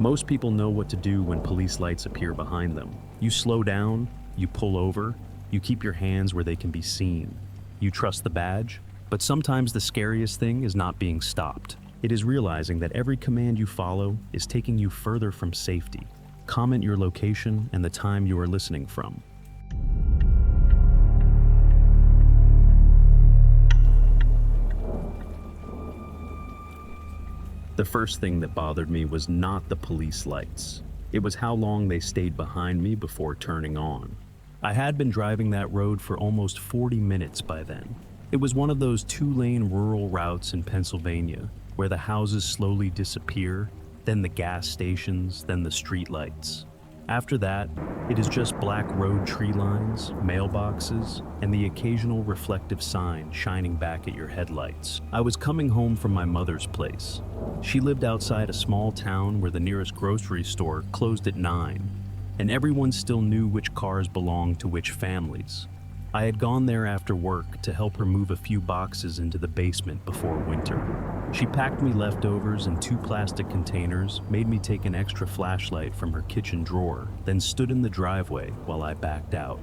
Most people know what to do when police lights appear behind them. You slow down, you pull over, you keep your hands where they can be seen. You trust the badge, but sometimes the scariest thing is not being stopped. It is realizing that every command you follow is taking you further from safety. Comment your location and the time you are listening from. The first thing that bothered me was not the police lights. It was how long they stayed behind me before turning on. I had been driving that road for almost 40 minutes by then. It was one of those two-lane rural routes in Pennsylvania where the houses slowly disappear, then the gas stations, then the street lights. After that, it is just black road tree lines, mailboxes, and the occasional reflective sign shining back at your headlights. I was coming home from my mother's place. She lived outside a small town where the nearest grocery store closed at 9, and everyone still knew which cars belonged to which families. I had gone there after work to help her move a few boxes into the basement before winter. She packed me leftovers in 2 plastic containers, made me take an extra flashlight from her kitchen drawer, then stood in the driveway while I backed out.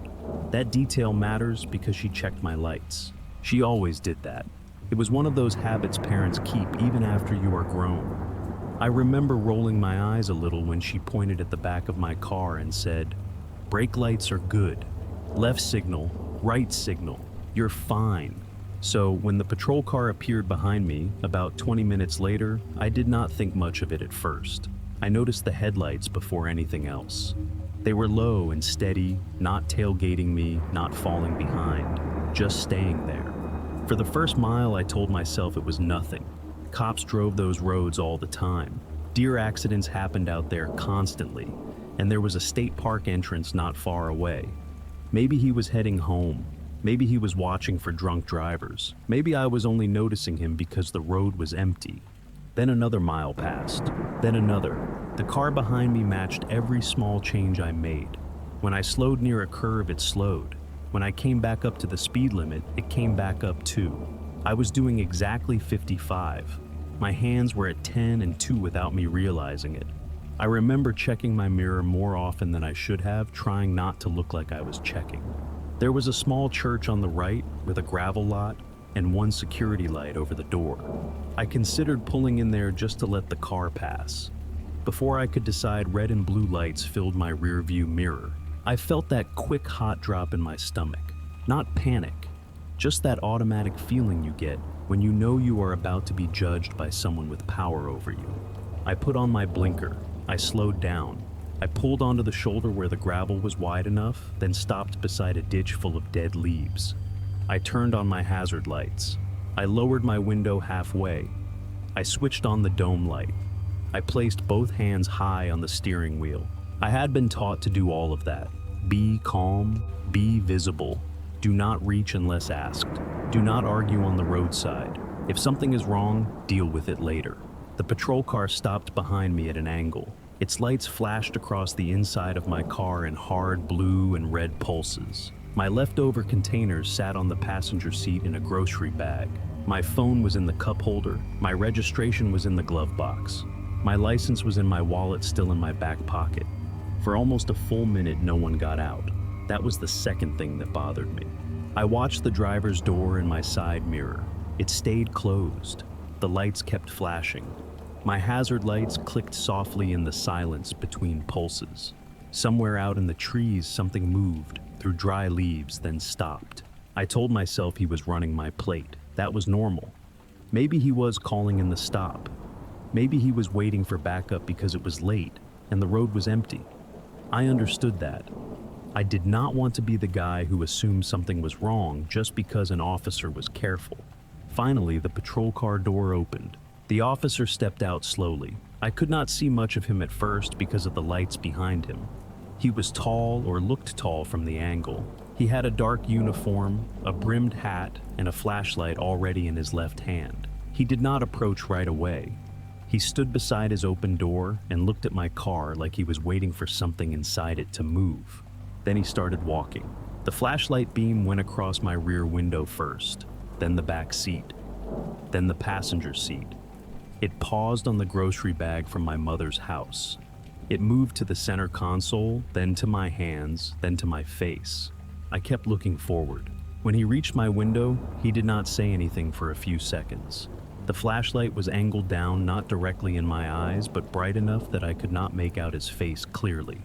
That detail matters because she checked my lights. She always did that. It was one of those habits parents keep even after you are grown. I remember rolling my eyes a little when she pointed at the back of my car and said, "Brake lights are good. Left signal, right signal, you're fine." So when the patrol car appeared behind me, about 20 minutes later, I did not think much of it at first. I noticed the headlights before anything else. They were low and steady, not tailgating me, not falling behind, just staying there. For the first mile, I told myself it was nothing. Cops drove those roads all the time. Deer accidents happened out there constantly, and there was a state park entrance not far away. Maybe he was heading home. Maybe he was watching for drunk drivers. Maybe I was only noticing him because the road was empty. Then another mile passed. Then another. The car behind me matched every small change I made. When I slowed near a curve, it slowed. When I came back up to the speed limit, it came back up too. I was doing exactly 55. My hands were at 10 and 2 without me realizing it. I remember checking my mirror more often than I should have, trying not to look like I was checking. There was a small church on the right with a gravel lot and 1 security light over the door. I considered pulling in there just to let the car pass. Before I could decide, red and blue lights filled my rearview mirror. I felt that quick hot drop in my stomach. Not panic, just that automatic feeling you get when you know you are about to be judged by someone with power over you. I put on my blinker. I slowed down. I pulled onto the shoulder where the gravel was wide enough, then stopped beside a ditch full of dead leaves. I turned on my hazard lights. I lowered my window halfway. I switched on the dome light. I placed both hands high on the steering wheel. I had been taught to do all of that. Be calm, be visible. Do not reach unless asked. Do not argue on the roadside. If something is wrong, deal with it later. The patrol car stopped behind me at an angle. Its lights flashed across the inside of my car in hard blue and red pulses. My leftover containers sat on the passenger seat in a grocery bag. My phone was in the cup holder. My registration was in the glove box. My license was in my wallet, still in my back pocket. For almost a full minute, no one got out. That was the second thing that bothered me. I watched the driver's door in my side mirror. It stayed closed. The lights kept flashing. My hazard lights clicked softly in the silence between pulses. Somewhere out in the trees, something moved through dry leaves, then stopped. I told myself he was running my plate. That was normal. Maybe he was calling in the stop. Maybe he was waiting for backup because it was late and the road was empty. I understood that. I did not want to be the guy who assumed something was wrong just because an officer was careful. Finally, the patrol car door opened. The officer stepped out slowly. I could not see much of him at first because of the lights behind him. He was tall, or looked tall from the angle. He had a dark uniform, a brimmed hat, and a flashlight already in his left hand. He did not approach right away. He stood beside his open door and looked at my car like he was waiting for something inside it to move. Then he started walking. The flashlight beam went across my rear window first, then the back seat, then the passenger seat. It paused on the grocery bag from my mother's house. It moved to the center console, then to my hands, then to my face. I kept looking forward. When he reached my window, he did not say anything for a few seconds. The flashlight was angled down, not directly in my eyes, but bright enough that I could not make out his face clearly.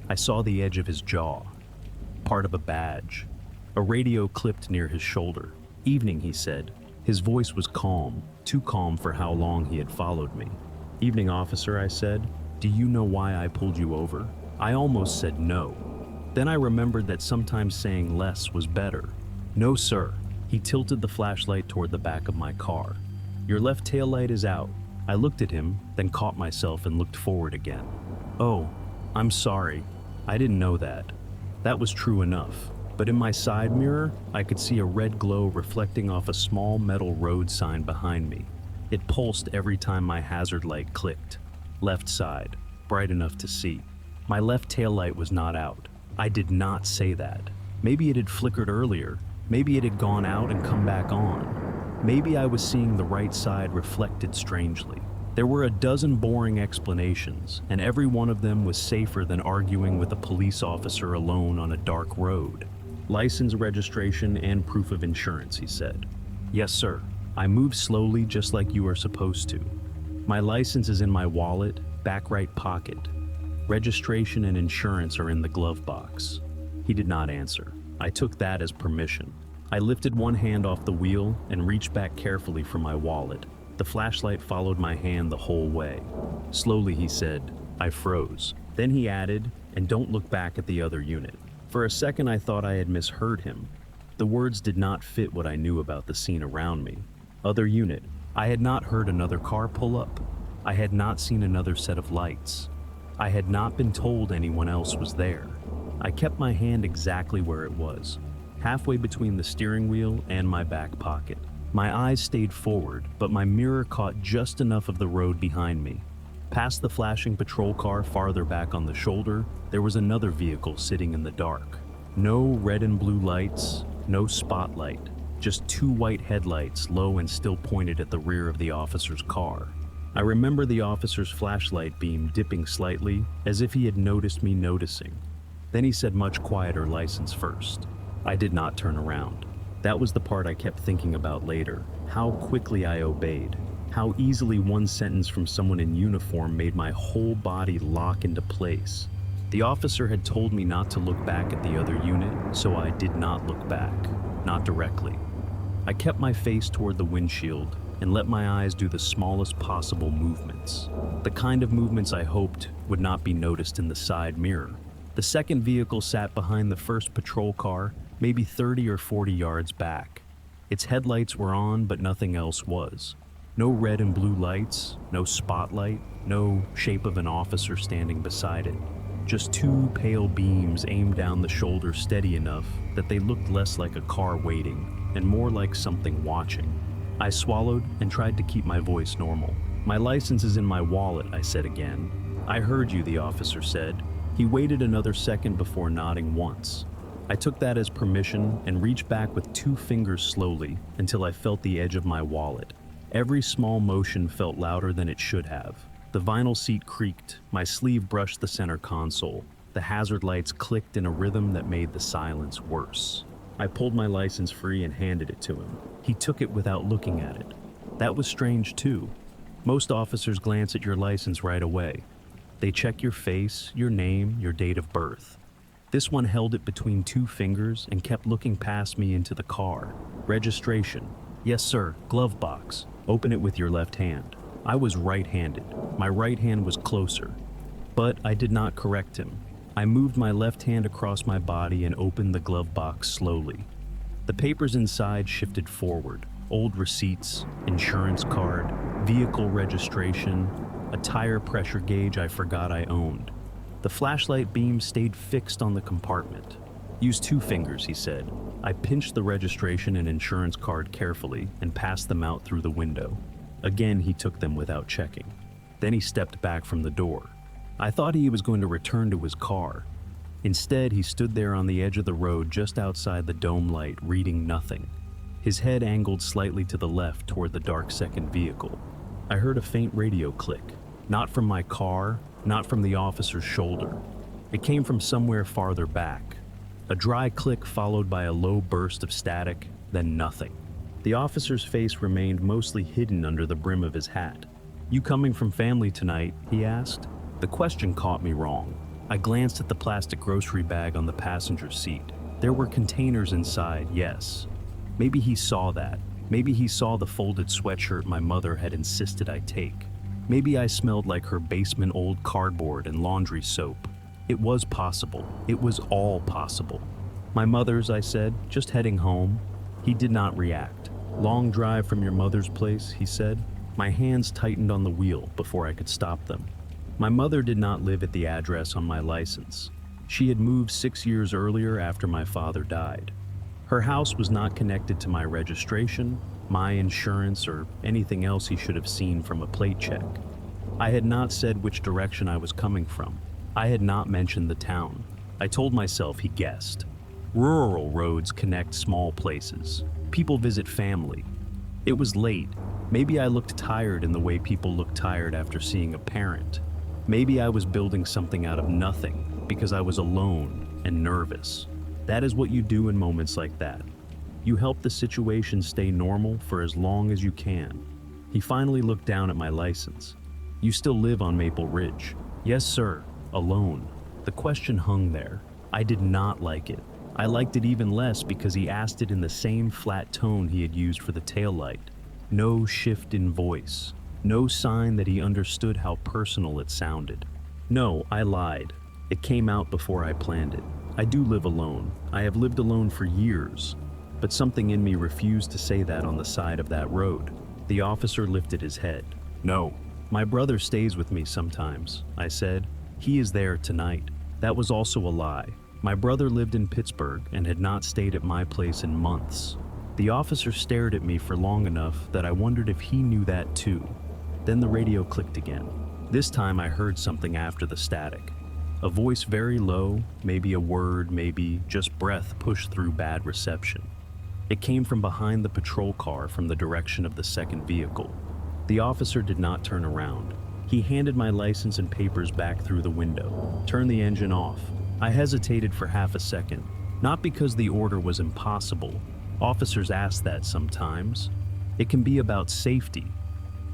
I saw the edge of his jaw, part of a badge. A radio clipped near his shoulder. "Evening," he said. His voice was calm, too calm for how long he had followed me. "Evening, officer," I said. "Do you know why I pulled you over?" I almost said no. Then I remembered that sometimes saying less was better. "No, sir." He tilted the flashlight toward the back of my car. "Your left taillight is out." I looked at him, then caught myself and looked forward again. "Oh, I'm sorry. I didn't know that." That was true enough. But in my side mirror, I could see a red glow reflecting off a small metal road sign behind me. It pulsed every time my hazard light clicked. Left side, bright enough to see. My left taillight was not out. I did not say that. Maybe it had flickered earlier. Maybe it had gone out and come back on. Maybe I was seeing the right side reflected strangely. There were a dozen boring explanations, and every one of them was safer than arguing with a police officer alone on a dark road. "License, registration, and proof of insurance," he said. "Yes, sir." I moved slowly, just like you are supposed to. "My license is in my wallet, back right pocket. Registration and insurance are in the glove box." He did not answer. I took that as permission. I lifted one hand off the wheel and reached back carefully for my wallet. The flashlight followed my hand the whole way. Slowly, he said. I froze. Then he added, "And don't look back at the other unit." For a second, I thought I had misheard him. The words did not fit what I knew about the scene around me. Other unit. I had not heard another car pull up. I had not seen another set of lights. I had not been told anyone else was there. I kept my hand exactly where it was, halfway between the steering wheel and my back pocket. My eyes stayed forward, but my mirror caught just enough of the road behind me. Past the flashing patrol car farther back on the shoulder, there was another vehicle sitting in the dark. No red and blue lights, no spotlight, just two white headlights low and still pointed at the rear of the officer's car. I remember the officer's flashlight beam dipping slightly, as if he had noticed me noticing. Then he said much quieter, "License first." I did not turn around. That was the part I kept thinking about later, how quickly I obeyed, how easily one sentence from someone in uniform made my whole body lock into place. The officer had told me not to look back at the other unit, so I did not look back, not directly. I kept my face toward the windshield and let my eyes do the smallest possible movements, the kind of movements I hoped would not be noticed in the side mirror. The second vehicle sat behind the first patrol car, maybe 30 or 40 yards back. Its headlights were on, but nothing else was. No red and blue lights, no spotlight, no shape of an officer standing beside it. Just two pale beams aimed down the shoulder steady enough that they looked less like a car waiting and more like something watching. I swallowed and tried to keep my voice normal. "My license is in my wallet," I said again. "I heard you," the officer said. He waited another second before nodding once. I took that as permission and reached back with two fingers slowly until I felt the edge of my wallet. Every small motion felt louder than it should have. The vinyl seat creaked, my sleeve brushed the center console. The hazard lights clicked in a rhythm that made the silence worse. I pulled my license free and handed it to him. He took it without looking at it. That was strange too. Most officers glance at your license right away. They check your face, your name, your date of birth. This one held it between two fingers and kept looking past me into the car. "Registration." "Yes, sir. Glove box. Open it with your left hand." I was right-handed. My right hand was closer. But I did not correct him. I moved my left hand across my body and opened the glove box slowly. The papers inside shifted forward. Old receipts, insurance card, vehicle registration, a tire pressure gauge I forgot I owned. The flashlight beam stayed fixed on the compartment. "Use two fingers," he said. I pinched the registration and insurance card carefully and passed them out through the window. Again, he took them without checking. Then he stepped back from the door. I thought he was going to return to his car. Instead, he stood there on the edge of the road just outside the dome light, reading nothing. His head angled slightly to the left toward the dark second vehicle. I heard a faint radio click, not from my car, not from the officer's shoulder. It came from somewhere farther back. A dry click followed by a low burst of static, then nothing. The officer's face remained mostly hidden under the brim of his hat. "You coming from family tonight?" he asked. The question caught me wrong. I glanced at the plastic grocery bag on the passenger seat. There were containers inside, yes. Maybe he saw that. Maybe he saw the folded sweatshirt my mother had insisted I take. Maybe I smelled like her basement old cardboard and laundry soap. It was possible. It was all possible. "My mother's," I said, "just heading home." He did not react. "Long drive from your mother's place," he said. My hands tightened on the wheel before I could stop them. My mother did not live at the address on my license. She had moved 6 years earlier after my father died. Her house was not connected to my registration, my insurance, or anything else he should have seen from a plate check. I had not said which direction I was coming from. I had not mentioned the town. I told myself he guessed. Rural roads connect small places. People visit family. It was late. Maybe I looked tired in the way people look tired after seeing a parent. Maybe I was building something out of nothing because I was alone and nervous. That is what you do in moments like that. You help the situation stay normal for as long as you can. He finally looked down at my license. "You still live on Maple Ridge?" "Yes, sir. Alone." The question hung there. I did not like it. I liked it even less because he asked it in the same flat tone he had used for the taillight. No shift in voice. No sign that he understood how personal it sounded. No, I lied. It came out before I planned it. I do live alone. I have lived alone for years. But something in me refused to say that on the side of that road. The officer lifted his head. "No. My brother stays with me sometimes," I said. "He is there tonight." That was also a lie. My brother lived in Pittsburgh and had not stayed at my place in months. The officer stared at me for long enough that I wondered if he knew that too. Then the radio clicked again. This time I heard something after the static. A voice very low, maybe a word, maybe just breath pushed through bad reception. It came from behind the patrol car from the direction of the second vehicle. The officer did not turn around. He handed my license and papers back through the window. "Turn the engine off." I hesitated for half a second, not because the order was impossible. Officers ask that sometimes. It can be about safety.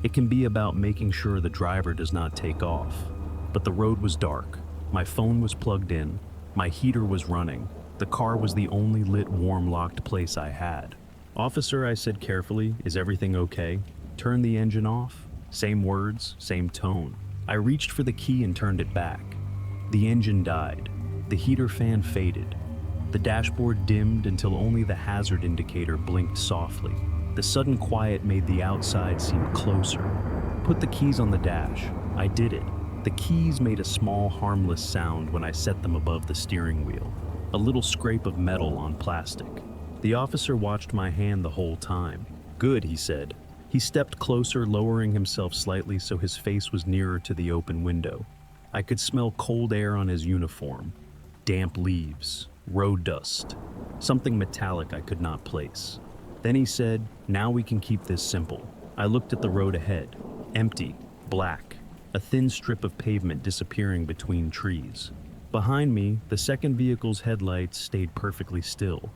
It can be about making sure the driver does not take off. But the road was dark. My phone was plugged in. My heater was running. The car was the only lit, warm, locked place I had. "Officer," I said carefully, "is everything okay?" "Turn the engine off." Same words, same tone. I reached for the key and turned it back. The engine died. The heater fan faded. The dashboard dimmed until only the hazard indicator blinked softly. The sudden quiet made the outside seem closer. "Put the keys on the dash." I did it. The keys made a small, harmless sound when I set them above the steering wheel. A little scrape of metal on plastic. The officer watched my hand the whole time. "Good," he said. He stepped closer, lowering himself slightly so his face was nearer to the open window. I could smell cold air on his uniform. Damp leaves. Road dust. Something metallic I could not place. Then he said, "Now we can keep this simple." I looked at the road ahead. Empty. Black. A thin strip of pavement disappearing between trees. Behind me, the second vehicle's headlights stayed perfectly still.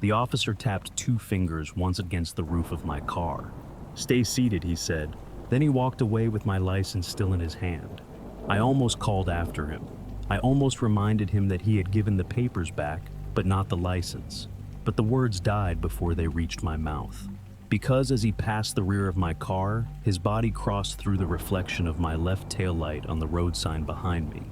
The officer tapped 2 fingers once against the roof of my car. "Stay seated," he said. Then he walked away with my license still in his hand. I almost called after him. I almost reminded him that he had given the papers back, but not the license. But the words died before they reached my mouth. Because as he passed the rear of my car, his body crossed through the reflection of my left taillight on the road sign behind me.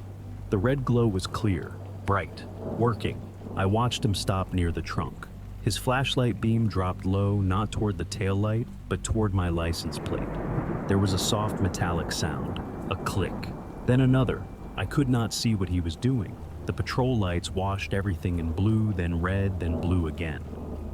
The red glow was clear, bright, working. I watched him stop near the trunk. His flashlight beam dropped low, not toward the taillight, but toward my license plate. There was a soft metallic sound, a click, then another. I could not see what he was doing. The patrol lights washed everything in blue, then red, then blue again.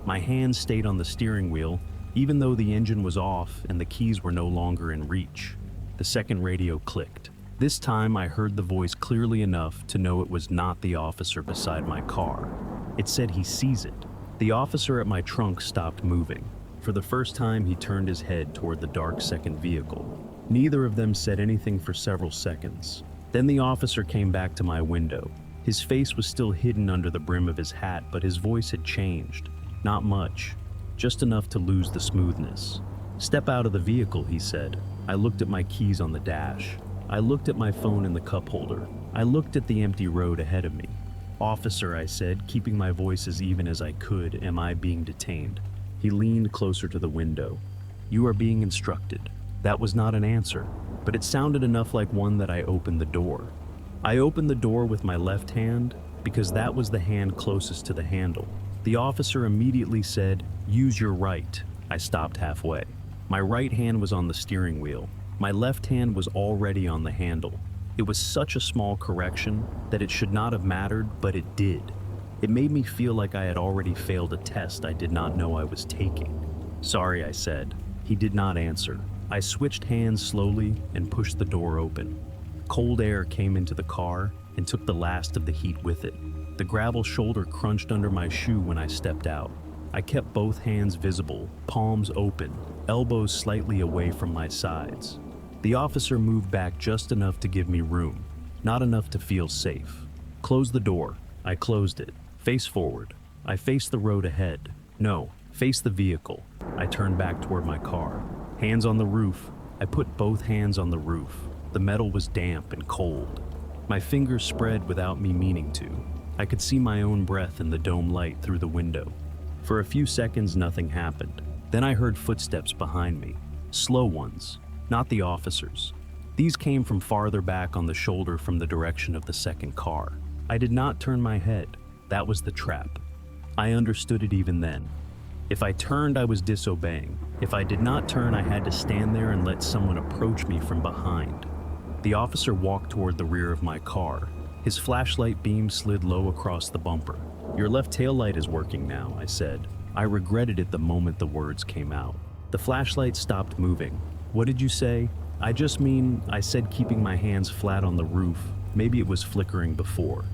My hands stayed on the steering wheel, even though the engine was off and the keys were no longer in reach. The second radio clicked. This time I heard the voice clearly enough to know it was not the officer beside my car. It said he sees it. The officer at my trunk stopped moving. For the first time, he turned his head toward the dark second vehicle. Neither of them said anything for several seconds. Then the officer came back to my window. His face was still hidden under the brim of his hat, but his voice had changed. Not much, just enough to lose the smoothness. "Step out of the vehicle," he said. I looked at my keys on the dash. I looked at my phone in the cup holder. I looked at the empty road ahead of me. "Officer," I said, keeping my voice as even as I could, "am I being detained?" He leaned closer to the window. "You are being instructed." That was not an answer, but it sounded enough like one that I opened the door. I opened the door with my left hand because that was the hand closest to the handle. The officer immediately said, "Use your right." I stopped halfway. My right hand was on the steering wheel. My left hand was already on the handle. It was such a small correction that it should not have mattered, but it did. It made me feel like I had already failed a test I did not know I was taking. "Sorry," I said. He did not answer. I switched hands slowly and pushed the door open. Cold air came into the car and took the last of the heat with it. The gravel shoulder crunched under my shoe when I stepped out. I kept both hands visible, palms open, elbows slightly away from my sides. The officer moved back just enough to give me room, not enough to feel safe. "Close the door." I closed it. "Face forward." I faced the road ahead. "No, face the vehicle." I turned back toward my car. "Hands on the roof." I put both hands on the roof. The metal was damp and cold. My fingers spread without me meaning to. I could see my own breath in the dome light through the window. For a few seconds, nothing happened. Then I heard footsteps behind me. Slow ones, not the officers. These came from farther back on the shoulder from the direction of the second car. I did not turn my head. That was the trap. I understood it even then. If I turned, I was disobeying. If I did not turn, I had to stand there and let someone approach me from behind. The officer walked toward the rear of my car. His flashlight beam slid low across the bumper. "Your left taillight is working now," I said. I regretted it the moment the words came out. The flashlight stopped moving. "What did you say?" I said, keeping my hands flat on the roof. Maybe it was flickering before.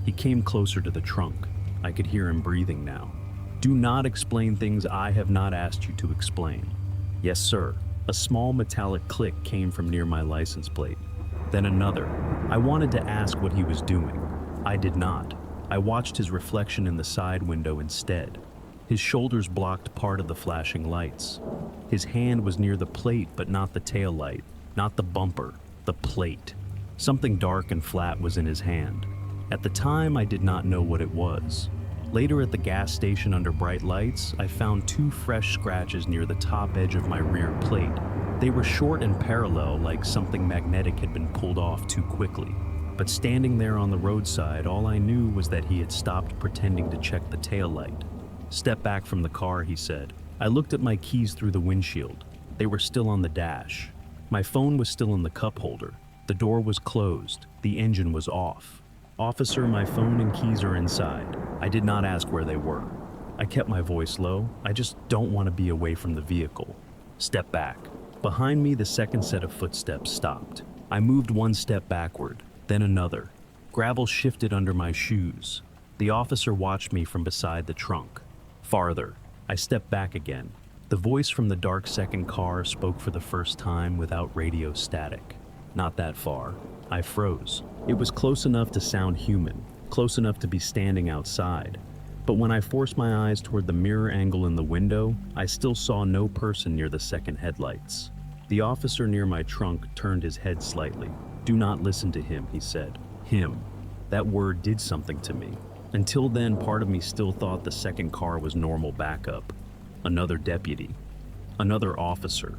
He came closer to the trunk. I could hear him breathing now. "Do not explain things I have not asked you to explain." "Yes, sir." A small metallic click came from near my license plate. Then another. I wanted to ask what he was doing. I did not. I watched his reflection in the side window instead. His shoulders blocked part of the flashing lights. His hand was near the plate, but not the tail light, not the bumper, the plate. Something dark and flat was in his hand. At the time, I did not know what it was. Later at the gas station under bright lights, I found 2 fresh scratches near the top edge of my rear plate. They were short and parallel, like something magnetic had been pulled off too quickly. But standing there on the roadside, all I knew was that he had stopped pretending to check the taillight. "Step back from the car," he said. I looked at my keys through the windshield. They were still on the dash. My phone was still in the cup holder. The door was closed. The engine was off. "Officer, my phone and keys are inside." I did not ask where they were. I kept my voice low. "I just don't want to be away from the vehicle." "Step back." Behind me, the second set of footsteps stopped. I moved 1 step backward, then another. Gravel shifted under my shoes. The officer watched me from beside the trunk. Farther. I stepped back again. The voice from the dark second car spoke for the first time without radio static. "Not that far." I froze. It was close enough to sound human, close enough to be standing outside. But when I forced my eyes toward the mirror angle in the window, I still saw no person near the second headlights. The officer near my trunk turned his head slightly. "Do not listen to him," he said. "Him." That word did something to me. Until then, part of me still thought the second car was normal backup. Another deputy. Another officer.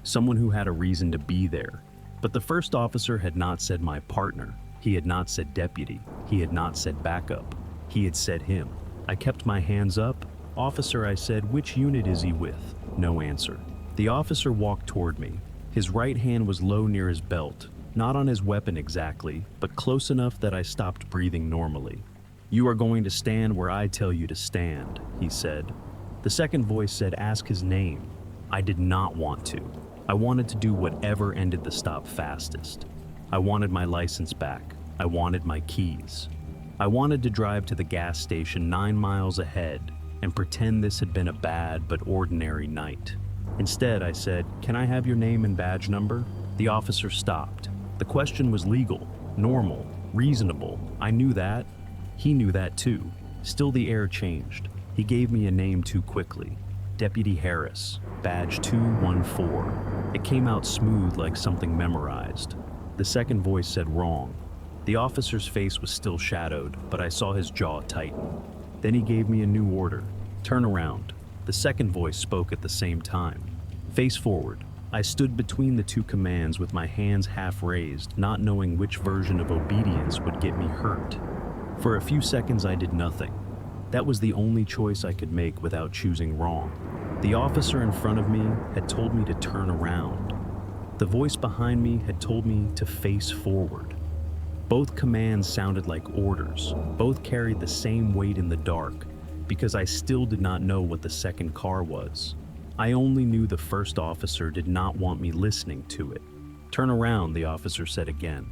Someone who had a reason to be there. But the first officer had not said my partner. He had not said deputy. He had not said backup. He had said him. I kept my hands up. "Officer," I said, "which unit is he with?" No answer. The officer walked toward me. His right hand was low near his belt, not on his weapon exactly, but close enough that I stopped breathing normally. "You are going to stand where I tell you to stand," he said. The second voice said, "Ask his name." I did not want to. I wanted to do whatever ended the stop fastest. I wanted my license back. I wanted my keys. I wanted to drive to the gas station 9 miles ahead and pretend this had been a bad but ordinary night. Instead, I said, "Can I have your name and badge number?" The officer stopped. The question was legal. normal, reasonable. I knew that. He knew that too. Still, the air changed. He gave me a name too quickly. Deputy Harris, badge 214. It came out smooth like something memorized. The second voice said wrong. The officer's face was still shadowed, but I saw his jaw tighten. Then he gave me a new order. Turn around. The second voice spoke at the same time. Face forward. I stood between the two commands with my hands half raised, not knowing which version of obedience would get me hurt. For a few seconds I did nothing. That was the only choice I could make without choosing wrong. The officer in front of me had told me to turn around. The voice behind me had told me to face forward. Both commands sounded like orders. Both carried the same weight in the dark, because I still did not know what the second car was. I only knew the first officer did not want me listening to it. Turn around, the officer said again.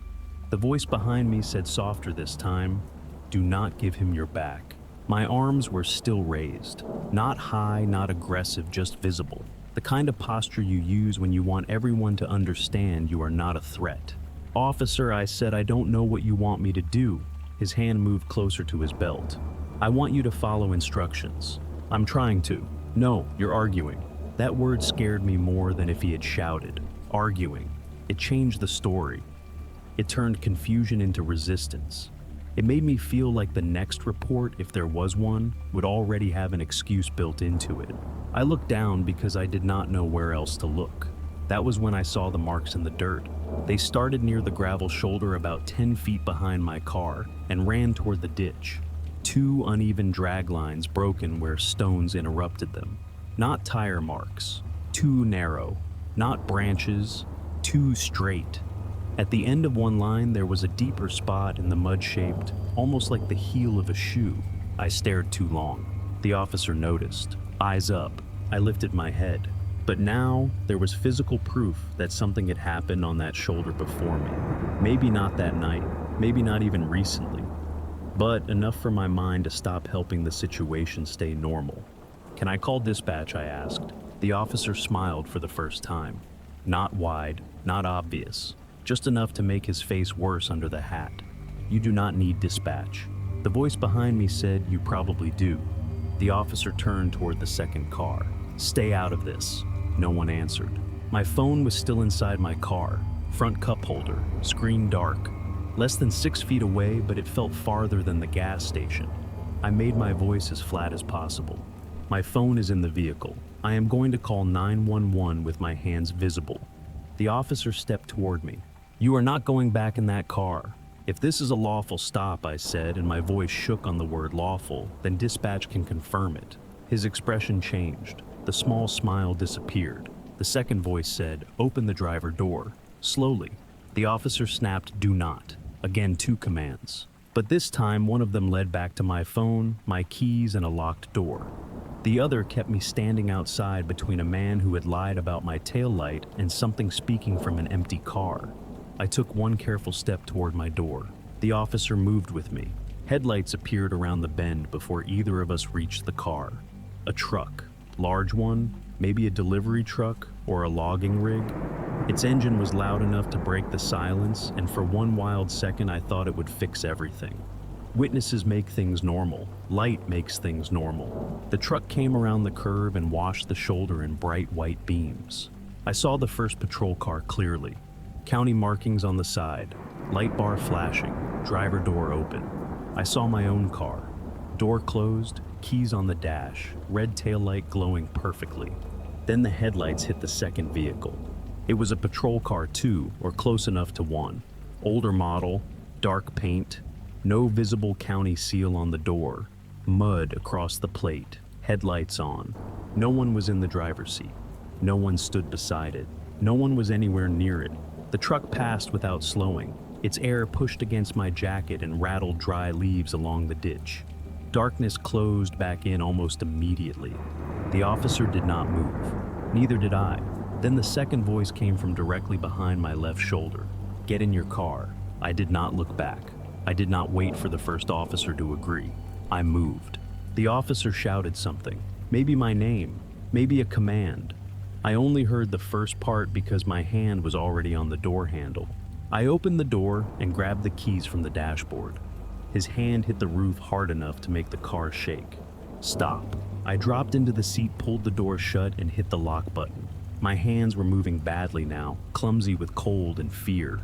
The voice behind me said softer this time, do not give him your back. My arms were still raised. Not high, not aggressive, just visible. The kind of posture you use when you want everyone to understand you are not a threat. Officer, I said, I don't know what you want me to do. His hand moved closer to his belt. I want you to follow instructions. I'm trying to. No, you're arguing. That word scared me more than if he had shouted. Arguing. It changed the story. It turned confusion into resistance. It made me feel like the next report, if there was one, would already have an excuse built into it. I looked down because I did not know where else to look. That was when I saw the marks in the dirt. They started near the gravel shoulder about 10 feet behind my car and ran toward the ditch. Two uneven drag lines broken where stones interrupted them. Not tire marks, too narrow, not branches, too straight. At the end of one line, there was a deeper spot in the mud-shaped, almost like the heel of a shoe. I stared too long. The officer noticed. Eyes up. I lifted my head. But now, there was physical proof that something had happened on that shoulder before me. Maybe not that night, maybe not even recently, but enough for my mind to stop helping the situation stay normal. Can I call dispatch, I asked. The officer smiled for the first time. Not wide, not obvious, just enough to make his face worse under the hat. You do not need dispatch. The voice behind me said, you probably do. The officer turned toward the second car. Stay out of this. No one answered. My phone was still inside my car, front cup holder, screen dark. Less than 6 feet away, but it felt farther than the gas station. I made my voice as flat as possible. My phone is in the vehicle. I am going to call 911 with my hands visible. The officer stepped toward me. You are not going back in that car. If this is a lawful stop, I said, and my voice shook on the word lawful, then dispatch can confirm it. His expression changed. The small smile disappeared. The second voice said, open the driver door. Slowly. The officer snapped, do not. Again, 2 commands. But this time, one of them led back to my phone, my keys, and a locked door. The other kept me standing outside between a man who had lied about my taillight and something speaking from an empty car. I took one careful step toward my door. The officer moved with me. Headlights appeared around the bend before either of us reached the car. A truck. Large one, maybe a delivery truck or a logging rig. Its engine was loud enough to break the silence, and for one wild second I thought it would fix everything. Witnesses make things normal. Light makes things normal. The truck came around the curve and washed the shoulder in bright white beams. I saw the first patrol car clearly. County markings on the side, light bar flashing, driver door open. I saw my own car. Door closed, keys on the dash, red taillight glowing perfectly. Then the headlights hit the second vehicle. It was a patrol car too, or close enough to one. Older model, dark paint, no visible county seal on the door, mud across the plate, headlights on. No one was in the driver's seat. No one stood beside it. No one was anywhere near it. The truck passed without slowing. Its air pushed against my jacket and rattled dry leaves along the ditch. Darkness closed back in almost immediately. The officer did not move. Neither did I. Then the second voice came from directly behind my left shoulder. Get in your car. I did not look back. I did not wait for the first officer to agree. I moved. The officer shouted something. Maybe my name. Maybe a command. I only heard the first part because my hand was already on the door handle. I opened the door and grabbed the keys from the dashboard. His hand hit the roof hard enough to make the car shake. Stop. I dropped into the seat, pulled the door shut, and hit the lock button. My hands were moving badly now, clumsy with cold and fear.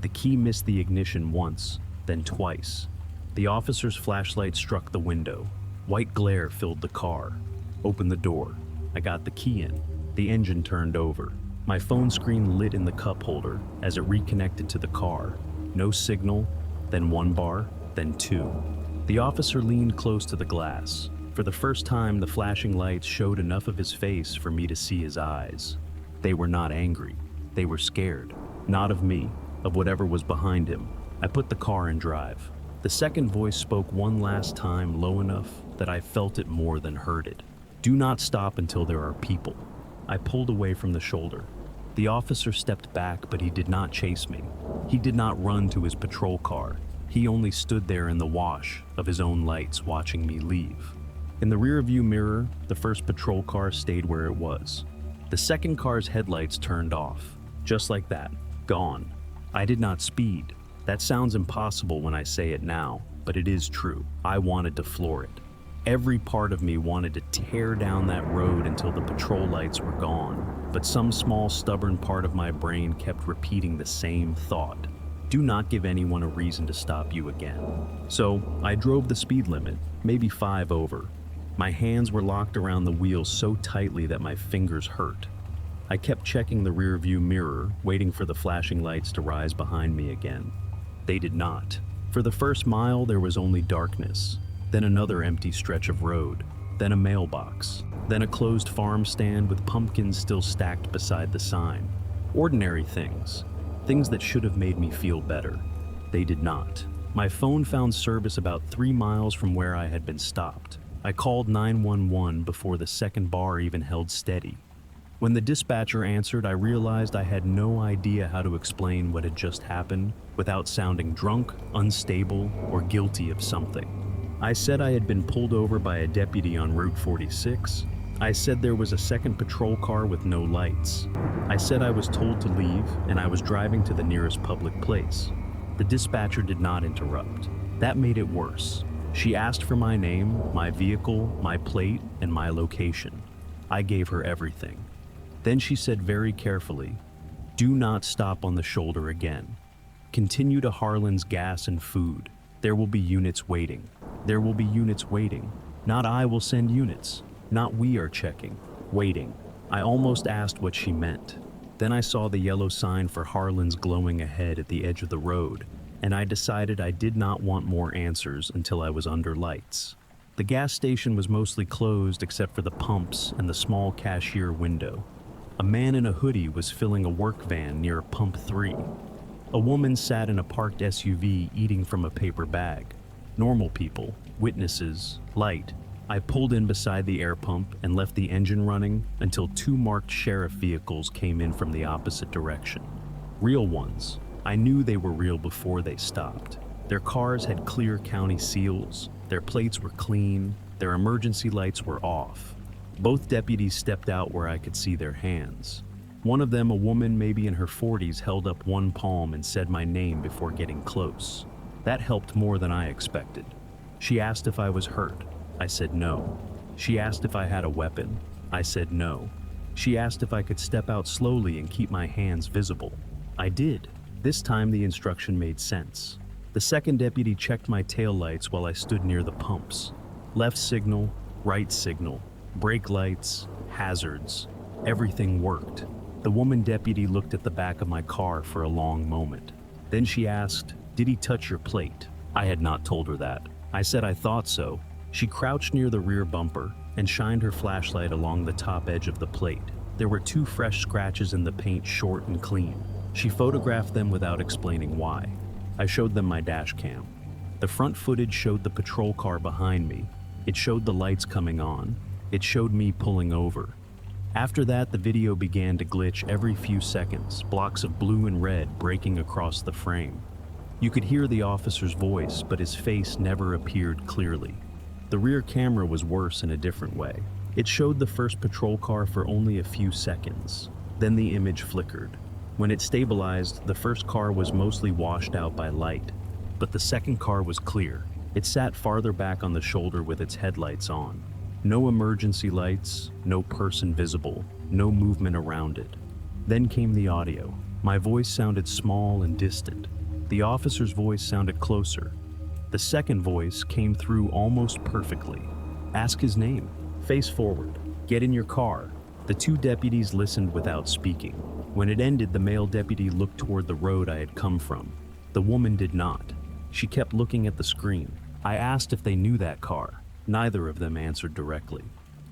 The key missed the ignition once, then twice. The officer's flashlight struck the window. White glare filled the car. Opened the door. I got the key in. The engine turned over. My phone screen lit in the cup holder as it reconnected to the car. No signal, then 1 bar, then 2. The officer leaned close to the glass. For the first time, the flashing lights showed enough of his face for me to see his eyes. They were not angry. They were scared. Not of me, of whatever was behind him. I put the car in drive. The second voice spoke one last time, low enough that I felt it more than heard it. Do not stop until there are people. I pulled away from the shoulder. The officer stepped back, but he did not chase me. He did not run to his patrol car. He only stood there in the wash of his own lights, watching me leave. In the rearview mirror, the first patrol car stayed where it was. The second car's headlights turned off. Just like that. Gone. I did not speed. That sounds impossible when I say it now, but it is true. I wanted to floor it. Every part of me wanted to tear down that road until the patrol lights were gone, but some small stubborn part of my brain kept repeating the same thought. Do not give anyone a reason to stop you again. So I drove the speed limit, maybe 5 over. My hands were locked around the wheel so tightly that my fingers hurt. I kept checking the rearview mirror, waiting for the flashing lights to rise behind me again. They did not. For the first mile, there was only darkness, then another empty stretch of road, then a mailbox, then a closed farm stand with pumpkins still stacked beside the sign. Ordinary things, things that should have made me feel better. They did not. My phone found service about 3 miles from where I had been stopped. I called 911 before the second bar even held steady. When the dispatcher answered, I realized I had no idea how to explain what had just happened without sounding drunk, unstable, or guilty of something. I said I had been pulled over by a deputy on Route 46. I said there was a second patrol car with no lights. I said I was told to leave and I was driving to the nearest public place. The dispatcher did not interrupt. That made it worse. She asked for my name, my vehicle, my plate, and my location. I gave her everything. Then she said very carefully, "Do not stop on the shoulder again. Continue to Harlan's Gas and Food. There will be units waiting. There will be units waiting. Not I will send units. Not we are checking. Waiting." I almost asked what she meant. Then I saw the yellow sign for Harlan's glowing ahead at the edge of the road, and I decided I did not want more answers until I was under lights. The gas station was mostly closed except for the pumps and the small cashier window. A man in a hoodie was filling a work van near Pump 3. A woman sat in a parked SUV eating from a paper bag. Normal people, witnesses, light. I pulled in beside the air pump and left the engine running until 2 marked sheriff vehicles came in from the opposite direction. Real ones. I knew they were real before they stopped. Their cars had clear county seals, their plates were clean, their emergency lights were off. Both deputies stepped out where I could see their hands. One of them, a woman maybe in her 40s, held up one palm and said my name before getting close. That helped more than I expected. She asked if I was hurt. I said no. She asked if I had a weapon. I said no. She asked if I could step out slowly and keep my hands visible. I did. This time the instruction made sense. The second deputy checked my taillights while I stood near the pumps. Left signal, right signal, brake lights, hazards. Everything worked. The woman deputy looked at the back of my car for a long moment. Then she asked, "Did he touch your plate?" I had not told her that. I said I thought so. She crouched near the rear bumper and shined her flashlight along the top edge of the plate. There were 2 fresh scratches in the paint, short and clean. She photographed them without explaining why. I showed them my dash cam. The front footage showed the patrol car behind me. It showed the lights coming on. It showed me pulling over. After that, the video began to glitch every few seconds, blocks of blue and red breaking across the frame. You could hear the officer's voice, but his face never appeared clearly. The rear camera was worse in a different way. It showed the first patrol car for only a few seconds. Then the image flickered. When it stabilized, the first car was mostly washed out by light, but the second car was clear. It sat farther back on the shoulder with its headlights on. No emergency lights, no person visible, no movement around it. Then came the audio. My voice sounded small and distant. The officer's voice sounded closer. The second voice came through almost perfectly. Ask his name. Face forward. Get in your car. The two deputies listened without speaking. When it ended, the male deputy looked toward the road I had come from. The woman did not. She kept looking at the screen. I asked if they knew that car. Neither of them answered directly.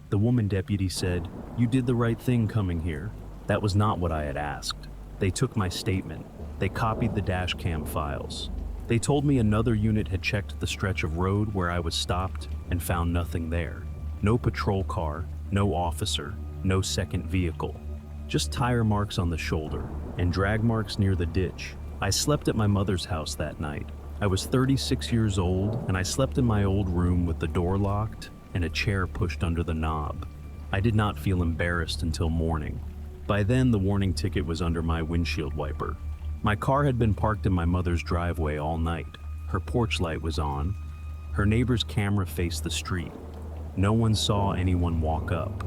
The woman deputy said, "You did the right thing coming here." That was not what I had asked. They took my statement. They copied the dash cam files. They told me another unit had checked the stretch of road where I was stopped and found nothing there. No patrol car, no officer, no second vehicle. Just tire marks on the shoulder and drag marks near the ditch. I slept at my mother's house that night. I was 36 years old, and I slept in my old room with the door locked and a chair pushed under the knob. I did not feel embarrassed until morning. By then, the warning ticket was under my windshield wiper. My car had been parked in my mother's driveway all night. Her porch light was on. Her neighbor's camera faced the street. No one saw anyone walk up.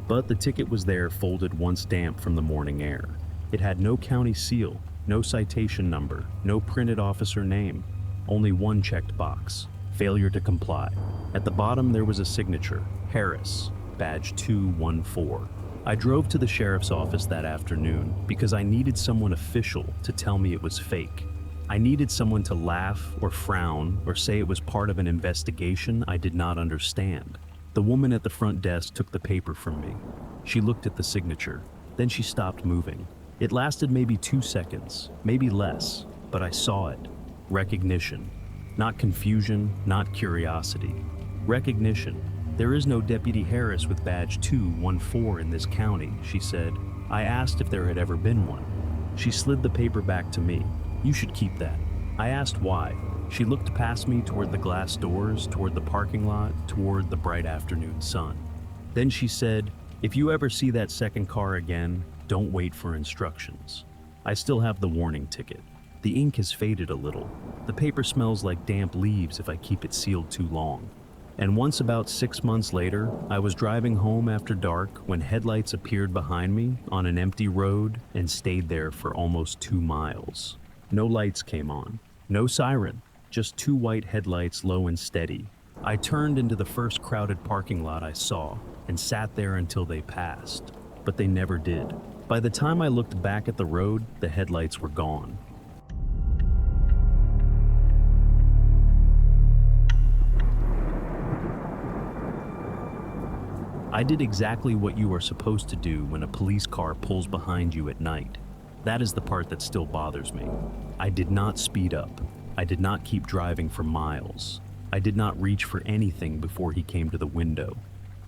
But the ticket was there, folded once damp from the morning air. It had no county seal, no citation number, no printed officer name. Only one checked box, failure to comply. At the bottom there was a signature, Harris, badge 214. I drove to the sheriff's office that afternoon because I needed someone official to tell me it was fake. I needed someone to laugh or frown or say it was part of an investigation I did not understand. The woman at the front desk took the paper from me. She looked at the signature, then she stopped moving. It lasted maybe 2 seconds, maybe less, but I saw it. Recognition. Not confusion, not curiosity. Recognition. There is no Deputy Harris with badge 214 in this county, she said. I asked if there had ever been one. She slid the paper back to me. You should keep that. I asked why. She looked past me toward the glass doors, toward the parking lot, toward the bright afternoon sun. Then she said, if you ever see that second car again, don't wait for instructions. I still have the warning ticket. The ink has faded a little. The paper smells like damp leaves if I keep it sealed too long. And once about 6 months later, I was driving home after dark when headlights appeared behind me on an empty road and stayed there for almost 2 miles. No lights came on, no siren, just 2 white headlights low and steady. I turned into the first crowded parking lot I saw and sat there until they passed, but they never did. By the time I looked back at the road, the headlights were gone. I did exactly what you are supposed to do when a police car pulls behind you at night. That is the part that still bothers me. I did not speed up. I did not keep driving for miles. I did not reach for anything before he came to the window.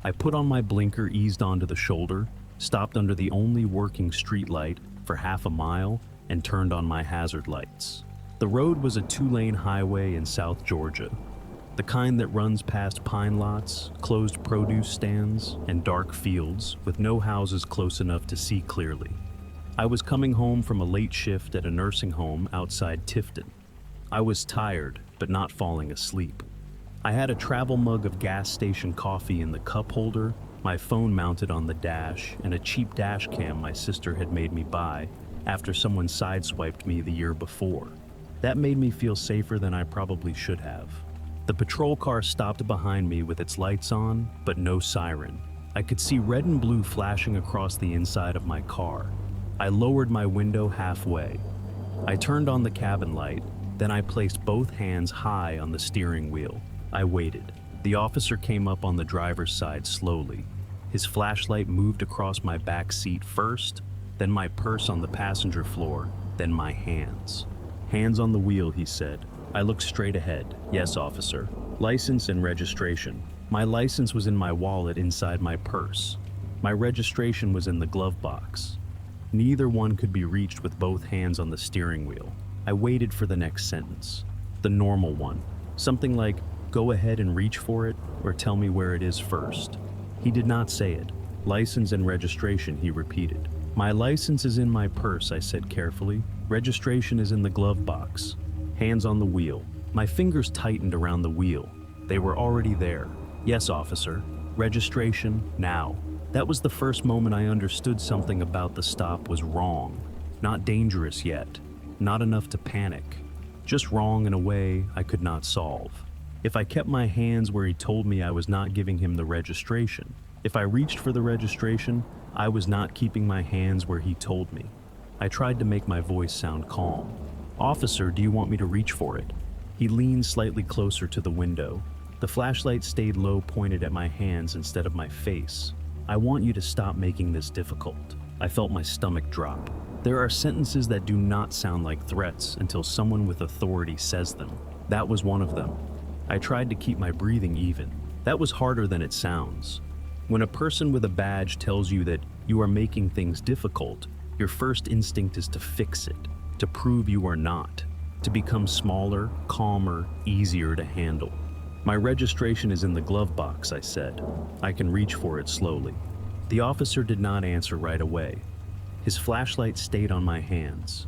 I put on my blinker, eased onto the shoulder, stopped under the only working street light for half a mile, and turned on my hazard lights. The road was a 2-lane highway in South Georgia. The kind that runs past pine lots, closed produce stands, and dark fields with no houses close enough to see clearly. I was coming home from a late shift at a nursing home outside Tifton. I was tired, but not falling asleep. I had a travel mug of gas station coffee in the cup holder, my phone mounted on the dash, and a cheap dash cam my sister had made me buy after someone sideswiped me the year before. That made me feel safer than I probably should have. The patrol car stopped behind me with its lights on, but no siren. I could see red and blue flashing across the inside of my car. I lowered my window halfway. I turned on the cabin light, then I placed both hands high on the steering wheel. I waited. The officer came up on the driver's side slowly. His flashlight moved across my back seat first, then my purse on the passenger floor, then my hands. Hands on the wheel, he said. I looked straight ahead. Yes, officer. License and registration. My license was in my wallet inside my purse. My registration was in the glove box. Neither one could be reached with both hands on the steering wheel. I waited for the next sentence. The normal one. Something like, go ahead and reach for it, or tell me where it is first. He did not say it. License and registration, he repeated. My license is in my purse, I said carefully. Registration is in the glove box. Hands on the wheel. My fingers tightened around the wheel. They were already there. Yes, officer. Registration, now. That was the first moment I understood something about the stop was wrong. Not dangerous yet. Not enough to panic. Just wrong in a way I could not solve. If I kept my hands where he told me I was not giving him the registration. If I reached for the registration, I was not keeping my hands where he told me. I tried to make my voice sound calm. Officer, do you want me to reach for it? He leaned slightly closer to the window. The flashlight stayed low, pointed at my hands instead of my face. I want you to stop making this difficult. I felt my stomach drop. There are sentences that do not sound like threats until someone with authority says them. That was one of them. I tried to keep my breathing even. That was harder than it sounds. When a person with a badge tells you that you are making things difficult, your first instinct is to fix it, to prove you are not, to become smaller, calmer, easier to handle. My registration is in the glove box, I said. I can reach for it slowly. The officer did not answer right away. His flashlight stayed on my hands.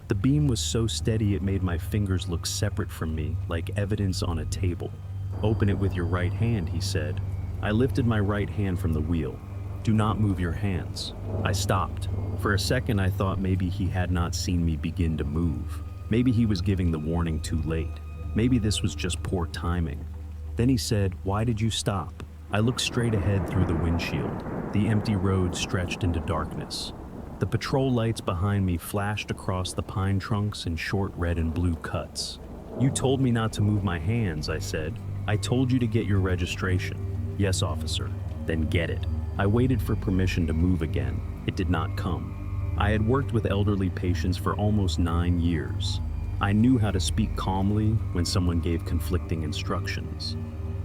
The beam was so steady it made my fingers look separate from me, like evidence on a table. Open it with your right hand, he said. I lifted my right hand from the wheel. Do not move your hands. I stopped. For a second I thought maybe he had not seen me begin to move. Maybe he was giving the warning too late. Maybe this was just poor timing. Then he said, "Why did you stop?" I looked straight ahead through the windshield. The empty road stretched into darkness. The patrol lights behind me flashed across the pine trunks in short red and blue cuts. You told me not to move my hands, I said. I told you to get your registration. Yes, officer. Then get it. I waited for permission to move again. It did not come. I had worked with elderly patients for almost 9 years. I knew how to speak calmly when someone gave conflicting instructions.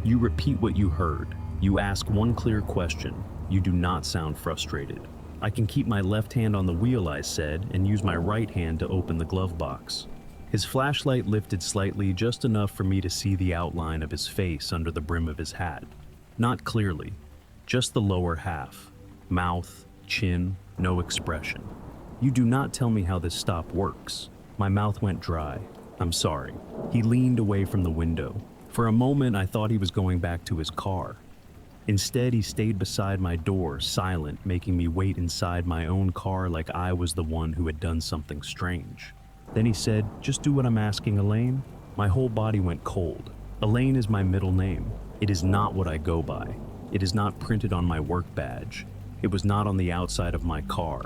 You repeat what you heard. You ask one clear question. You do not sound frustrated. I can keep my left hand on the wheel, I said, and use my right hand to open the glove box. His flashlight lifted slightly, just enough for me to see the outline of his face under the brim of his hat. Not clearly, just the lower half. Mouth, chin, no expression. You do not tell me how this stop works. My mouth went dry. I'm sorry. He leaned away from the window. For a moment, I thought he was going back to his car. Instead, he stayed beside my door, silent, making me wait inside my own car like I was the one who had done something strange. Then he said, "Just do what I'm asking, Elaine." My whole body went cold. Elaine is my middle name. It is not what I go by. It is not printed on my work badge. It was not on the outside of my car.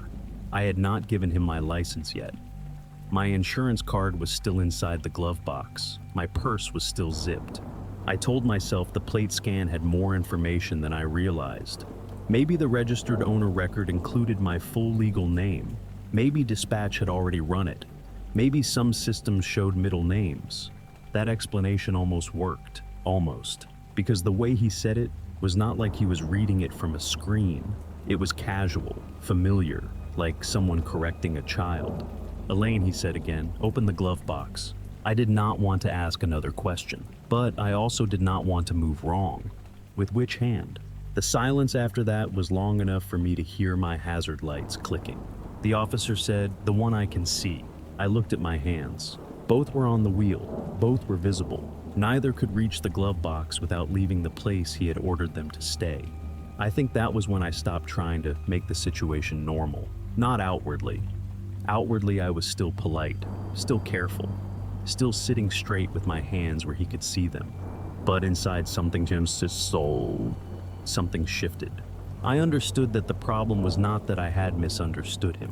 I had not given him my license yet. My insurance card was still inside the glove box. My purse was still zipped. I told myself the plate scan had more information than I realized. Maybe the registered owner record included my full legal name. Maybe dispatch had already run it. Maybe some systems showed middle names. That explanation almost worked. Almost. Because the way he said it was not like he was reading it from a screen. It was casual, familiar, like someone correcting a child. "Elaine," he said again, "open the glove box." I did not want to ask another question, but I also did not want to move wrong. With which hand? The silence after that was long enough for me to hear my hazard lights clicking. The officer said, "The one I can see." I looked at my hands. Both were on the wheel. Both were visible. Neither could reach the glove box without leaving the place he had ordered them to stay. I think that was when I stopped trying to make the situation normal. Not outwardly. Outwardly, I was still polite, still careful, still sitting straight with my hands where he could see them. But inside something Jim's soul, something shifted. I understood that the problem was not that I had misunderstood him.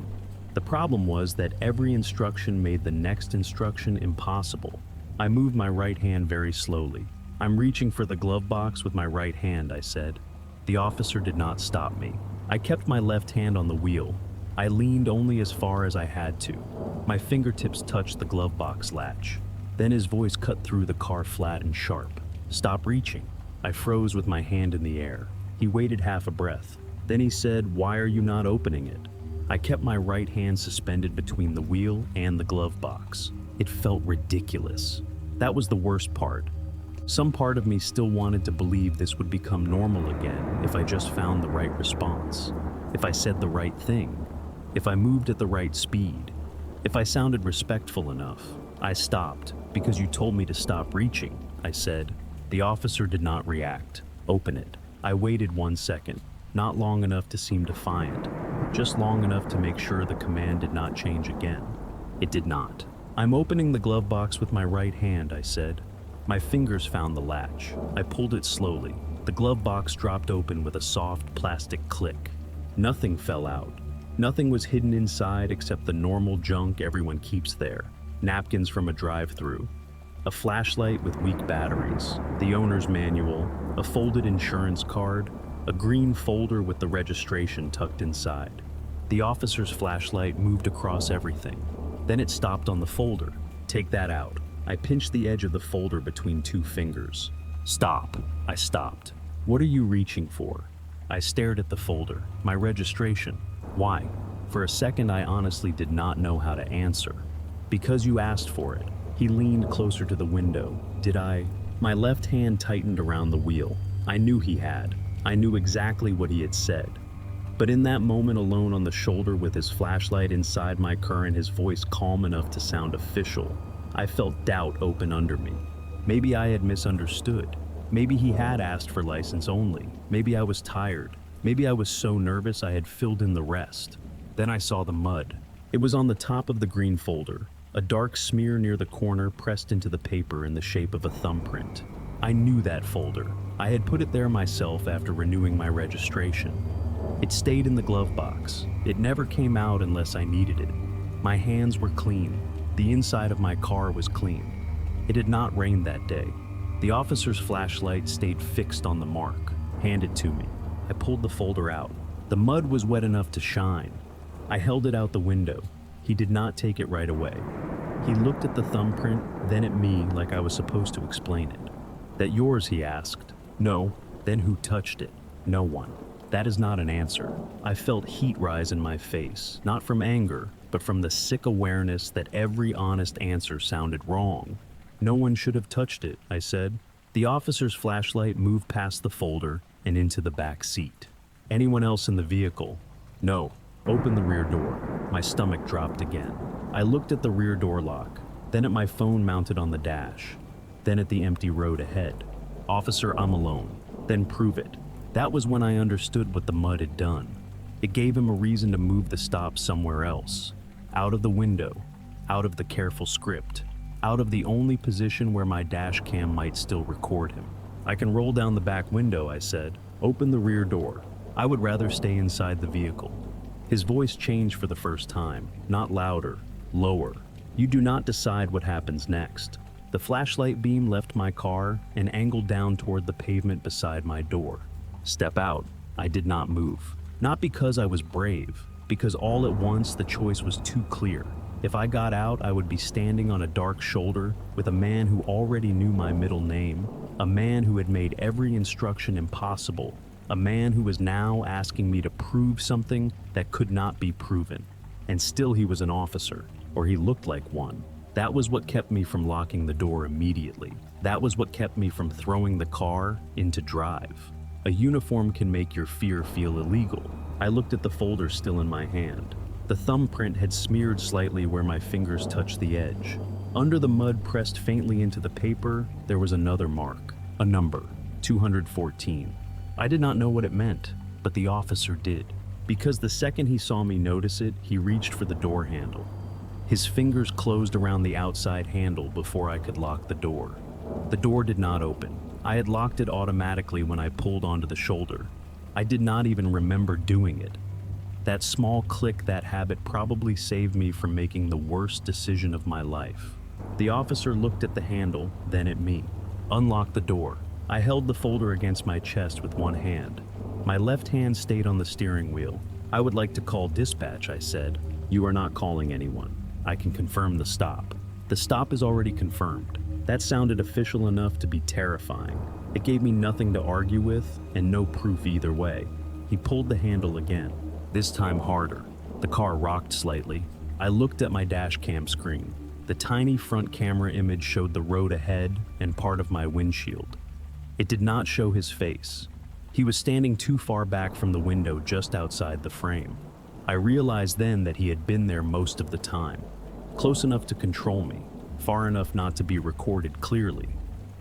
The problem was that every instruction made the next instruction impossible. I moved my right hand very slowly. "I'm reaching for the glove box with my right hand," I said. The officer did not stop me. I kept my left hand on the wheel. I leaned only as far as I had to. My fingertips touched the glove box latch. Then his voice cut through the car flat and sharp. "Stop reaching." I froze with my hand in the air. He waited half a breath. Then he said, "Why are you not opening it?" I kept my right hand suspended between the wheel and the glove box. It felt ridiculous. That was the worst part. Some part of me still wanted to believe this would become normal again if I just found the right response, if I said the right thing. if I moved at the right speed, if I sounded respectful enough. I stopped because you told me to stop reaching, I said. The officer did not react. Open it. I waited 1 second, not long enough to seem defiant, just long enough to make sure the command did not change again. It did not. I'm opening the glove box with my right hand, I said. My fingers found the latch. I pulled it slowly. The glove box dropped open with a soft plastic click. Nothing fell out. Nothing was hidden inside except the normal junk everyone keeps there. Napkins from a drive-thru, a flashlight with weak batteries, the owner's manual, a folded insurance card, a green folder with the registration tucked inside. The officer's flashlight moved across everything. Then it stopped on the folder. Take that out. I pinched the edge of the folder between 2 fingers. Stop. I stopped. What are you reaching for? I stared at the folder. My registration. Why? For a second, I honestly did not know how to answer. Because you asked for it. He leaned closer to the window. Did I? My left hand tightened around the wheel. I knew he had. I knew exactly what he had said. But in that moment alone on the shoulder with his flashlight inside my current, his voice calm enough to sound official, I felt doubt open under me. Maybe I had misunderstood. Maybe he had asked for license only. Maybe I was tired. Maybe I was so nervous I had filled in the rest. Then I saw the mud. It was on the top of the green folder, a dark smear near the corner pressed into the paper in the shape of a thumbprint. I knew that folder. I had put it there myself after renewing my registration. It stayed in the glove box. It never came out unless I needed it. My hands were clean. The inside of my car was clean. It had not rained that day. The officer's flashlight stayed fixed on the mark. Hand it to me. I pulled the folder out. The mud was wet enough to shine. I held it out the window. He did not take it right away. He looked at the thumbprint, then at me like I was supposed to explain it. That yours, he asked. No. Then who touched it? No one. That is not an answer. I felt heat rise in my face, not from anger, but from the sick awareness that every honest answer sounded wrong. No one should have touched it, I said. The officer's flashlight moved past the folder and into the back seat. Anyone else in the vehicle? No. Open the rear door. My stomach dropped again. I looked at the rear door lock, then at my phone mounted on the dash, then at the empty road ahead. Officer, I'm alone. Then prove it. That was when I understood what the mud had done. It gave him a reason to move the stop somewhere else. Out of the window, out of the careful script, out of the only position where my dash cam might still record him. I can roll down the back window, I said. Open the rear door. I would rather stay inside the vehicle. His voice changed for the first time, not louder, lower. You do not decide what happens next. The flashlight beam left my car and angled down toward the pavement beside my door. Step out. I did not move. Not because I was brave, because all at once the choice was too clear. If I got out, I would be standing on a dark shoulder with a man who already knew my middle name, a man who had made every instruction impossible, a man who was now asking me to prove something that could not be proven. And still he was an officer, or he looked like one. That was what kept me from locking the door immediately. That was what kept me from throwing the car into drive. A uniform can make your fear feel illegal. I looked at the folder still in my hand. The thumbprint had smeared slightly where my fingers touched the edge. Under the mud pressed faintly into the paper, there was another mark, a number, 214. I did not know what it meant, but the officer did. Because the second he saw me notice it, he reached for the door handle. His fingers closed around the outside handle before I could lock the door. The door did not open. I had locked it automatically when I pulled onto the shoulder. I did not even remember doing it. That small click, that habit probably saved me from making the worst decision of my life. The officer looked at the handle, then at me. Unlocked the door. I held the folder against my chest with one hand. My left hand stayed on the steering wheel. I would like to call dispatch, I said. You are not calling anyone. I can confirm the stop. The stop is already confirmed. That sounded official enough to be terrifying. It gave me nothing to argue with and no proof either way. He pulled the handle again, this time harder. The car rocked slightly. I looked at my dash cam screen. The tiny front camera image showed the road ahead and part of my windshield. It did not show his face. He was standing too far back from the window just outside the frame. I realized then that he had been there most of the time, close enough to control me, far enough not to be recorded clearly.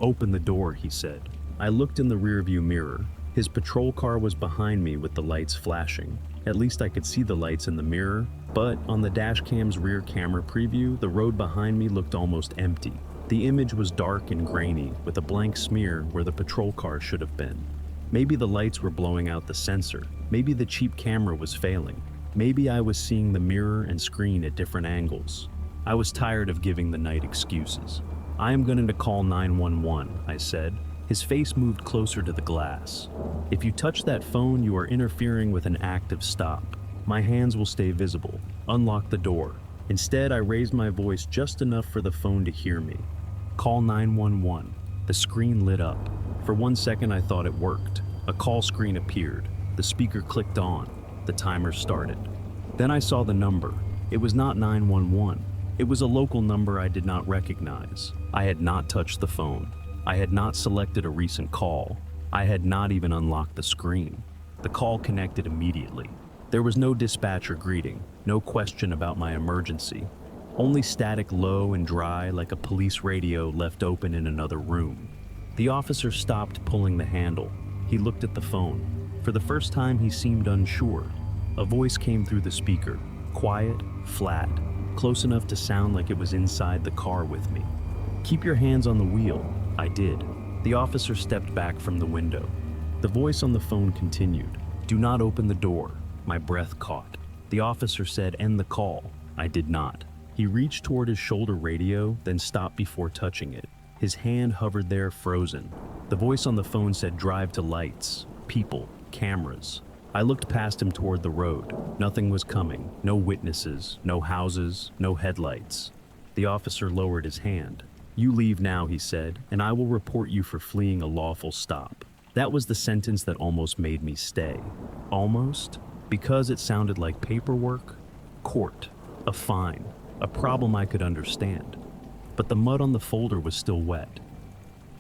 "Open the door," he said. I looked in the rearview mirror. His patrol car was behind me with the lights flashing. At least I could see the lights in the mirror, but on the dashcam's rear camera preview, the road behind me looked almost empty. The image was dark and grainy, with a blank smear where the patrol car should have been. Maybe the lights were blowing out the sensor. Maybe the cheap camera was failing. Maybe I was seeing the mirror and screen at different angles. I was tired of giving the night excuses. "I am going to call 911, I said. His face moved closer to the glass. "If you touch that phone, you are interfering with an active stop. My hands will stay visible. Unlock the door." Instead, I raised my voice just enough for the phone to hear me. "Call 911. The screen lit up. For 1 second, I thought it worked. A call screen appeared. The speaker clicked on. The timer started. Then I saw the number. It was not 911. It was a local number I did not recognize. I had not touched the phone. I had not selected a recent call. I had not even unlocked the screen. The call connected immediately. There was no dispatcher greeting, no question about my emergency. Only static low and dry like a police radio left open in another room. The officer stopped pulling the handle. He looked at the phone. For the first time, he seemed unsure. A voice came through the speaker, quiet, flat, close enough to sound like it was inside the car with me. "Keep your hands on the wheel." I did. The officer stepped back from the window. The voice on the phone continued. "Do not open the door." My breath caught. The officer said, "End the call." I did not. He reached toward his shoulder radio, then stopped before touching it. His hand hovered there, frozen. The voice on the phone said, "Drive to lights, people, cameras." I looked past him toward the road. Nothing was coming. No witnesses, no houses, no headlights. The officer lowered his hand. "You leave now," he said, "and I will report you for fleeing a lawful stop." That was the sentence that almost made me stay. Almost? Because it sounded like paperwork, court, a fine, a problem I could understand. But the mud on the folder was still wet.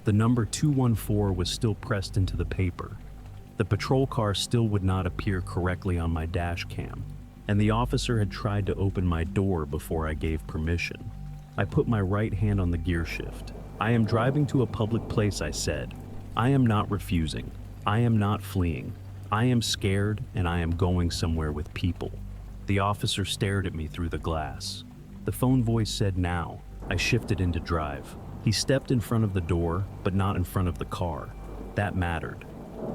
The number 214 was still pressed into the paper. The patrol car still would not appear correctly on my dash cam, and the officer had tried to open my door before I gave permission. I put my right hand on the gear shift. "I am driving to a public place," I said. "I am not refusing. I am not fleeing. I am scared, and I am going somewhere with people." The officer stared at me through the glass. The phone voice said, "Now." I shifted into drive. He stepped in front of the door, but not in front of the car. That mattered.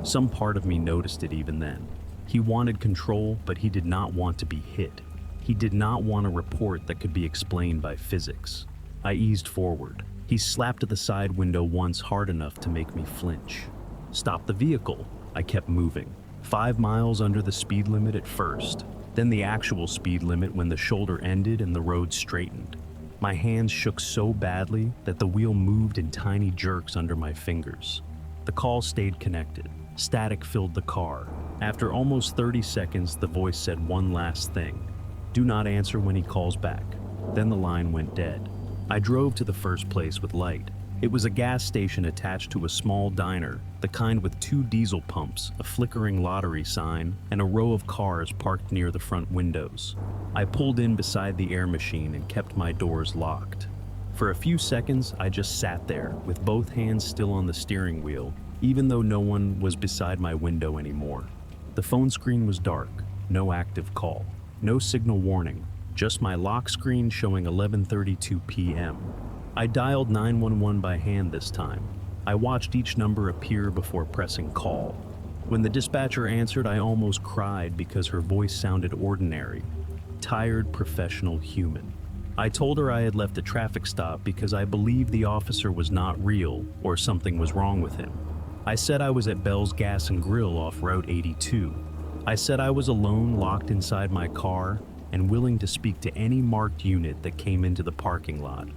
Some part of me noticed it even then. He wanted control, but he did not want to be hit. He did not want a report that could be explained by physics. I eased forward. He slapped at the side window once hard enough to make me flinch. "Stop the vehicle." I kept moving. 5 miles under the speed limit at first, then the actual speed limit when the shoulder ended and the road straightened. My hands shook so badly that the wheel moved in tiny jerks under my fingers. The call stayed connected. Static filled the car. After almost 30 seconds, the voice said one last thing. "Do not answer when he calls back." Then the line went dead. I drove to the first place with light. It was a gas station attached to a small diner, the kind with 2 diesel pumps, a flickering lottery sign, and a row of cars parked near the front windows. I pulled in beside the air machine and kept my doors locked. For a few seconds, I just sat there, with both hands still on the steering wheel, even though no one was beside my window anymore. The phone screen was dark, no active call, no signal warning, just my lock screen showing 11:32 p.m. I dialed 911 by hand this time. I watched each number appear before pressing call. When the dispatcher answered, I almost cried because her voice sounded ordinary, tired, professional human. I told her I had left a traffic stop because I believed the officer was not real or something was wrong with him. I said I was at Bell's Gas and Grill off Route 82. I said I was alone, locked inside my car, and willing to speak to any marked unit that came into the parking lot.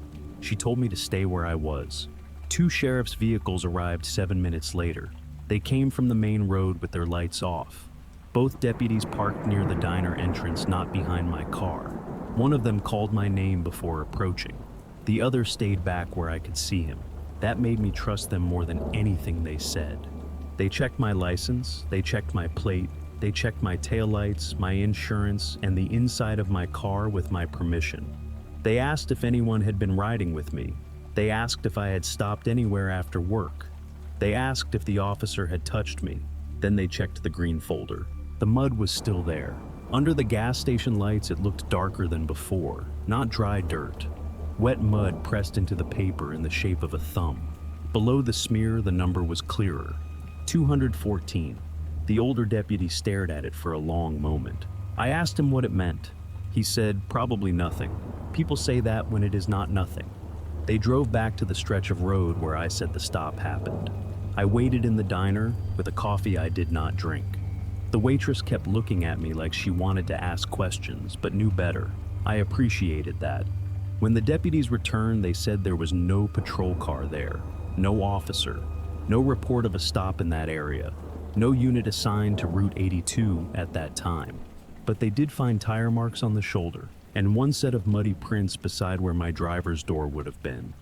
She told me to stay where I was. 2 sheriff's vehicles arrived 7 minutes later. They came from the main road with their lights off. Both deputies parked near the diner entrance, not behind my car. One of them called my name before approaching. The other stayed back where I could see him. That made me trust them more than anything they said. They checked my license, they checked my plate, They checked my taillights, my insurance, and the inside of my car with my permission. They asked if anyone had been riding with me. They asked if I had stopped anywhere after work. They asked if the officer had touched me. Then they checked the green folder. The mud was still there. Under the gas station lights, it looked darker than before, not dry dirt. Wet mud pressed into the paper in the shape of a thumb. Below the smear, the number was clearer. 214. The older deputy stared at it for a long moment. I asked him what it meant. He said, probably nothing. People say that when it is not nothing. They drove back to the stretch of road where I said the stop happened. I waited in the diner with a coffee I did not drink. The waitress kept looking at me like she wanted to ask questions, but knew better. I appreciated that. When the deputies returned, they said there was no patrol car there, no officer, no report of a stop in that area, no unit assigned to Route 82 at that time. But they did find tire marks on the shoulder, and one set of muddy prints beside where my driver's door would have been.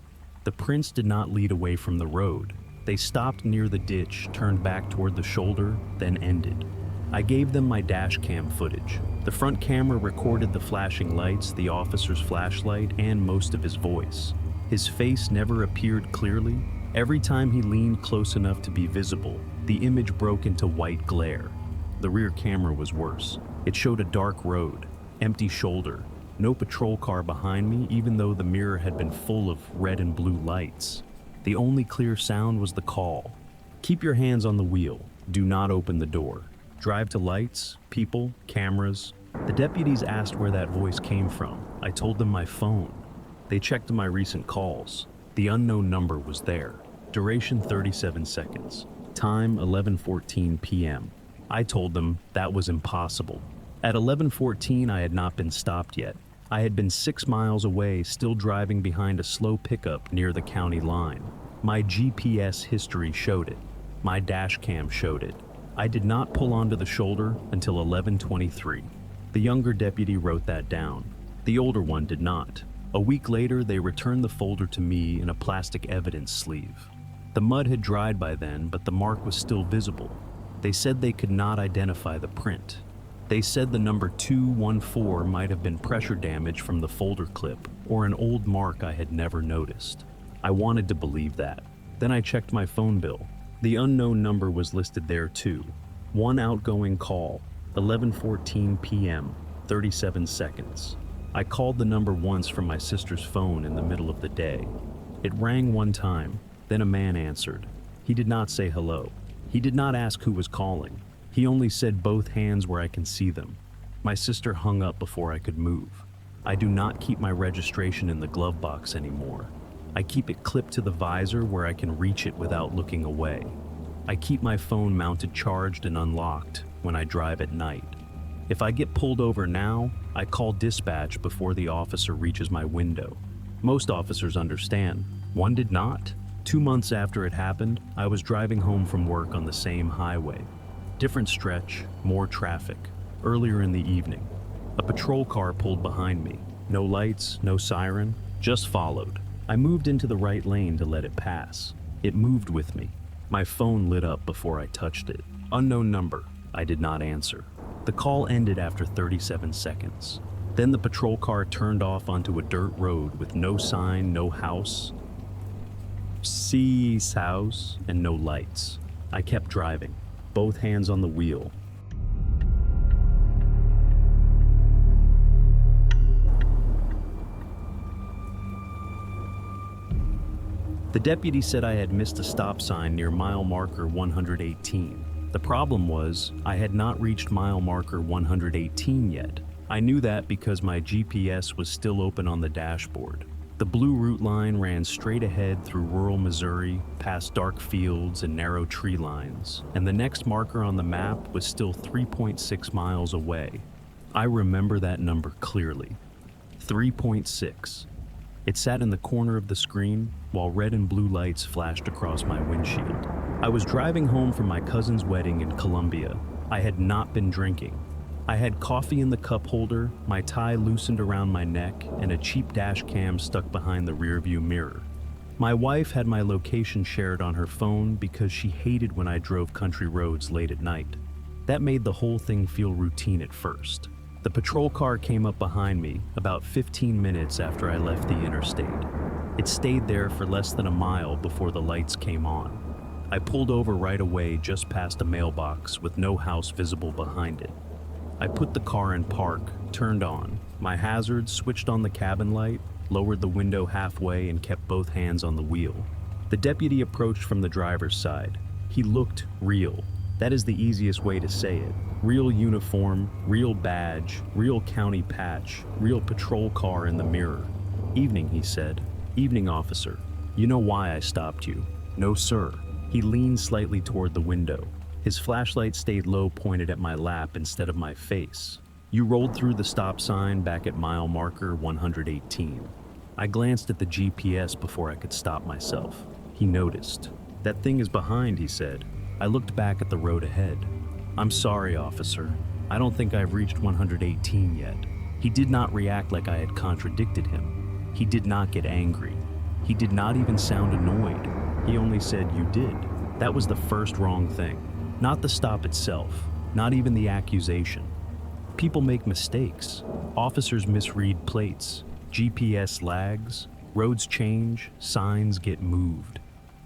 The prints did not lead away from the road. They stopped near the ditch, turned back toward the shoulder, then ended. I gave them my dash cam footage. The front camera recorded the flashing lights, the officer's flashlight, and most of his voice. His face never appeared clearly. Every time he leaned close enough to be visible, the image broke into white glare. The rear camera was worse. It showed a dark road, empty shoulder, no patrol car behind me, even though the mirror had been full of red and blue lights. The only clear sound was the call. Keep your hands on the wheel. Do not open the door. Drive to lights, people, cameras. The deputies asked where that voice came from. I told them my phone. They checked my recent calls. The unknown number was there. Duration 37 seconds. Time 11:14 p.m. I told them that was impossible. At 11:14, I had not been stopped yet. I had been 6 miles away, still driving behind a slow pickup near the county line. My GPS history showed it. My dash cam showed it. I did not pull onto the shoulder until 11:23. The younger deputy wrote that down. The older one did not. A week later, they returned the folder to me in a plastic evidence sleeve. The mud had dried by then, but the mark was still visible. They said they could not identify the print. They said the number 214 might have been pressure damage from the folder clip or an old mark I had never noticed. I wanted to believe that. Then I checked my phone bill. The unknown number was listed there too. One outgoing call, 11:14 p.m., 37 seconds. I called the number once from my sister's phone in the middle of the day. It rang one time, then a man answered. He did not say hello. He did not ask who was calling. He only said both hands where I can see them. My sister hung up before I could move. I do not keep my registration in the glove box anymore. I keep it clipped to the visor where I can reach it without looking away. I keep my phone mounted charged and unlocked when I drive at night. If I get pulled over now, I call dispatch before the officer reaches my window. Most officers understand. One did not. 2 months after it happened, I was driving home from work on the same highway. Different stretch, more traffic. Earlier in the evening, a patrol car pulled behind me. No lights, no siren, just followed. I moved into the right lane to let it pass. It moved with me. My phone lit up before I touched it. Unknown number. I did not answer. The call ended after 37 seconds. Then the patrol car turned off onto a dirt road with no sign, no house. C's house, and no lights. I kept driving, both hands on the wheel. The deputy said I had missed a stop sign near mile marker 118. The problem was, I had not reached mile marker 118 yet. I knew that because my GPS was still open on the dashboard. The blue route line ran straight ahead through rural Missouri, past dark fields and narrow tree lines, and the next marker on the map was still 3.6 miles away. I remember that number clearly. 3.6. It sat in the corner of the screen while red and blue lights flashed across my windshield. I was driving home from my cousin's wedding in Columbia. I had not been drinking. I had coffee in the cup holder, my tie loosened around my neck, and a cheap dash cam stuck behind the rearview mirror. My wife had my location shared on her phone because she hated when I drove country roads late at night. That made the whole thing feel routine at first. The patrol car came up behind me about 15 minutes after I left the interstate. It stayed there for less than a mile before the lights came on. I pulled over right away just past a mailbox with no house visible behind it. I put the car in park, turned on my hazards, switched on the cabin light, lowered the window halfway, and kept both hands on the wheel. The deputy approached from the driver's side. He looked real. That is the easiest way to say it. Real uniform, real badge, real county patch, real patrol car in the mirror. "Evening," he said. "Evening, officer. You know why I stopped you?" "No, sir." He leaned slightly toward the window. His flashlight stayed low, pointed at my lap instead of my face. "You rolled through the stop sign back at mile marker 118. I glanced at the GPS before I could stop myself. He noticed. "That thing is behind," he said. I looked back at the road ahead. "I'm sorry, officer. I don't think I've reached 118 yet." He did not react like I had contradicted him. He did not get angry. He did not even sound annoyed. He only said, "You did." That was the first wrong thing. Not the stop itself, not even the accusation. People make mistakes. Officers misread plates. GPS lags. Roads change. Signs get moved.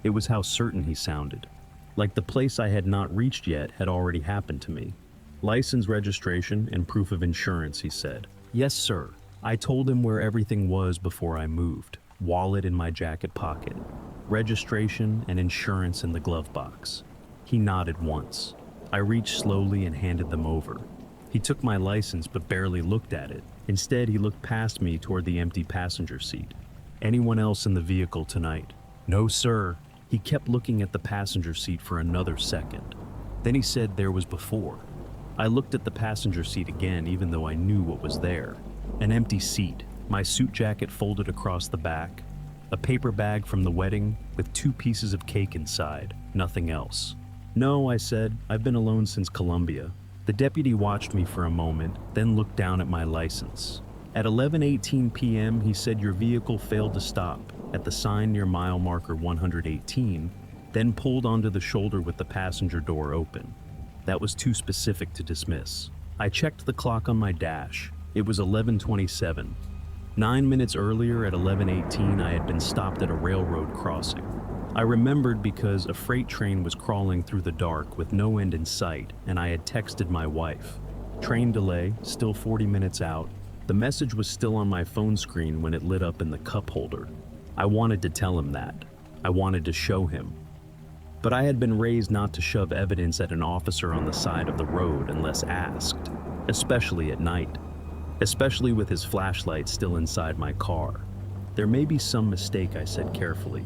It was how certain he sounded. Like the place I had not reached yet had already happened to me. "License, registration, and proof of insurance," he said. "Yes, sir." I told him where everything was before I moved. Wallet in my jacket pocket. Registration and insurance in the glove box. He nodded once. I reached slowly and handed them over. He took my license but barely looked at it. Instead, he looked past me toward the empty passenger seat. "Anyone else in the vehicle tonight?" "No, sir." He kept looking at the passenger seat for another second. Then he said there was before. I looked at the passenger seat again, even though I knew what was there. An empty seat, my suit jacket folded across the back, a paper bag from the wedding with 2 pieces of cake inside, nothing else. "No," I said, "I've been alone since Columbia." The deputy watched me for a moment, then looked down at my license. At 11:18 p.m., he said your vehicle failed to stop at the sign near mile marker 118, then pulled onto the shoulder with the passenger door open. That was too specific to dismiss. I checked the clock on my dash. It was 11:27. 9 minutes earlier at 11:18, I had been stopped at a railroad crossing. I remembered because a freight train was crawling through the dark with no end in sight, and I had texted my wife. Train delay, still 40 minutes out. The message was still on my phone screen when it lit up in the cup holder. I wanted to tell him that. I wanted to show him. But I had been raised not to shove evidence at an officer on the side of the road unless asked, especially at night, especially with his flashlight still inside my car. "There may be some mistake," I said carefully.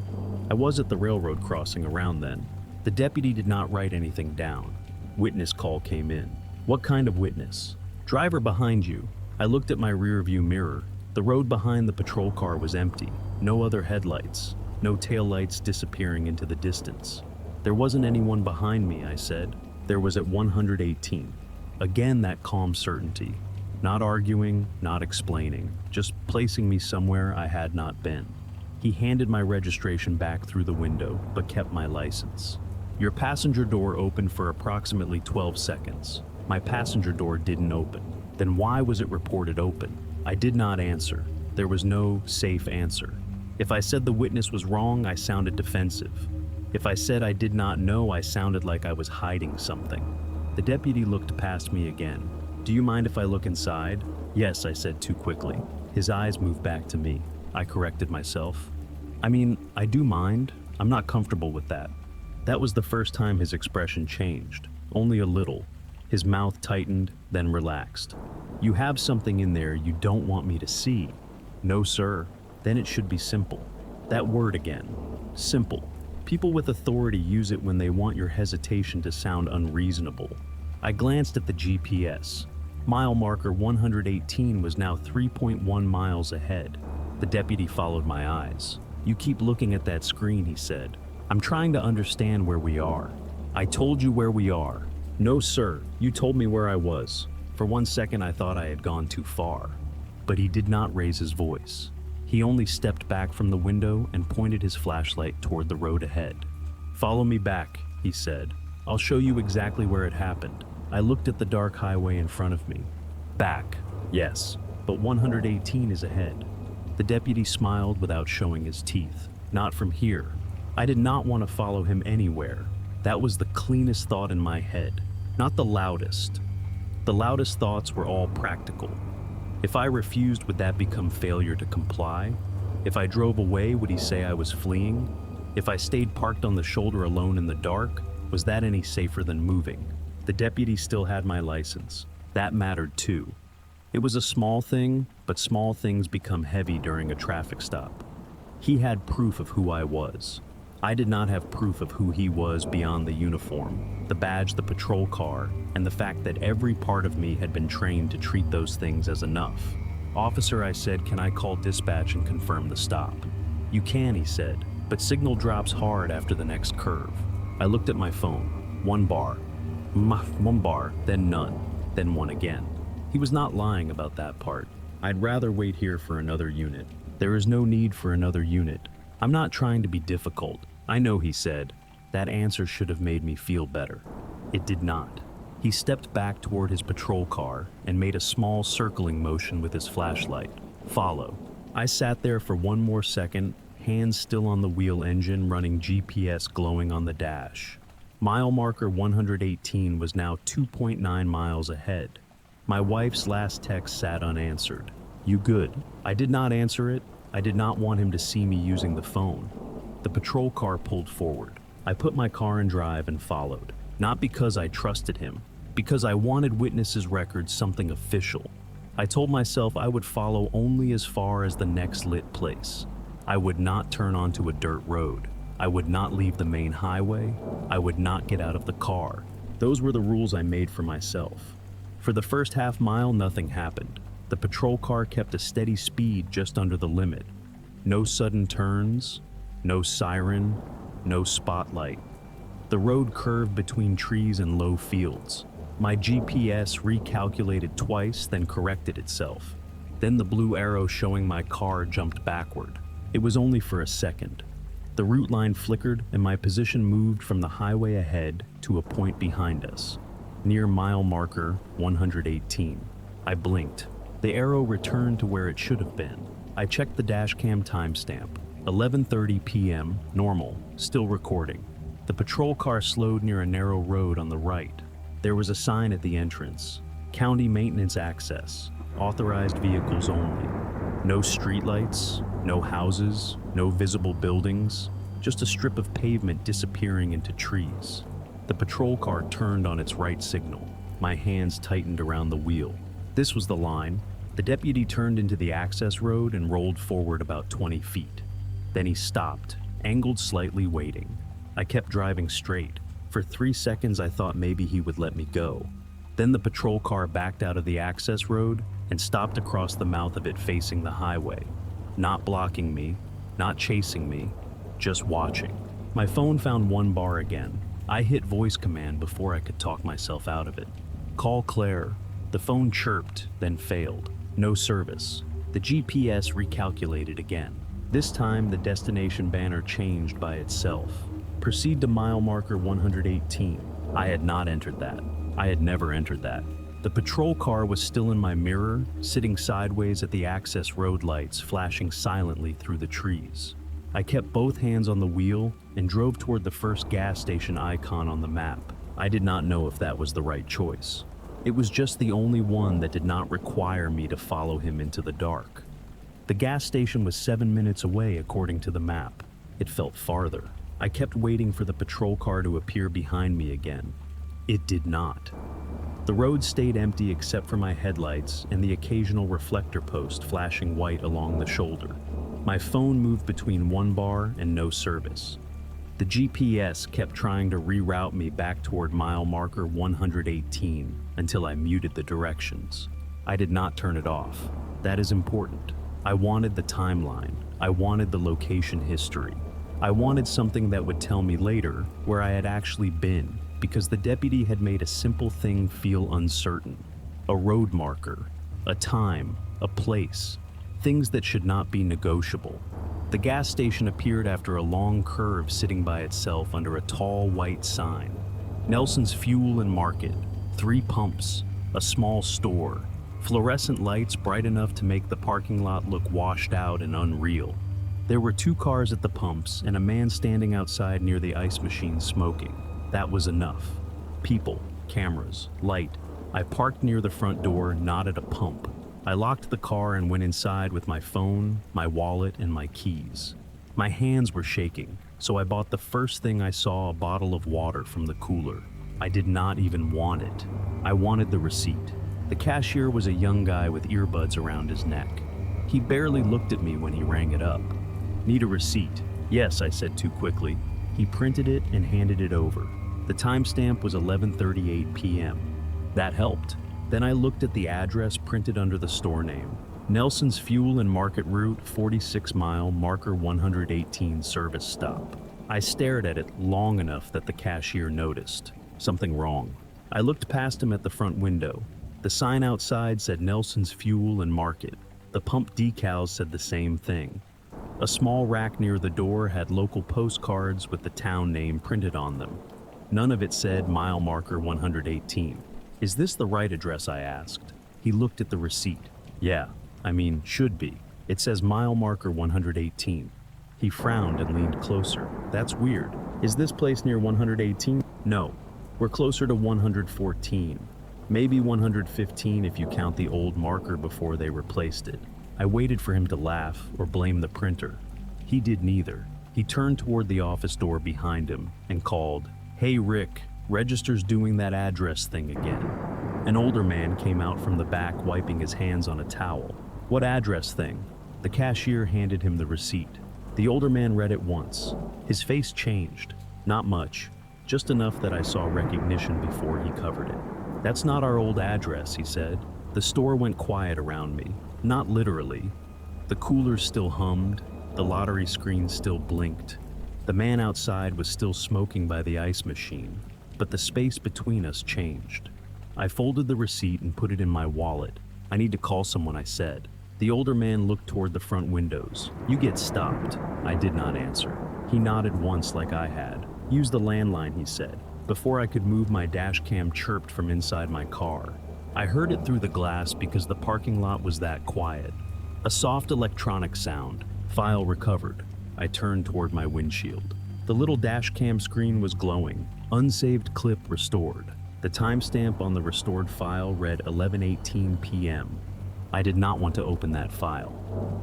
I was at the railroad crossing around then. The deputy did not write anything down. Witness call came in. "What kind of witness?" "Driver behind you." I looked at my rearview mirror. The road behind the patrol car was empty. No other headlights. No taillights disappearing into the distance. "There wasn't anyone behind me," I said. "There was at 118. Again, that calm certainty. Not arguing, not explaining, just placing me somewhere I had not been. He handed my registration back through the window, but kept my license. "Your passenger door opened for approximately 12 seconds. My passenger door didn't open. Then why was it reported open?" I did not answer. There was no safe answer. If I said the witness was wrong, I sounded defensive. If I said I did not know, I sounded like I was hiding something. The deputy looked past me again. "Do you mind if I look inside?" "Yes," I said too quickly. His eyes moved back to me. I corrected myself. I do mind. I'm not comfortable with that." That was the first time his expression changed. Only a little. His mouth tightened, then relaxed. "You have something in there you don't want me to see." "No, sir." "Then it should be simple." That word again. Simple. People with authority use it when they want your hesitation to sound unreasonable. I glanced at the GPS. Mile marker 118 was now 3.1 miles ahead. The deputy followed my eyes. "You keep looking at that screen," he said. "I'm trying to understand where we are." "I told you where we are." "No, sir. You told me where I was." For one second, I thought I had gone too far. But he did not raise his voice. He only stepped back from the window and pointed his flashlight toward the road ahead. "Follow me back," he said. "I'll show you exactly where it happened." I looked at the dark highway in front of me. Back, yes, but 118 is ahead. The deputy smiled without showing his teeth. Not from here. I did not want to follow him anywhere. That was the cleanest thought in my head, not the loudest. The loudest thoughts were all practical. If I refused, would that become failure to comply? If I drove away, would he say I was fleeing? If I stayed parked on the shoulder alone in the dark, was that any safer than moving? The deputy still had my license. That mattered too. It was a small thing, but small things become heavy during a traffic stop. He had proof of who I was. I did not have proof of who he was beyond the uniform, the badge, the patrol car, and the fact that every part of me had been trained to treat those things as enough. "Officer," I said, "can I call dispatch and confirm the stop?" "You can," he said, "but signal drops hard after the next curve." I looked at my phone. 1 bar. 1 bar, then none, then 1 again. He was not lying about that part. "I'd rather wait here for another unit." "There is no need for another unit. I'm not trying to be difficult." "I know," he said. That answer should have made me feel better. It did not. He stepped back toward his patrol car and made a small circling motion with his flashlight. "Follow." I sat there for 1 more second, hands still on the wheel engine, running GPS glowing on the dash. Mile marker 118 was now 2.9 miles ahead. My wife's last text sat unanswered. "You good?" I did not answer it. I did not want him to see me using the phone. The patrol car pulled forward. I put my car in drive and followed. Not because I trusted him, because I wanted witnesses' records, something official. I told myself I would follow only as far as the next lit place. I would not turn onto a dirt road. I would not leave the main highway. I would not get out of the car. Those were the rules I made for myself. For the first half mile, nothing happened. The patrol car kept a steady speed just under the limit. No sudden turns, no siren, no spotlight. The road curved between trees and low fields. My GPS recalculated twice, then corrected itself. Then the blue arrow showing my car jumped backward. It was only for a second. The route line flickered and my position moved from the highway ahead to a point behind us, near mile marker 118. I blinked. The arrow returned to where it should have been. I checked the dashcam timestamp. 11:30 p.m., normal, still recording. The patrol car slowed near a narrow road on the right. There was a sign at the entrance. County maintenance access. Authorized vehicles only. No streetlights, no houses, no visible buildings, just a strip of pavement disappearing into trees. The patrol car turned on its right signal. My hands tightened around the wheel. This was the line. The deputy turned into the access road and rolled forward about 20 feet. Then he stopped, angled slightly, waiting. I kept driving straight. For 3 seconds I thought maybe he would let me go. Then the patrol car backed out of the access road and stopped across the mouth of it facing the highway. Not blocking me, not chasing me, just watching. My phone found 1 bar again. I hit voice command before I could talk myself out of it. "Call Claire." The phone chirped, then failed. No service. The GPS recalculated again. This time the destination banner changed by itself. "Proceed to mile marker 118. I had not entered that. I had never entered that. The patrol car was still in my mirror, sitting sideways at the access road lights, flashing silently through the trees. I kept both hands on the wheel and drove toward the first gas station icon on the map. I did not know if that was the right choice. It was just the only one that did not require me to follow him into the dark. The gas station was 7 minutes away according to the map. It felt farther. I kept waiting for the patrol car to appear behind me again. It did not. The road stayed empty except for my headlights and the occasional reflector post flashing white along the shoulder. My phone moved between 1 bar and no service. The GPS kept trying to reroute me back toward mile marker 118 until I muted the directions. I did not turn it off. That is important. I wanted the timeline. I wanted the location history. I wanted something that would tell me later where I had actually been, because the deputy had made a simple thing feel uncertain. A road marker, a time, a place, things that should not be negotiable. The gas station appeared after a long curve sitting by itself under a tall white sign. Nelson's Fuel and Market, 3 pumps, a small store, fluorescent lights bright enough to make the parking lot look washed out and unreal. There were 2 cars at the pumps and a man standing outside near the ice machine smoking. That was enough. People, cameras, light. I parked near the front door, not at a pump. I locked the car and went inside with my phone, my wallet, and my keys. My hands were shaking, so I bought the first thing I saw, a bottle of water from the cooler. I did not even want it. I wanted the receipt. The cashier was a young guy with earbuds around his neck. He barely looked at me when he rang it up. "Need a receipt?" "Yes," I said too quickly. He printed it and handed it over. The timestamp was 11:38 p.m. That helped. Then I looked at the address printed under the store name. Nelson's Fuel and Market Route, 46 mile, marker 118 service stop. I stared at it long enough that the cashier noticed. Something wrong. I looked past him at the front window. The sign outside said Nelson's Fuel and Market. The pump decals said the same thing. A small rack near the door had local postcards with the town name printed on them. None of it said mile marker 118. "Is this the right address?" I asked. He looked at the receipt. "Yeah, should be. It says mile marker 118. He frowned and leaned closer. "That's weird. Is this place near 118? "No. We're closer to 114. Maybe 115 if you count the old marker before they replaced it." I waited for him to laugh or blame the printer. He did neither. He turned toward the office door behind him and called, "Hey Rick, Register's doing that address thing again." An older man came out from the back wiping his hands on a towel. "What address thing?" The cashier handed him the receipt. The older man read it once. His face changed. Not much, just enough that I saw recognition before he covered it. "That's not our old address," he said. The store went quiet around me. Not literally. The cooler still hummed. The lottery screen still blinked. The man outside was still smoking by the ice machine, but the space between us changed. I folded the receipt and put it in my wallet. "I need to call someone," I said. The older man looked toward the front windows. "You get stopped." I did not answer. He nodded once like I had. "Use the landline," he said. Before I could move, my dash cam chirped from inside my car. I heard it through the glass because the parking lot was that quiet. A soft electronic sound. "File recovered." I turned toward my windshield. The little dash cam screen was glowing. "Unsaved clip restored." The timestamp on the restored file read 11:18 p.m. I did not want to open that file.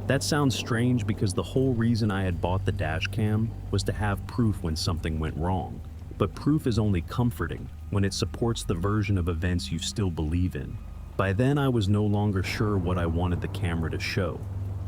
That sounds strange because the whole reason I had bought the dash cam was to have proof when something went wrong. But proof is only comforting when it supports the version of events you still believe in. By then I was no longer sure what I wanted the camera to show.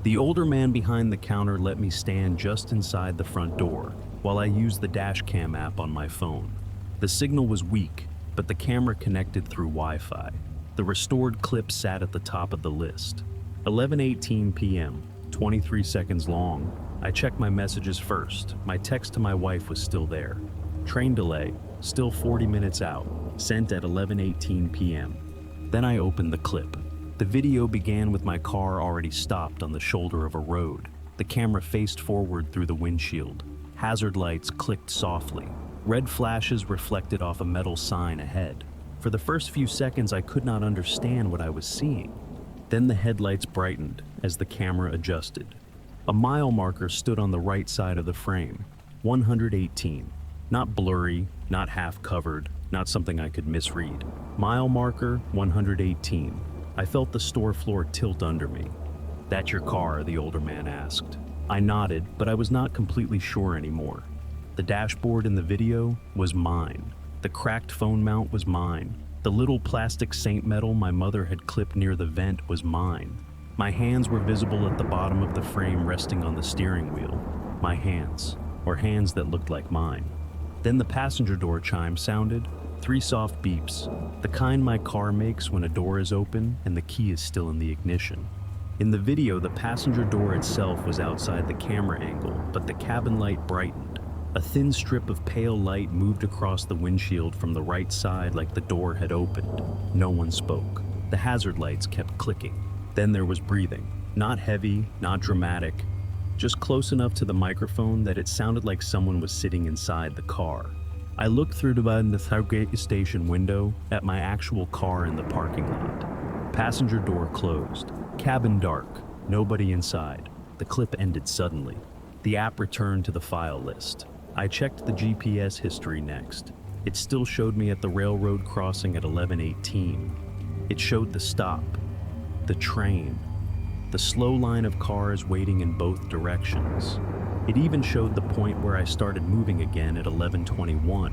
The older man behind the counter let me stand just inside the front door while I used the dash cam app on my phone. The signal was weak, but the camera connected through Wi-Fi. The restored clip sat at the top of the list. 11:18 p.m., 23 seconds long. I checked my messages first. My text to my wife was still there. Train delay, still 40 minutes out, sent at 11:18 p.m. Then I opened the clip. The video began with my car already stopped on the shoulder of a road. The camera faced forward through the windshield. Hazard lights clicked softly. Red flashes reflected off a metal sign ahead. For the first few seconds, I could not understand what I was seeing. Then the headlights brightened as the camera adjusted. A mile marker stood on the right side of the frame. 118. Not blurry, not half covered, not something I could misread. Mile marker 118. I felt the store floor tilt under me. "That your car?" the older man asked. I nodded, but I was not completely sure anymore. The dashboard in the video was mine. The cracked phone mount was mine. The little plastic Saint metal my mother had clipped near the vent was mine. My hands were visible at the bottom of the frame resting on the steering wheel. My hands, or hands that looked like mine. Then the passenger door chime sounded. 3 soft beeps, the kind my car makes when a door is open and the key is still in the ignition. In the video, the passenger door itself was outside the camera angle, but the cabin light brightened. A thin strip of pale light moved across the windshield from the right side like the door had opened. No one spoke. The hazard lights kept clicking. Then there was breathing. Not heavy, not dramatic, just close enough to the microphone that it sounded like someone was sitting inside the car. I looked through the Southgate station window at my actual car in the parking lot. Passenger door closed. Cabin dark. Nobody inside. The clip ended suddenly. The app returned to the file list. I checked the GPS history next. It still showed me at the railroad crossing at 11:18. It showed the stop, the train, the slow line of cars waiting in both directions. It even showed the point where I started moving again at 11:21.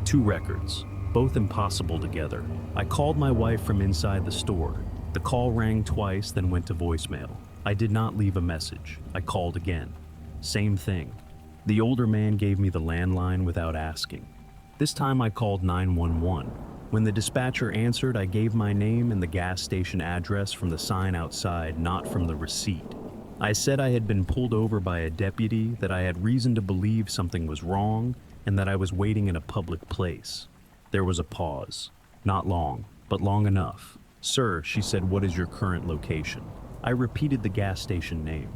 2 records, both impossible together. I called my wife from inside the store. The call rang twice, then went to voicemail. I did not leave a message. I called again. Same thing. The older man gave me the landline without asking. This time I called 911. When the dispatcher answered, I gave my name and the gas station address from the sign outside, not from the receipt. I said I had been pulled over by a deputy, that I had reason to believe something was wrong, and that I was waiting in a public place. There was a pause. Not long, but long enough. "Sir," she said, "what is your current location?" I repeated the gas station name.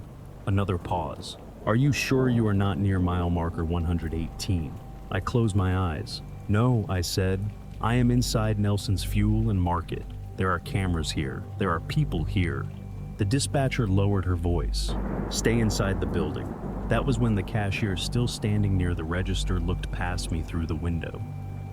Another pause. "Are you sure you are not near mile marker 118? I closed my eyes. "No," I said. "I am inside Nelson's Fuel and Market. There are cameras here. There are people here." The dispatcher lowered her voice. "Stay inside the building." That was when the cashier, still standing near the register, looked past me through the window.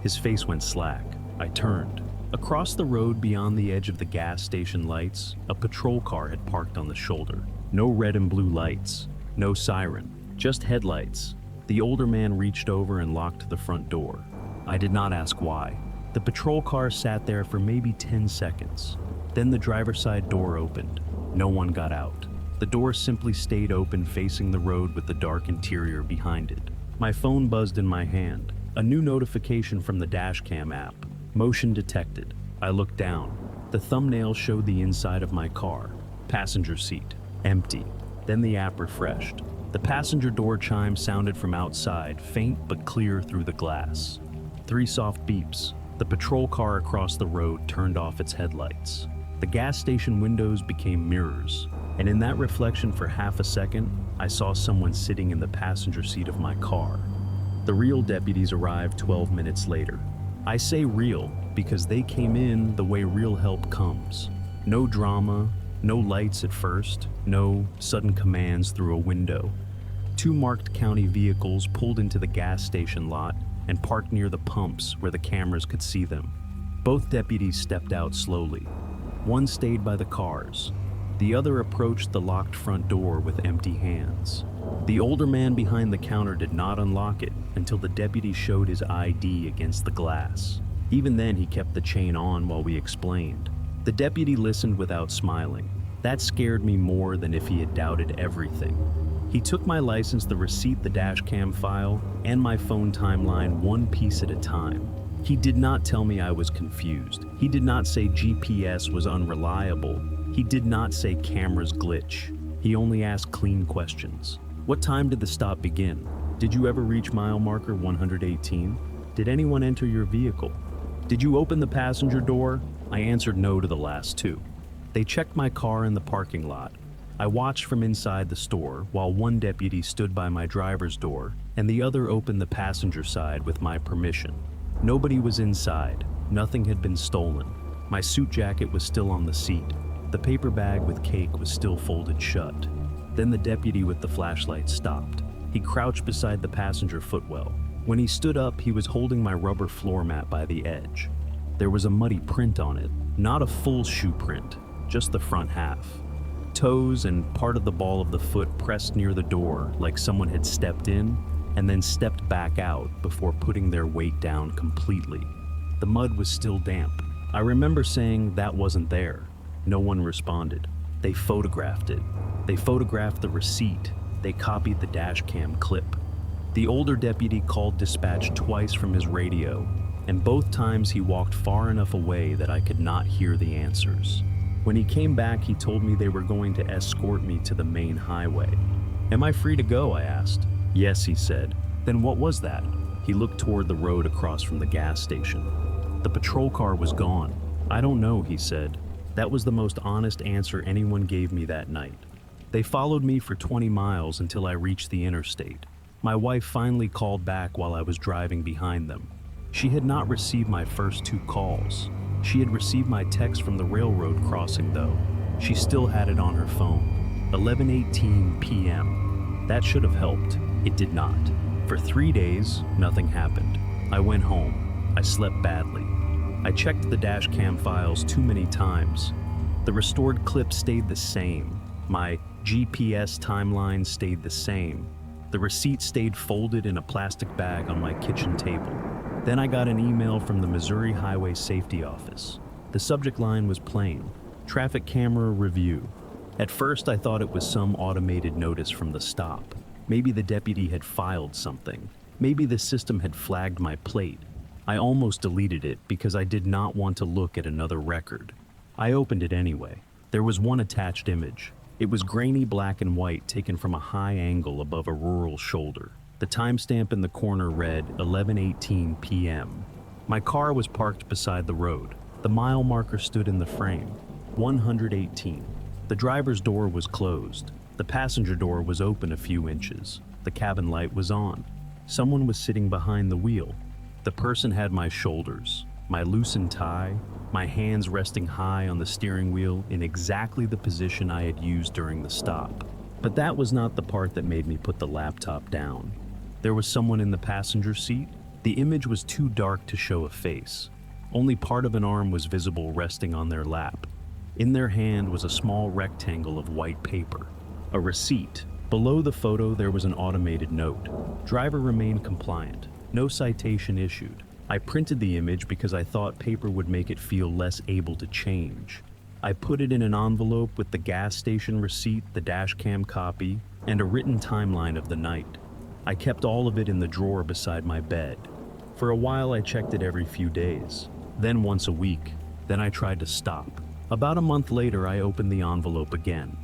His face went slack. I turned. Across the road beyond the edge of the gas station lights, a patrol car had parked on the shoulder. No red and blue lights. No siren. Just headlights. The older man reached over and locked the front door. I did not ask why. The patrol car sat there for maybe 10 seconds. Then the driver's side door opened. No one got out. The door simply stayed open, facing the road with the dark interior behind it. My phone buzzed in my hand. A new notification from the dashcam app. Motion detected. I looked down. The thumbnail showed the inside of my car. Passenger seat. Empty. Then the app refreshed. The passenger door chime sounded from outside, faint but clear through the glass. 3 soft beeps. The patrol car across the road turned off its headlights. The gas station windows became mirrors, and in that reflection for half a second, I saw someone sitting in the passenger seat of my car. The real deputies arrived 12 minutes later. I say real because they came in the way real help comes. No drama, no lights at first, no sudden commands through a window. 2 marked county vehicles pulled into the gas station lot and parked near the pumps where the cameras could see them. Both deputies stepped out slowly. One stayed by the cars. The other approached the locked front door with empty hands. The older man behind the counter did not unlock it until the deputy showed his ID against the glass. Even then, he kept the chain on while we explained. The deputy listened without smiling. That scared me more than if he had doubted everything. He took my license, the receipt, the dashcam file, and my phone timeline one piece at a time. He did not tell me I was confused. He did not say GPS was unreliable. He did not say cameras glitch. He only asked clean questions. What time did the stop begin? Did you ever reach mile marker 118? Did anyone enter your vehicle? Did you open the passenger door? I answered no to the last 2. They checked my car in the parking lot. I watched from inside the store while one deputy stood by my driver's door and the other opened the passenger side with my permission. Nobody was inside. Nothing had been stolen. My suit jacket was still on the seat. The paper bag with cake was still folded shut. Then the deputy with the flashlight stopped. He crouched beside the passenger footwell. When he stood up, he was holding my rubber floor mat by the edge. There was a muddy print on it, not a full shoe print, just the front half. Toes and part of the ball of the foot pressed near the door like someone had stepped in and then stepped back out before putting their weight down completely. The mud was still damp. I remember saying that wasn't there. No one responded. They photographed it. They photographed the receipt. They copied the dashcam clip. The older deputy called dispatch twice from his radio, and both times he walked far enough away that I could not hear the answers. When he came back, he told me they were going to escort me to the main highway. "Am I free to go?" I asked. "Yes," he said. "Then what was that?" He looked toward the road across from the gas station. "The patrol car was gone." "I don't know," he said. That was the most honest answer anyone gave me that night. They followed me for 20 miles until I reached the interstate. My wife finally called back while I was driving behind them. She had not received my first two calls. She had received my text from the railroad crossing, though. She still had it on her phone. 11:18 p.m. That should have helped. It did not. For 3 days, nothing happened. I went home. I slept badly. I checked the dash cam files too many times. The restored clip stayed the same. My GPS timeline stayed the same. The receipt stayed folded in a plastic bag on my kitchen table. Then I got an email from the Missouri Highway Safety Office. The subject line was plain: traffic camera review. At first I thought it was some automated notice from the stop. Maybe the deputy had filed something. Maybe the system had flagged my plate. I almost deleted it because I did not want to look at another record. I opened it anyway. There was one attached image. It was grainy black and white, taken from a high angle above a rural shoulder. The timestamp in the corner read 11:18 p.m. My car was parked beside the road. The mile marker stood in the frame. 118. The driver's door was closed. The passenger door was open a few inches. The cabin light was on. Someone was sitting behind the wheel. The person had my shoulders, my loosened tie, my hands resting high on the steering wheel in exactly the position I had used during the stop. But that was not the part that made me put the laptop down. There was someone in the passenger seat. The image was too dark to show a face. Only part of an arm was visible resting on their lap. In their hand was a small rectangle of white paper, a receipt. Below the photo there was an automated note. Driver remained compliant. No citation issued. I printed the image because I thought paper would make it feel less able to change. I put it in an envelope with the gas station receipt, the dashcam copy, and a written timeline of the night. I kept all of it in the drawer beside my bed. For a while I checked it every few days, then once a week. Then I tried to stop. About a month later I opened the envelope again.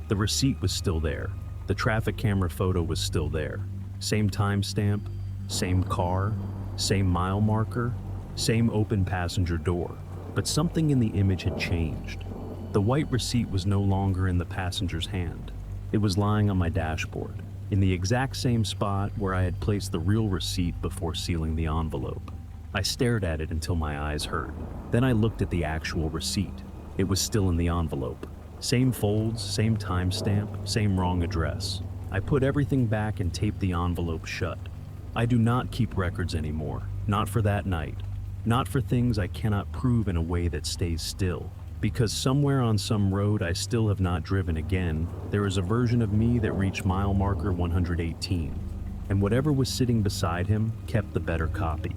The receipt was still there. The traffic camera photo was still there. Same timestamp, same car, same mile marker, same open passenger door. But something in the image had changed. The white receipt was no longer in the passenger's hand. It was lying on my dashboard, in the exact same spot where I had placed the real receipt before sealing the envelope. I stared at it until my eyes hurt. Then I looked at the actual receipt. It was still in the envelope. Same folds, same timestamp, same wrong address. I put everything back and taped the envelope shut. I do not keep records anymore, not for that night, not for things I cannot prove in a way that stays still. Because somewhere on some road I still have not driven again, there is a version of me that reached mile marker 118, and whatever was sitting beside him kept the better copy.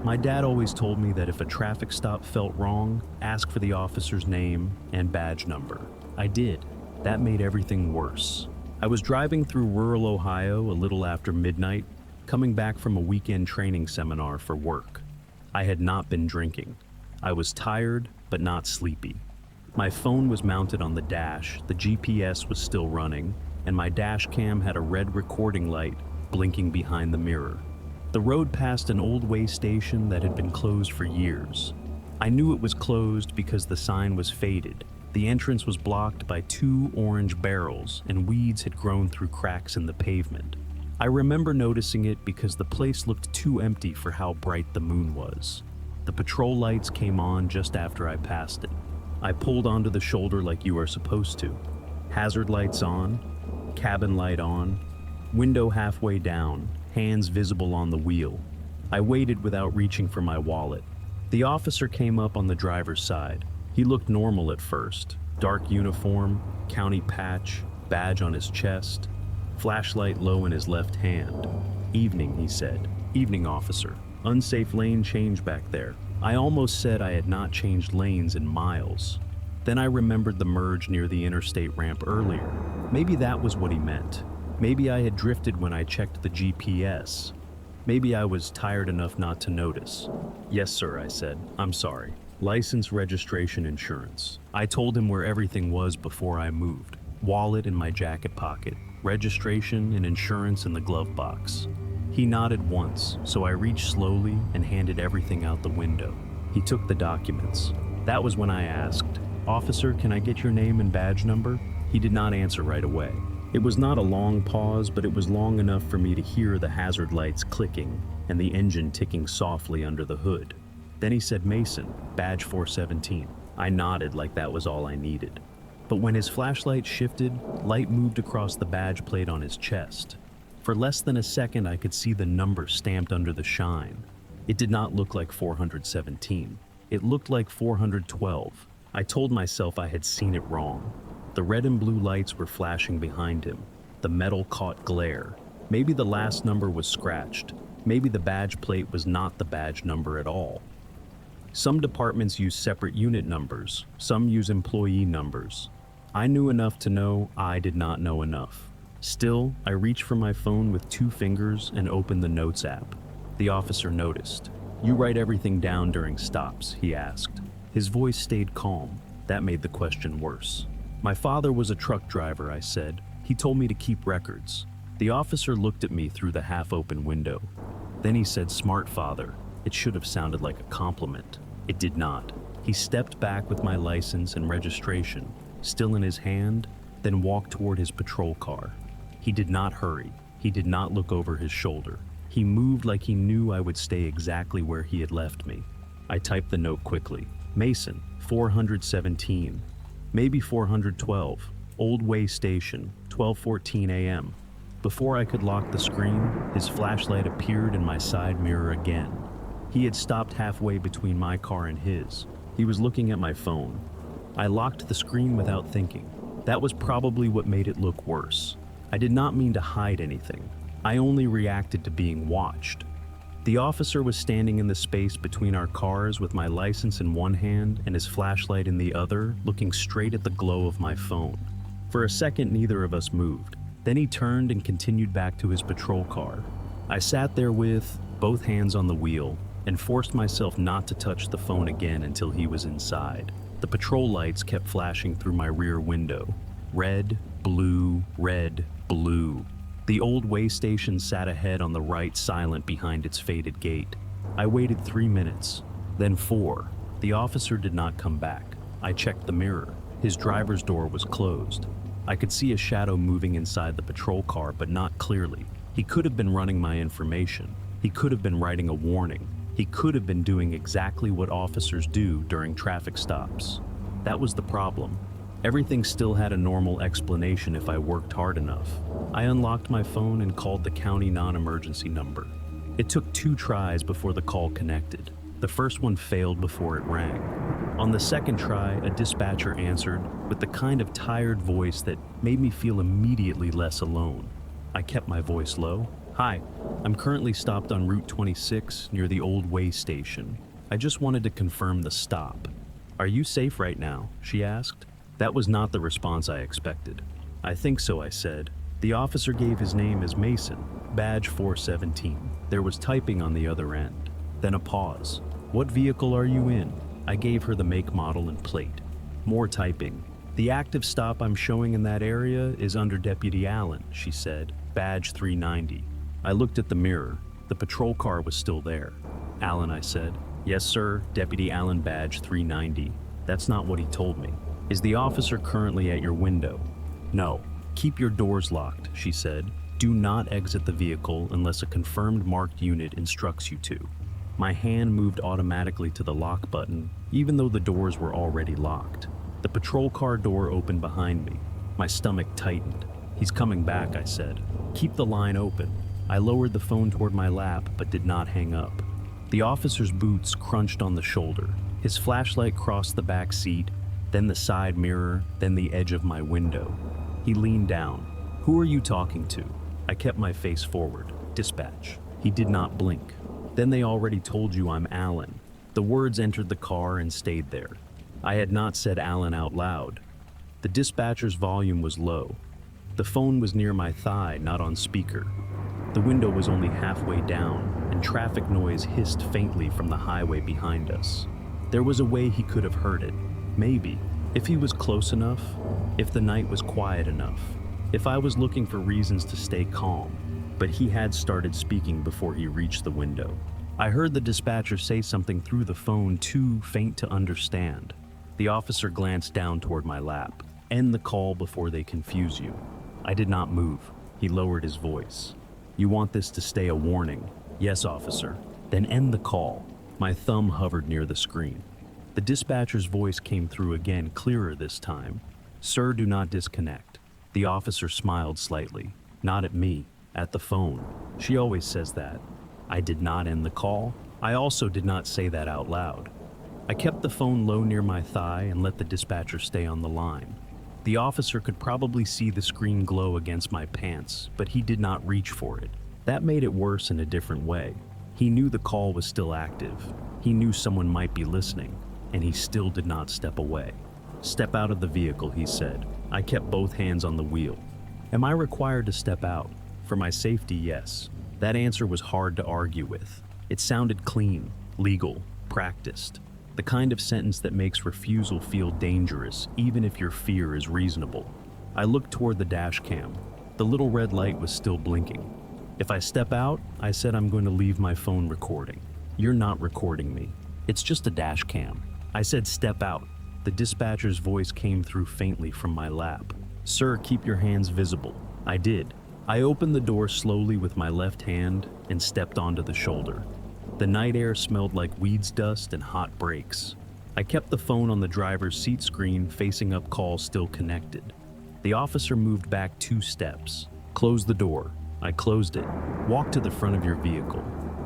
My dad always told me that if a traffic stop felt wrong, ask for the officer's name and badge number. I did. That made everything worse. I was driving through rural Ohio a little after midnight, coming back from a weekend training seminar for work. I had not been drinking. I was tired, but not sleepy. My phone was mounted on the dash, the GPS was still running, and my dash cam had a red recording light blinking behind the mirror. The road passed an old way station that had been closed for years. I knew it was closed because the sign was faded. The entrance was blocked by 2 orange barrels, and weeds had grown through cracks in the pavement. I remember noticing it because the place looked too empty for how bright the moon was. The patrol lights came on just after I passed it. I pulled onto the shoulder like you are supposed to. Hazard lights on, cabin light on, window halfway down, hands visible on the wheel. I waited without reaching for my wallet. The officer came up on the driver's side. He looked normal at first. Dark uniform, county patch, badge on his chest, flashlight low in his left hand. "Evening," he said. "Evening, officer. Unsafe lane change back there." I almost said I had not changed lanes in miles. Then I remembered the merge near the interstate ramp earlier. Maybe that was what he meant. Maybe I had drifted when I checked the GPS. Maybe I was tired enough not to notice. "Yes, sir," I said. "I'm sorry. License, registration, insurance." I told him where everything was before I moved. Wallet in my jacket pocket, registration and insurance in the glove box. He nodded once, so I reached slowly and handed everything out the window. He took the documents. That was when I asked, "Officer, can I get your name and badge number?" He did not answer right away. It was not a long pause, but it was long enough for me to hear the hazard lights clicking and the engine ticking softly under the hood. Then he said, "Mason, badge 417. I nodded like that was all I needed. But when his flashlight shifted, light moved across the badge plate on his chest. For less than a second, I could see the number stamped under the shine. It did not look like 417. It looked like 412. I told myself I had seen it wrong. The red and blue lights were flashing behind him. The metal caught glare. Maybe the last number was scratched. Maybe the badge plate was not the badge number at all. Some departments use separate unit numbers. Some use employee numbers. I knew enough to know I did not know enough. Still, I reached for my phone with 2 fingers and opened the Notes app. The officer noticed. "You write everything down during stops?" he asked. His voice stayed calm. That made the question worse. "My father was a truck driver," I said. "He told me to keep records." The officer looked at me through the half-open window. Then he said, "Smart father." It should have sounded like a compliment. It did not. He stepped back with my license and registration, still in his hand, then walked toward his patrol car. He did not hurry. He did not look over his shoulder. He moved like he knew I would stay exactly where he had left me. I typed the note quickly. "Mason, 417. Maybe 412. Old Way Station, 12:14 a.m. Before I could lock the screen, his flashlight appeared in my side mirror again. He had stopped halfway between my car and his. He was looking at my phone. I locked the screen without thinking. That was probably what made it look worse. I did not mean to hide anything. I only reacted to being watched. The officer was standing in the space between our cars with my license in one hand and his flashlight in the other, looking straight at the glow of my phone. For a second, neither of us moved. Then he turned and continued back to his patrol car. I sat there with both hands on the wheel and forced myself not to touch the phone again until he was inside. The patrol lights kept flashing through my rear window. Red, blue, red, blue. The Old Way Station sat ahead on the right, silent behind its faded gate. I waited 3 minutes, then 4. The officer did not come back. I checked the mirror. His driver's door was closed. I could see a shadow moving inside the patrol car, but not clearly. He could have been running my information. He could have been writing a warning. He could have been doing exactly what officers do during traffic stops. That was the problem. Everything still had a normal explanation if I worked hard enough. I unlocked my phone and called the county non-emergency number. It took 2 tries before the call connected. The first one failed before it rang. On the second try, a dispatcher answered with the kind of tired voice that made me feel immediately less alone. I kept my voice low. "Hi, I'm currently stopped on Route 26 near the Old Way Station. I just wanted to confirm the stop." "Are you safe right now?" she asked. That was not the response I expected. "I think so," I said. The officer gave his name as Mason, badge 417. There was typing on the other end. Then a pause. "What vehicle are you in?" I gave her the make, model, and plate. More typing. "The active stop I'm showing in that area is under Deputy Allen," she said, badge 390. I looked at the mirror. The patrol car was still there. "Allen," I said. "Yes, sir, Deputy Allen, badge 390. That's not what he told me." "Is the officer currently at your window?" "No." "Keep your doors locked," she said. "Do not exit the vehicle unless a confirmed marked unit instructs you to." My hand moved automatically to the lock button, even though the doors were already locked. The patrol car door opened behind me. My stomach tightened. "He's coming back," I said. "Keep the line open." I lowered the phone toward my lap, but did not hang up. The officer's boots crunched on the shoulder. His flashlight crossed the back seat, then the side mirror, then the edge of my window. He leaned down. "Who are you talking to?" I kept my face forward. "Dispatch." He did not blink. "Then they already told you I'm Allen." The words entered the car and stayed there. I had not said Allen out loud. The dispatcher's volume was low. The phone was near my thigh, not on speaker. The window was only halfway down, and traffic noise hissed faintly from the highway behind us. There was a way he could have heard it. Maybe. If he was close enough, if the night was quiet enough, if I was looking for reasons to stay calm. But he had started speaking before he reached the window. I heard the dispatcher say something through the phone too faint to understand. The officer glanced down toward my lap. End the call before they confuse you. I did not move. He lowered his voice. You want this to stay a warning? Yes, officer. Then end the call. My thumb hovered near the screen. The dispatcher's voice came through again, clearer this time. Sir, do not disconnect. The officer smiled slightly. Not at me, at the phone. She always says that. I did not end the call. I also did not say that out loud. I kept the phone low near my thigh and let the dispatcher stay on the line. The officer could probably see the screen glow against my pants, but he did not reach for it. That made it worse in a different way. He knew the call was still active. He knew someone might be listening, and he still did not step away. Step out of the vehicle, he said. I kept both hands on the wheel. Am I required to step out? For my safety, yes. That answer was hard to argue with. It sounded clean, legal, practiced. The kind of sentence that makes refusal feel dangerous, even if your fear is reasonable. I looked toward the dash cam. The little red light was still blinking. If I step out, I said I'm going to leave my phone recording. You're not recording me. It's just a dash cam. I said step out. The dispatcher's voice came through faintly from my lap. Sir, keep your hands visible. I did. I opened the door slowly with my left hand and stepped onto the shoulder. The night air smelled like weeds dust and hot brakes. I kept the phone on the driver's seat screen facing up, call still connected. The officer moved back 2 steps. Close the door. I closed it. Walk to the front of your vehicle.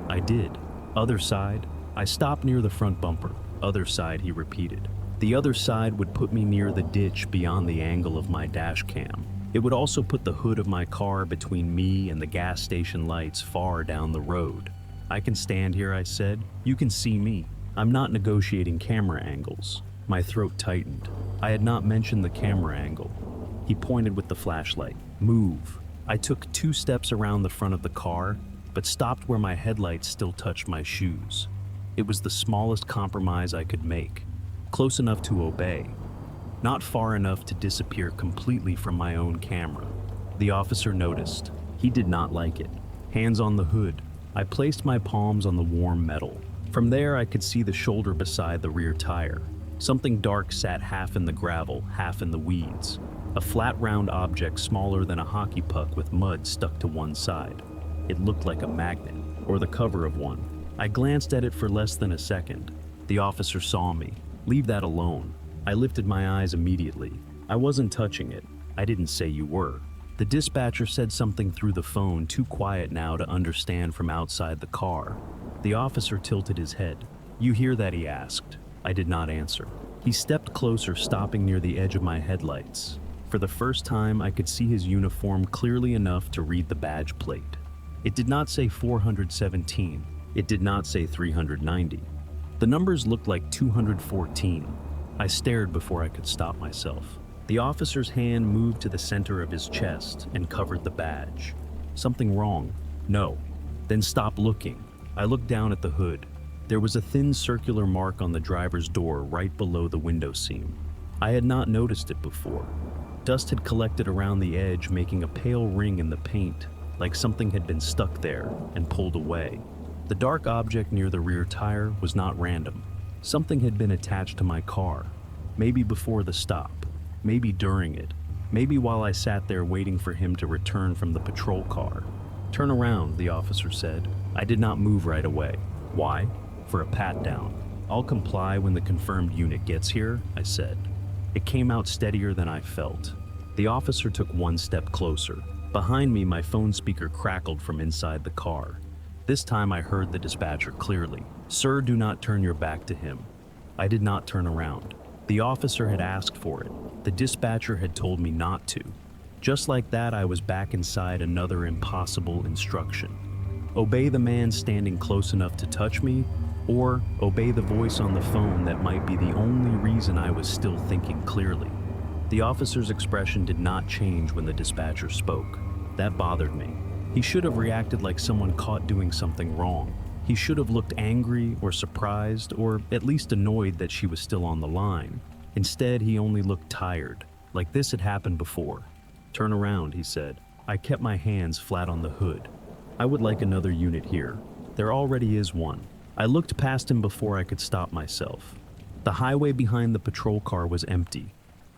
I did. Other side. I stopped near the front bumper. Other side, he repeated. The other side would put me near the ditch beyond the angle of my dash cam. It would also put the hood of my car between me and the gas station lights far down the road. I can stand here, I said. You can see me. I'm not negotiating camera angles. My throat tightened. I had not mentioned the camera angle. He pointed with the flashlight. Move. I took 2 steps around the front of the car, but stopped where my headlights still touched my shoes. It was the smallest compromise I could make. Close enough to obey. Not far enough to disappear completely from my own camera. The officer noticed. He did not like it. Hands on the hood. I placed my palms on the warm metal. From there, I could see the shoulder beside the rear tire. Something dark sat half in the gravel, half in the weeds. A flat round object smaller than a hockey puck with mud stuck to one side. It looked like a magnet, or the cover of one. I glanced at it for less than a second. The officer saw me. Leave that alone. I lifted my eyes immediately. I wasn't touching it. I didn't say you were. The dispatcher said something through the phone, too quiet now to understand from outside the car. The officer tilted his head. You hear that? He asked. I did not answer. He stepped closer, stopping near the edge of my headlights. For the first time, I could see his uniform clearly enough to read the badge plate. It did not say 417. It did not say 390. The numbers looked like 214. I stared before I could stop myself. The officer's hand moved to the center of his chest and covered the badge. Something wrong? No. Then stop looking. I looked down at the hood. There was a thin circular mark on the driver's door right below the window seam. I had not noticed it before. Dust had collected around the edge, making a pale ring in the paint, like something had been stuck there and pulled away. The dark object near the rear tire was not random. Something had been attached to my car, maybe before the stop, maybe during it, maybe while I sat there waiting for him to return from the patrol car. Turn around, the officer said. I did not move right away. Why? For a pat-down. I'll comply when the confirmed unit gets here, I said. It came out steadier than I felt. The officer took 1 step closer. Behind me, my phone speaker crackled from inside the car. This time I heard the dispatcher clearly. Sir, do not turn your back to him. I did not turn around. The officer had asked for it. The dispatcher had told me not to. Just like that, I was back inside another impossible instruction. Obey the man standing close enough to touch me, or obey the voice on the phone that might be the only reason I was still thinking clearly. The officer's expression did not change when the dispatcher spoke. That bothered me. He should have reacted like someone caught doing something wrong. He should have looked angry or surprised, or at least annoyed that she was still on the line. Instead, he only looked tired, like this had happened before. Turn around, he said. I kept my hands flat on the hood. I would like another unit here. There already is one. I looked past him before I could stop myself. The highway behind the patrol car was empty.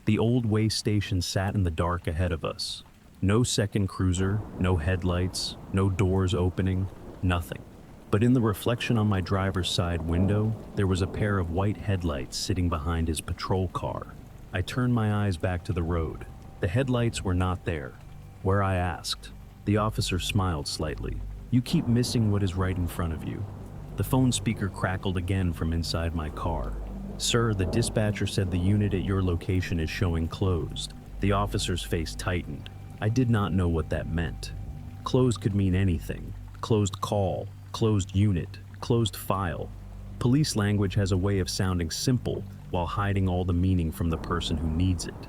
The old way station sat in the dark ahead of us. No second cruiser, no headlights, no doors opening, nothing. But in the reflection on my driver's side window, there was a pair of white headlights sitting behind his patrol car. I turned my eyes back to the road. The headlights were not there. Where I asked. The officer smiled slightly. "You keep missing what is right in front of you." The phone speaker crackled again from inside my car. "Sir, the dispatcher said the unit at your location is showing closed." The officer's face tightened. I did not know what that meant. Closed could mean anything. Closed call, closed unit, closed file. Police language has a way of sounding simple while hiding all the meaning from the person who needs it.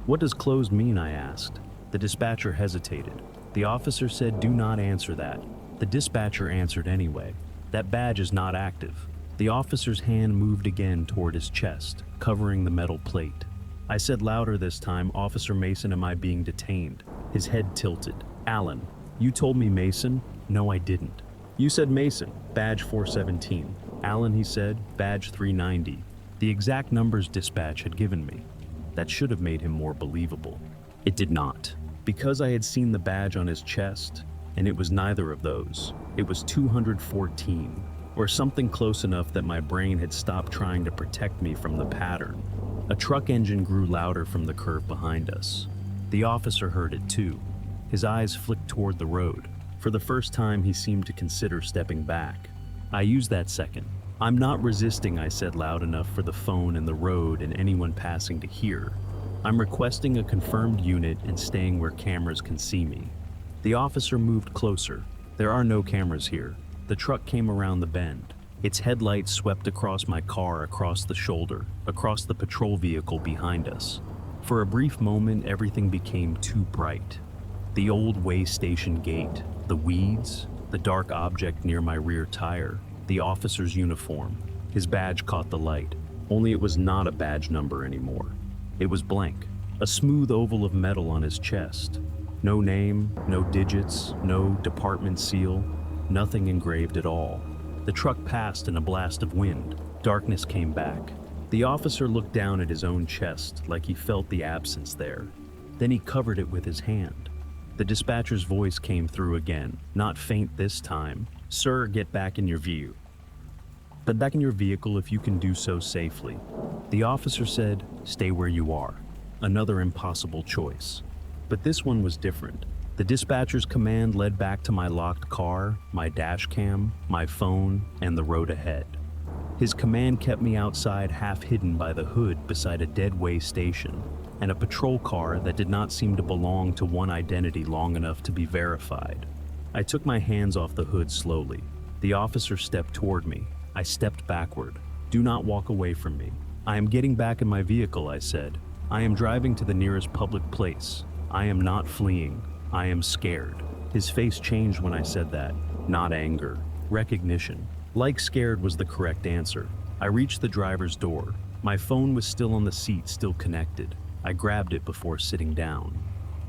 "What does closed mean?" I asked. The dispatcher hesitated. The officer said, "Do not answer that." The dispatcher answered anyway. "That badge is not active." The officer's hand moved again toward his chest, covering the metal plate. I said louder this time, "Officer Mason, am I being detained?" His head tilted. "Alan, you told me Mason?" "No, I didn't." "You said Mason, badge 417. "Alan," he said, "badge 390. The exact numbers dispatch had given me. That should have made him more believable. It did not. Because I had seen the badge on his chest, and it was neither of those. It was 214, or something close enough that my brain had stopped trying to protect me from the pattern. A truck engine grew louder from the curve behind us. The officer heard it too. His eyes flicked toward the road. For the first time, he seemed to consider stepping back. I used that second. "I'm not resisting," I said loud enough for the phone and the road and anyone passing to hear. "I'm requesting a confirmed unit and staying where cameras can see me." The officer moved closer. "There are no cameras here." The truck came around the bend. Its headlights swept across my car, across the shoulder, across the patrol vehicle behind us. For a brief moment, everything became too bright. The old way station gate, the weeds, the dark object near my rear tire, the officer's uniform. His badge caught the light, only it was not a badge number anymore. It was blank, a smooth oval of metal on his chest. No name, no digits, no department seal, nothing engraved at all. The truck passed in a blast of wind. Darkness came back. The officer looked down at his own chest like he felt the absence there. Then he covered it with his hand. The dispatcher's voice came through again, not faint this time. "Sir, get back in your view. But back in your vehicle if you can do so safely." The officer said, "Stay where you are." Another impossible choice. But this one was different. The dispatcher's command led back to my locked car, my dash cam, my phone, and the road ahead. His command kept me outside, half hidden by the hood beside a dead-way station and a patrol car that did not seem to belong to one identity long enough to be verified. I took my hands off the hood slowly. The officer stepped toward me. I stepped backward. "Do not walk away from me." "I am getting back in my vehicle," I said. "I am driving to the nearest public place. I am not fleeing. I am scared." His face changed when I said that. Not anger, recognition. Like scared was the correct answer. I reached the driver's door. My phone was still on the seat, still connected. I grabbed it before sitting down.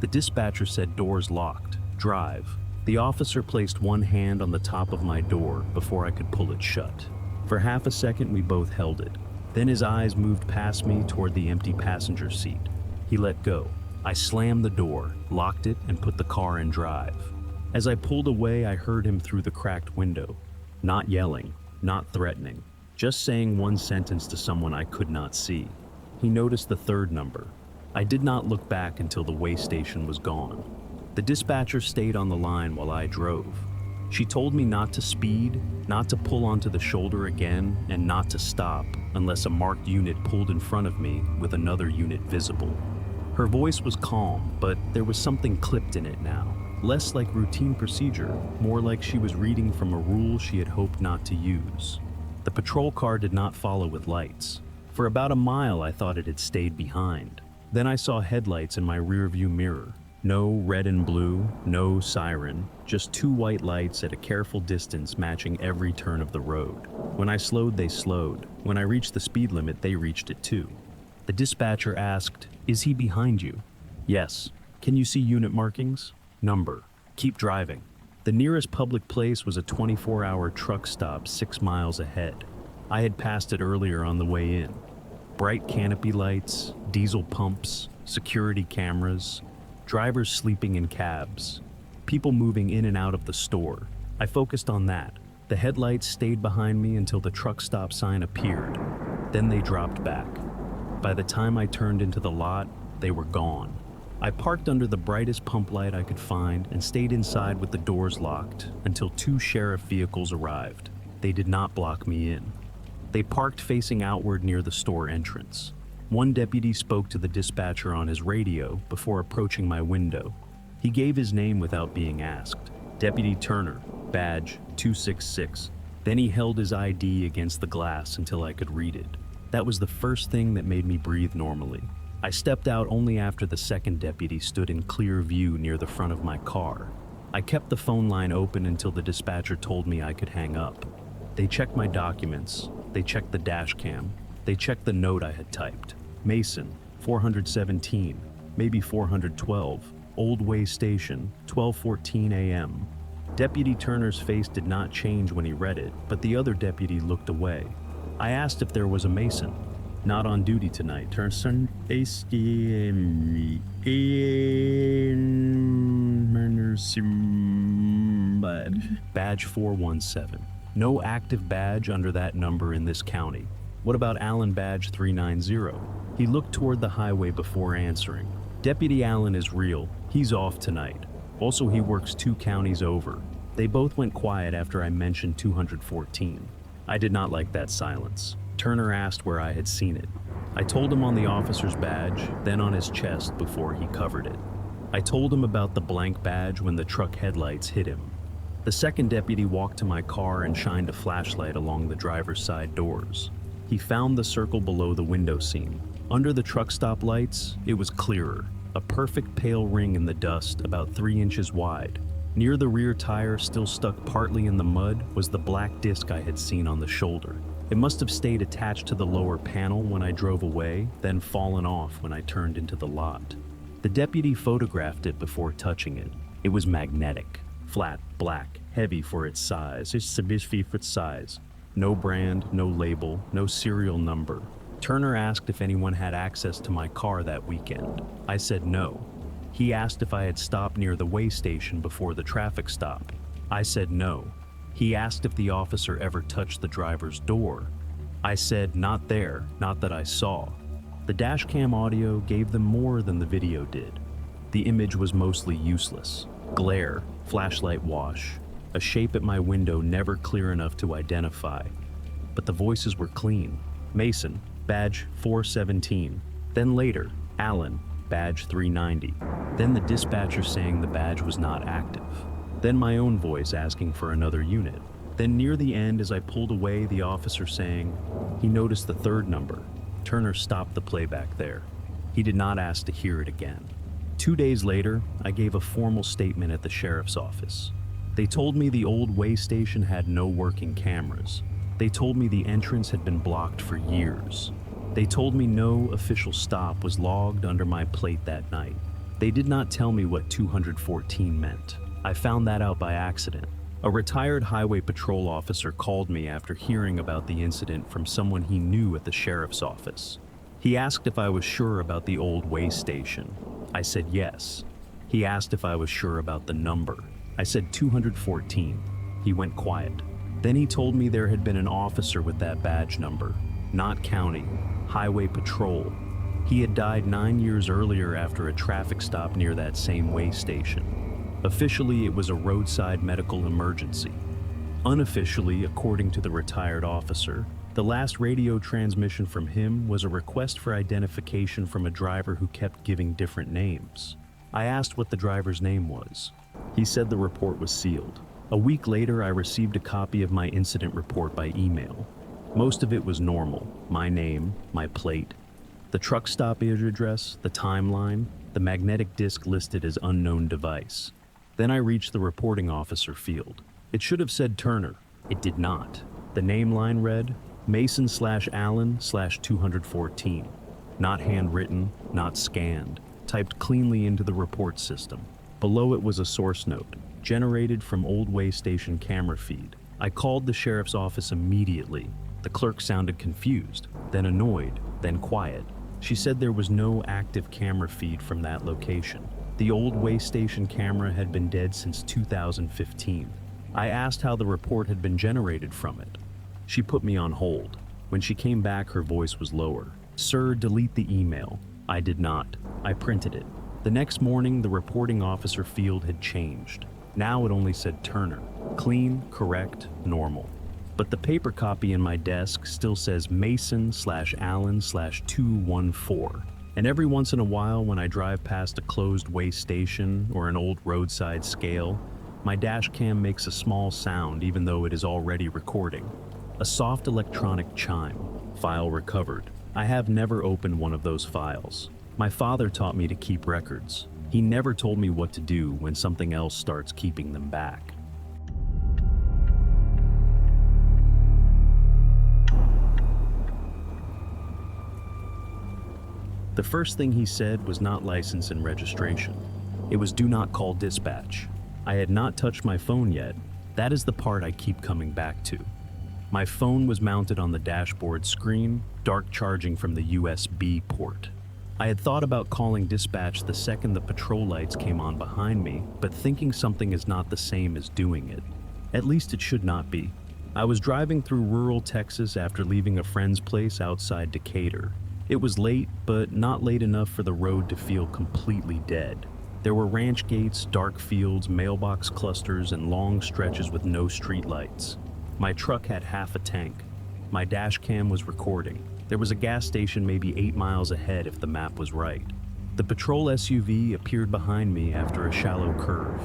The dispatcher said, "Doors locked. Drive." The officer placed one hand on the top of my door before I could pull it shut. For half a second, we both held it. Then his eyes moved past me toward the empty passenger seat. He let go. I slammed the door, locked it, and put the car in drive. As I pulled away, I heard him through the cracked window. Not yelling, not threatening, just saying one sentence to someone I could not see. He noticed the third number. I did not look back until the way station was gone. The dispatcher stayed on the line while I drove. She told me not to speed, not to pull onto the shoulder again, and not to stop unless a marked unit pulled in front of me with another unit visible. Her voice was calm, but there was something clipped in it now. Less like routine procedure, more like she was reading from a rule she had hoped not to use. The patrol car did not follow with lights. For about a mile, I thought it had stayed behind. Then I saw headlights in my rearview mirror. No red and blue, no siren, just two white lights at a careful distance matching every turn of the road. When I slowed, they slowed. When I reached the speed limit, they reached it too. The dispatcher asked, "Is he behind you?" "Yes." "Can you see unit markings?" "Number." "Keep driving." The nearest public place was a 24-hour truck stop 6 miles ahead. I had passed it earlier on the way in. Bright canopy lights, diesel pumps, security cameras, drivers sleeping in cabs, people moving in and out of the store. I focused on that. The headlights stayed behind me until the truck stop sign appeared. Then they dropped back. By the time I turned into the lot, they were gone. I parked under the brightest pump light I could find and stayed inside with the doors locked until 2 sheriff vehicles arrived. They did not block me in. They parked facing outward near the store entrance. One deputy spoke to the dispatcher on his radio before approaching my window. He gave his name without being asked. Deputy Turner, badge 266. Then he held his ID against the glass until I could read it. That was the first thing that made me breathe normally. I stepped out only after the second deputy stood in clear view near the front of my car. I kept the phone line open until the dispatcher told me I could hang up. They checked my documents. They checked the dash cam. They checked the note I had typed. Mason, 417, maybe 412, Old Way Station, 12:14 a.m. Deputy Turner's face did not change when he read it, but the other deputy looked away. I asked if there was a Mason. Not on duty tonight. Turn Badge 417. No active badge under that number in this county. What about Allen badge 390? He looked toward the highway before answering. Deputy Allen is real. He's off tonight. Also, he works 2 counties over. They both went quiet after I mentioned 214. I did not like that silence. Turner asked where I had seen it. I told him on the officer's badge, then on his chest before he covered it. I told him about the blank badge when the truck headlights hit him. The second deputy walked to my car and shined a flashlight along the driver's side doors. He found the circle below the window seam. Under the truck stop lights, it was clearer. A perfect pale ring in the dust about 3 inches wide. Near the rear tire, still stuck partly in the mud, was the black disc I had seen on the shoulder. It must have stayed attached to the lower panel when I drove away, then fallen off when I turned into the lot. The deputy photographed it before touching it. It was magnetic, flat, black, heavy for its size. It's a bit for its size. No brand, no label, no serial number. Turner asked if anyone had access to my car that weekend. I said no. He asked if I had stopped near the way station before the traffic stop. I said no. He asked if the officer ever touched the driver's door. I said not there, not that I saw. The dashcam audio gave them more than the video did. The image was mostly useless. Glare, flashlight wash, a shape at my window never clear enough to identify. But the voices were clean. Mason, badge 417. Then later, Allen, badge 390. Then the dispatcher saying the badge was not active. Then my own voice asking for another unit. Then near the end, as I pulled away, the officer saying he noticed the third number. Turner stopped the playback there. He did not ask to hear it again. 2 days later, I gave a formal statement at the sheriff's office. They told me the old way station had no working cameras. They told me the entrance had been blocked for years. They told me no official stop was logged under my plate that night. They did not tell me what 214 meant. I found that out by accident. A retired highway patrol officer called me after hearing about the incident from someone he knew at the sheriff's office. He asked if I was sure about the old way station. I said yes. He asked if I was sure about the number. I said 214. He went quiet. Then he told me there had been an officer with that badge number, not county, highway patrol. He had died 9 years earlier after a traffic stop near that same way station. Officially, it was a roadside medical emergency. Unofficially, according to the retired officer, the last radio transmission from him was a request for identification from a driver who kept giving different names. I asked what the driver's name was. He said the report was sealed. A week later, I received a copy of my incident report by email. Most of it was normal: my name, my plate, the truck stoppage address, the timeline, the magnetic disc listed as unknown device. Then I reached the reporting officer field. It should have said Turner. It did not. The name line read Mason/Allen/214. Not handwritten, not scanned, typed cleanly into the report system. Below it was a source note, generated from old way station camera feed. I called the sheriff's office immediately. The clerk sounded confused, then annoyed, then quiet. She said there was no active camera feed from that location. The old way station camera had been dead since 2015. I asked how the report had been generated from it. She put me on hold. When she came back, her voice was lower. "Sir, delete the email." I did not. I printed it. The next morning, the reporting officer field had changed. Now it only said Turner. Clean, correct, normal. But the paper copy in my desk still says Mason/Allen/214. And every once in a while, when I drive past a closed way station or an old roadside scale, my dash cam makes a small sound even though it is already recording. A soft electronic chime. File recovered. I have never opened one of those files. My father taught me to keep records. He never told me what to do when something else starts keeping them back. The first thing he said was not license and registration. It was do not call dispatch. I had not touched my phone yet. That is the part I keep coming back to. My phone was mounted on the dashboard screen, dark charging from the USB port. I had thought about calling dispatch the second the patrol lights came on behind me, but thinking something is not the same as doing it. At least it should not be. I was driving through rural Texas after leaving a friend's place outside Decatur. It was late, but not late enough for the road to feel completely dead. There were ranch gates, dark fields, mailbox clusters, and long stretches with no street lights. My truck had half a tank. My dash cam was recording. There was a gas station maybe 8 miles ahead if the map was right. The patrol SUV appeared behind me after a shallow curve.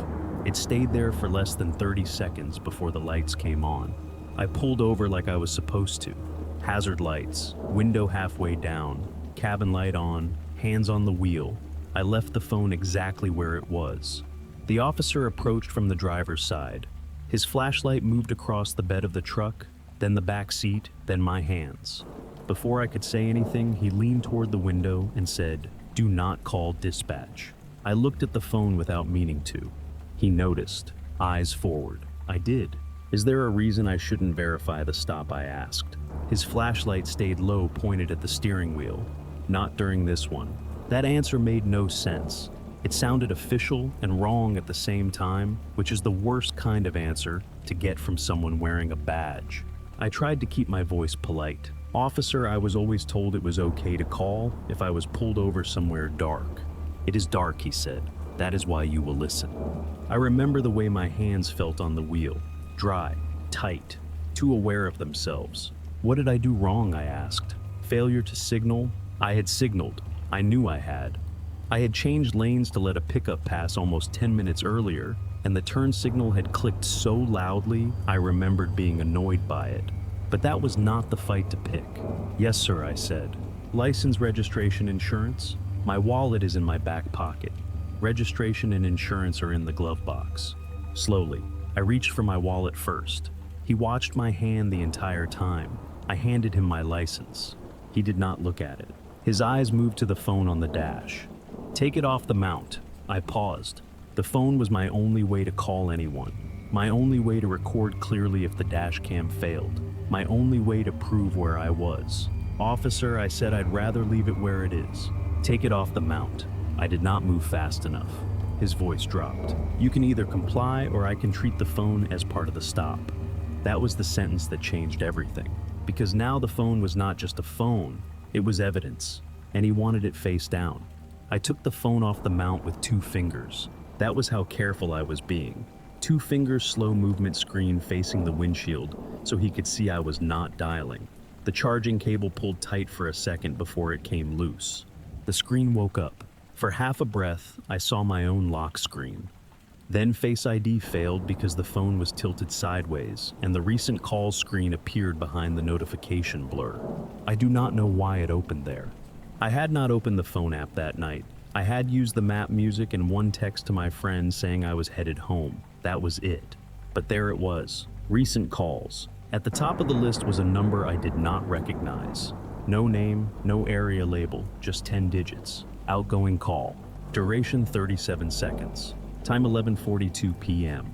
It stayed there for less than 30 seconds before the lights came on. I pulled over like I was supposed to. Hazard lights, window halfway down, cabin light on, hands on the wheel. I left the phone exactly where it was. The officer approached from the driver's side. His flashlight moved across the bed of the truck, then the back seat, then my hands. Before I could say anything, he leaned toward the window and said, "Do not call dispatch." I looked at the phone without meaning to. He noticed. Eyes forward. I did. Is there a reason I shouldn't verify the stop, I asked. His flashlight stayed low, pointed at the steering wheel. Not during this one. That answer made no sense. It sounded official and wrong at the same time, which is the worst kind of answer to get from someone wearing a badge. I tried to keep my voice polite. "Officer, I was always told it was okay to call if I was pulled over somewhere dark." "It is dark," he said. "That is why you will listen." I remember the way my hands felt on the wheel. Dry, tight, too aware of themselves. What did I do wrong, I asked. Failure to signal? I had signaled. I knew I had. I had changed lanes to let a pickup pass almost 10 minutes earlier, and the turn signal had clicked so loudly I remembered being annoyed by it. But that was not the fight to pick. "Yes, sir," I said. "License, registration, insurance?" "My wallet is in my back pocket. Registration and insurance are in the glove box." Slowly, I reached for my wallet first. He watched my hand the entire time. I handed him my license. He did not look at it. His eyes moved to the phone on the dash. "Take it off the mount." I paused. The phone was my only way to call anyone. My only way to record clearly if the dash cam failed. My only way to prove where I was. "Officer," I said, "I'd rather leave it where it is. Take it off the mount." I did not move fast enough. His voice dropped. "You can either comply or I can treat the phone as part of the stop." That was the sentence that changed everything. Because now the phone was not just a phone, it was evidence, and he wanted it face down. I took the phone off the mount with 2 fingers. That was how careful I was being. 2 fingers, slow movement screen facing the windshield so he could see I was not dialing. The charging cable pulled tight for a second before it came loose. The screen woke up. For half a breath, I saw my own lock screen. Then Face ID failed because the phone was tilted sideways, and the recent calls screen appeared behind the notification blur. I do not know why it opened there. I had not opened the phone app that night. I had used the map music and one text to my friend saying I was headed home. That was it. But there it was. Recent calls. At the top of the list was a number I did not recognize. No name, no area label, just 10 digits. Outgoing call. Duration 37 seconds. Time 11:42 p.m.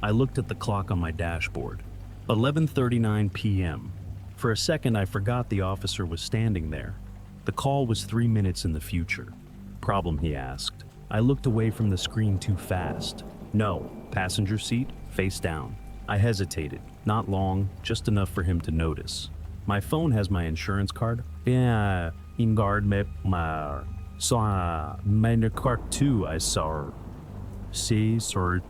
I looked at the clock on my dashboard. 11:39 p.m. For a second, I forgot the officer was standing there. The call was 3 minutes in the future. Problem, he asked. I looked away from the screen too fast. No, passenger seat, face down. I hesitated. Not long, just enough for him to notice. My phone has my insurance card. Yeah, in guard med my my card too, I saw. See, sir,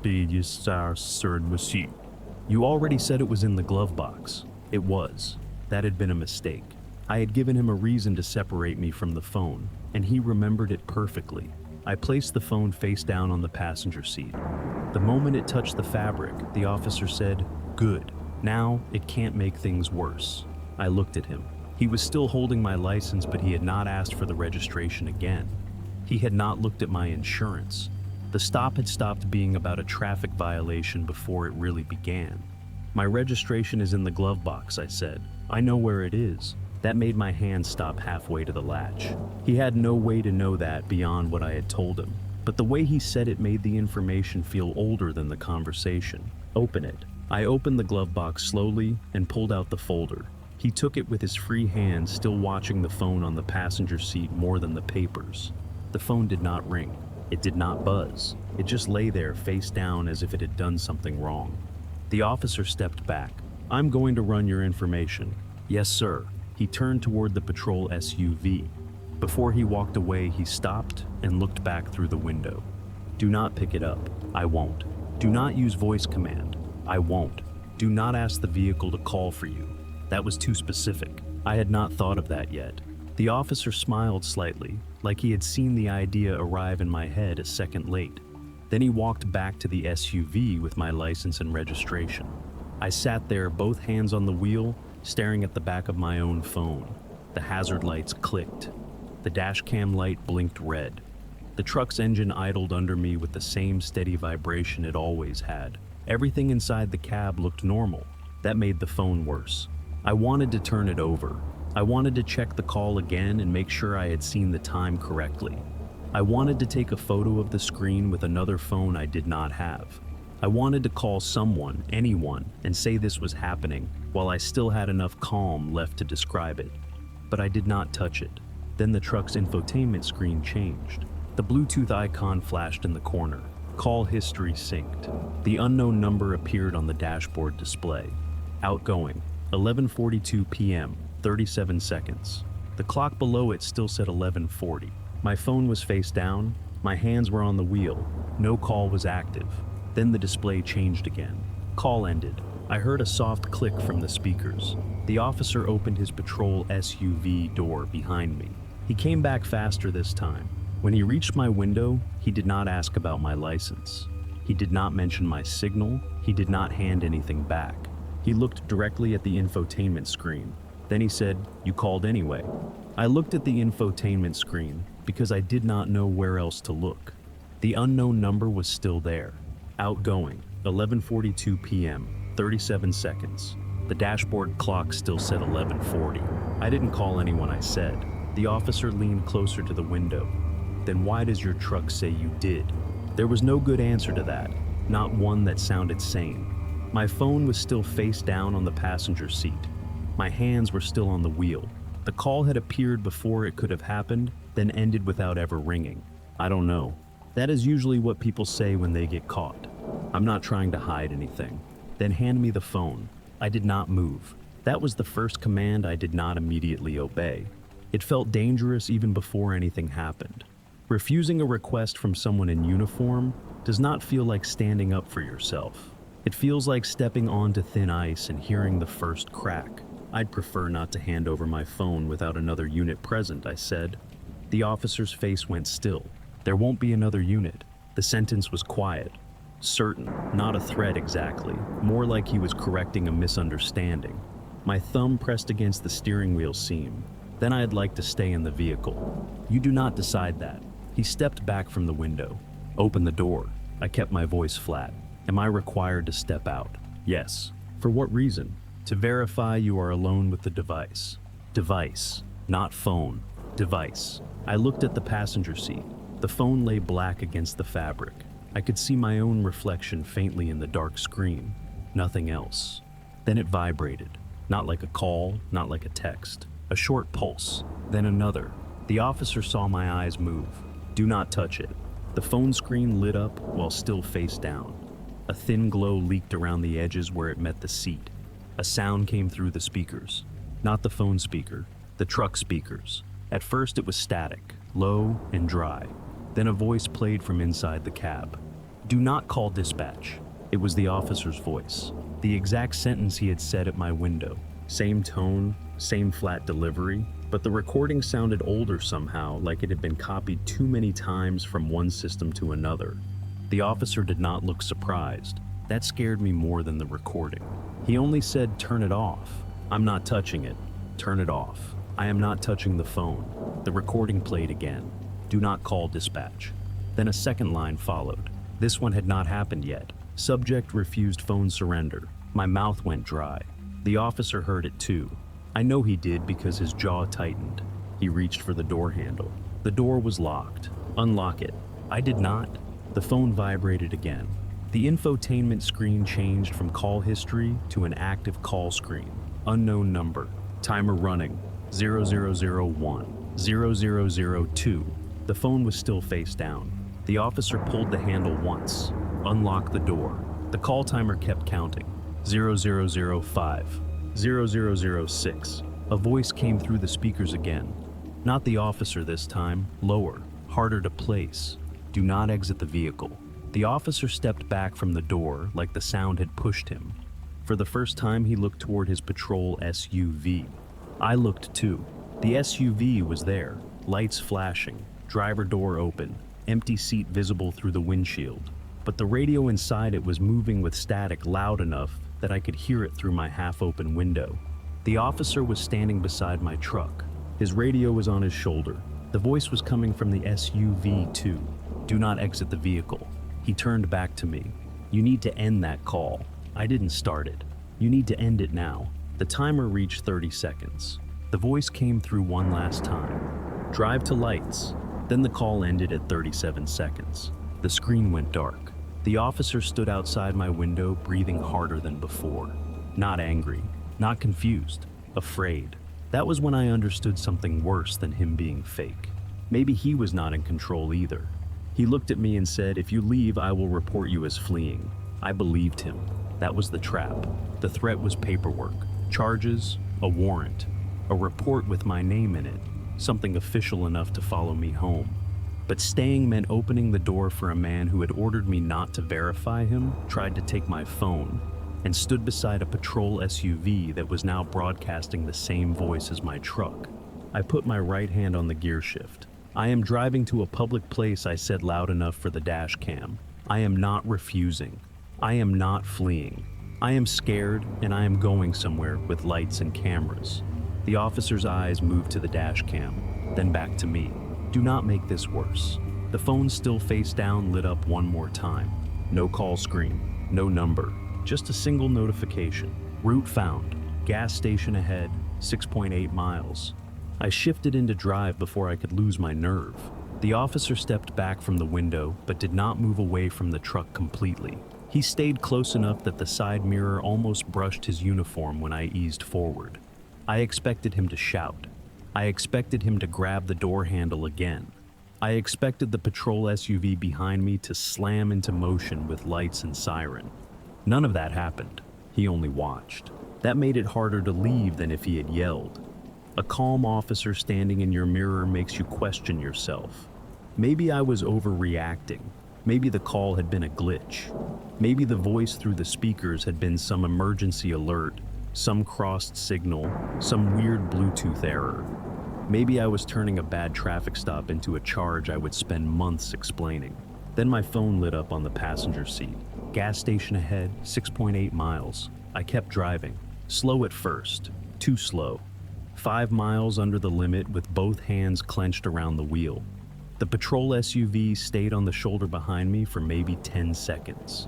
you already said it was in the glove box. It was. That had been a mistake. I had given him a reason to separate me from the phone, and he remembered it perfectly. I placed the phone face down on the passenger seat. The moment it touched the fabric, the officer said, "Good. Now, it can't make things worse." I looked at him. He was still holding my license, but he had not asked for the registration again. He had not looked at my insurance. The stop had stopped being about a traffic violation before it really began. My registration is in the glove box, I said. I know where it is. That made my hand stop halfway to the latch. He had no way to know that beyond what I had told him, but the way he said it made the information feel older than the conversation. Open it. I opened the glove box slowly and pulled out the folder. He took it with his free hand, still watching the phone on the passenger seat more than the papers. The phone did not ring. It did not buzz. It just lay there face down as if it had done something wrong. The officer stepped back. "I'm going to run your information." "Yes, sir." He turned toward the patrol SUV. Before he walked away, he stopped and looked back through the window. "Do not pick it up. I won't. Do not use voice command. I won't. Do not ask the vehicle to call for you." That was too specific. I had not thought of that yet. The officer smiled slightly, like he had seen the idea arrive in my head a second late. Then he walked back to the SUV with my license and registration. I sat there, both hands on the wheel, staring at the back of my own phone. The hazard lights clicked. The dash cam light blinked red. The truck's engine idled under me with the same steady vibration it always had. Everything inside the cab looked normal. That made the phone worse. I wanted to turn it over. I wanted to check the call again and make sure I had seen the time correctly. I wanted to take a photo of the screen with another phone I did not have. I wanted to call someone, anyone, and say this was happening while I still had enough calm left to describe it. But I did not touch it. Then the truck's infotainment screen changed. The Bluetooth icon flashed in the corner. Call history synced. The unknown number appeared on the dashboard display. Outgoing, 11:42 p.m., 37 seconds. The clock below it still said 11:40. My phone was face down. My hands were on the wheel. No call was active. Then the display changed again. Call ended. I heard a soft click from the speakers. The officer opened his patrol SUV door behind me. He came back faster this time. When he reached my window, he did not ask about my license. He did not mention my signal. He did not hand anything back. He looked directly at the infotainment screen. Then he said, "You called anyway." I looked at the infotainment screen because I did not know where else to look. The unknown number was still there. Outgoing, 11:42 p.m., 37 seconds. The dashboard clock still said 11:40. I didn't call anyone, I said. The officer leaned closer to the window. "Then why does your truck say you did?" There was no good answer to that, not one that sounded sane. My phone was still face down on the passenger seat. My hands were still on the wheel. The call had appeared before it could have happened, then ended without ever ringing. I don't know. That is usually what people say when they get caught. I'm not trying to hide anything. Then hand me the phone. I did not move. That was the first command I did not immediately obey. It felt dangerous even before anything happened. Refusing a request from someone in uniform does not feel like standing up for yourself. It feels like stepping onto thin ice and hearing the first crack. I'd prefer not to hand over my phone without another unit present, I said. The officer's face went still. There won't be another unit. The sentence was quiet. Certain, not a threat exactly, more like he was correcting a misunderstanding. My thumb pressed against the steering wheel seam. Then I'd like to stay in the vehicle. You do not decide that. He stepped back from the window. Open the door. I kept my voice flat. Am I required to step out? Yes. For what reason? To verify you are alone with the device. Device, not phone. Device. I looked at the passenger seat. The phone lay black against the fabric. I could see my own reflection faintly in the dark screen, nothing else. Then it vibrated, not like a call, not like a text. A short pulse, then another. The officer saw my eyes move. Do not touch it. The phone screen lit up while still face down. A thin glow leaked around the edges where it met the seat. A sound came through the speakers. Not the phone speaker, the truck speakers. At first it was static, low and dry. Then a voice played from inside the cab. Do not call dispatch. It was the officer's voice. The exact sentence he had said at my window. Same tone, same flat delivery, but the recording sounded older somehow, like it had been copied too many times from one system to another. The officer did not look surprised. That scared me more than the recording. He only said, "Turn it off." I'm not touching it. Turn it off. I am not touching the phone. The recording played again. Do not call dispatch. Then a second line followed. This one had not happened yet. Subject refused phone surrender. My mouth went dry. The officer heard it too. I know he did because his jaw tightened. He reached for the door handle. The door was locked. Unlock it. I did not. The phone vibrated again. The infotainment screen changed from call history to an active call screen. Unknown number. Timer running. 0001. 0002. The phone was still face down. The officer pulled the handle once. Unlocked the door. The call timer kept counting. 0005. 0006. A voice came through the speakers again. Not the officer this time. Lower. Harder to place. Do not exit the vehicle. The officer stepped back from the door like the sound had pushed him. For the first time, he looked toward his patrol SUV. I looked too. The SUV was there, lights flashing, driver door open, empty seat visible through the windshield. But the radio inside it was moving with static loud enough that I could hear it through my half-open window. The officer was standing beside my truck. His radio was on his shoulder. The voice was coming from the SUV too. Do not exit the vehicle. He turned back to me. You need to end that call. I didn't start it. You need to end it now. The timer reached 30 seconds. The voice came through one last time. Drive to lights. Then the call ended at 37 seconds. The screen went dark. The officer stood outside my window, breathing harder than before. Not angry, not confused, afraid. That was when I understood something worse than him being fake. Maybe he was not in control either. He looked at me and said, "If you leave, I will report you as fleeing." I believed him. That was the trap. The threat was paperwork, charges, a warrant, a report with my name in it, something official enough to follow me home. But staying meant opening the door for a man who had ordered me not to verify him, tried to take my phone, and stood beside a patrol SUV that was now broadcasting the same voice as my truck. I put my right hand on the gear shift. "I am driving to a public place," I said loud enough for the dash cam. "I am not refusing. I am not fleeing. I am scared and I am going somewhere with lights and cameras." The officer's eyes moved to the dash cam, then back to me. "Do not make this worse." The phone still face down lit up one more time. No call screen, no number, just a single notification. Route found, gas station ahead, 6.8 miles. I shifted into drive before I could lose my nerve. The officer stepped back from the window, but did not move away from the truck completely. He stayed close enough that the side mirror almost brushed his uniform when I eased forward. I expected him to shout. I expected him to grab the door handle again. I expected the patrol SUV behind me to slam into motion with lights and siren. None of that happened. He only watched. That made it harder to leave than if he had yelled. A calm officer standing in your mirror makes you question yourself. Maybe I was overreacting. Maybe the call had been a glitch. Maybe the voice through the speakers had been some emergency alert, some crossed signal, some weird Bluetooth error. Maybe I was turning a bad traffic stop into a charge I would spend months explaining. Then my phone lit up on the passenger seat. Gas station ahead, 6.8 miles. I kept driving. Slow at first, too slow. 5 miles under the limit with both hands clenched around the wheel. The patrol SUV stayed on the shoulder behind me for maybe 10 seconds.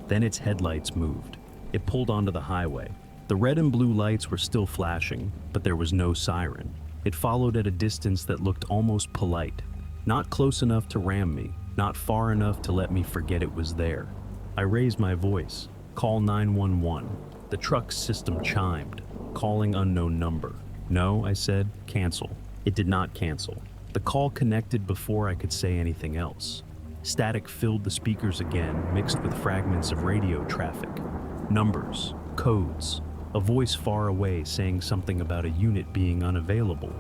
Then its headlights moved. It pulled onto the highway. The red and blue lights were still flashing, but there was no siren. It followed at a distance that looked almost polite. Not close enough to ram me, not far enough to let me forget it was there. I raised my voice. Call 911. The truck's system chimed, calling unknown number. No, I said, cancel. It did not cancel. The call connected before I could say anything else. Static filled the speakers again, mixed with fragments of radio traffic. Numbers, codes, a voice far away saying something about a unit being unavailable.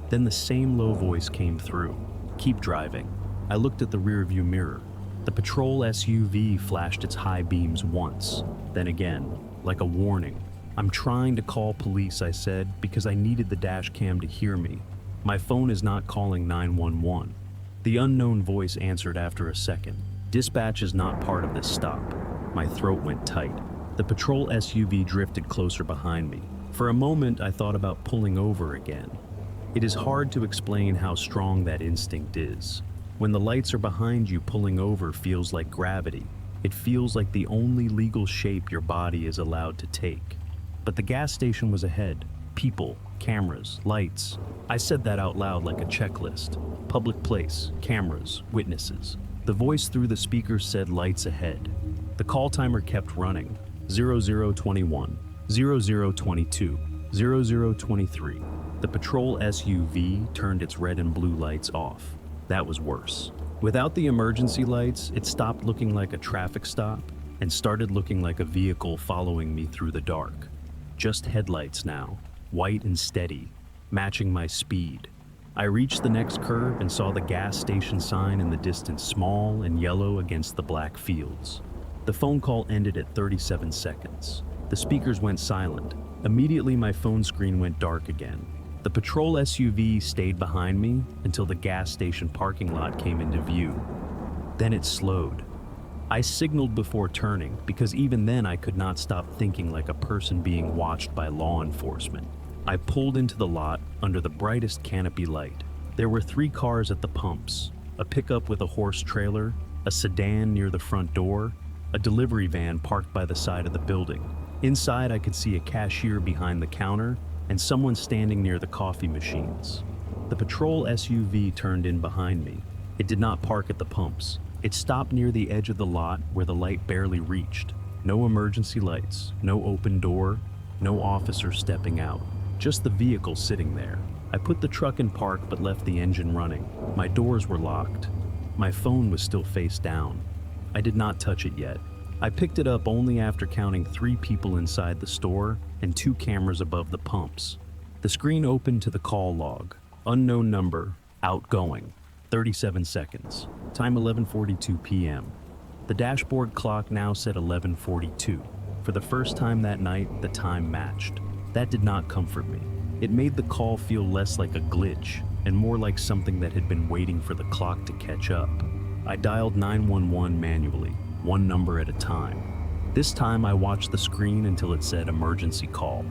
Then the same low voice came through. Keep driving. I looked at the rearview mirror. The patrol SUV flashed its high beams once, then again, like a warning. I'm trying to call police, I said, because I needed the dash cam to hear me. My phone is not calling 911. The unknown voice answered after a second. Dispatch is not part of this stop. My throat went tight. The patrol SUV drifted closer behind me. For a moment, I thought about pulling over again. It is hard to explain how strong that instinct is. When the lights are behind you, pulling over feels like gravity. It feels like the only legal shape your body is allowed to take. But the gas station was ahead. People, cameras, lights. I said that out loud like a checklist. Public place, cameras, witnesses. The voice through the speaker said lights ahead. The call timer kept running. 0021, 0022, 0023. The patrol SUV turned its red and blue lights off. That was worse. Without the emergency lights, it stopped looking like a traffic stop and started looking like a vehicle following me through the dark. Just headlights now, white and steady, matching my speed. I reached the next curve and saw the gas station sign in the distance, small and yellow against the black fields. The phone call ended at 37 seconds. The speakers went silent. Immediately, my phone screen went dark again. The patrol SUV stayed behind me until the gas station parking lot came into view. Then it slowed. I signaled before turning because even then I could not stop thinking like a person being watched by law enforcement. I pulled into the lot under the brightest canopy light. There were 3 cars at the pumps, a pickup with a horse trailer, a sedan near the front door, a delivery van parked by the side of the building. Inside, I could see a cashier behind the counter and someone standing near the coffee machines. The patrol SUV turned in behind me. It did not park at the pumps. It stopped near the edge of the lot where the light barely reached. No emergency lights, no open door, no officer stepping out, just the vehicle sitting there. I put the truck in park but left the engine running. My doors were locked. My phone was still face down. I did not touch it yet. I picked it up only after counting 3 people inside the store and 2 cameras above the pumps. The screen opened to the call log. Unknown number, outgoing, 37 seconds. Time 11:42 p.m. The dashboard clock now said 11:42. For the first time that night, the time matched. That did not comfort me. It made the call feel less like a glitch and more like something that had been waiting for the clock to catch up. I dialed 911 manually, 1 number at a time. This time I watched the screen until it said emergency call.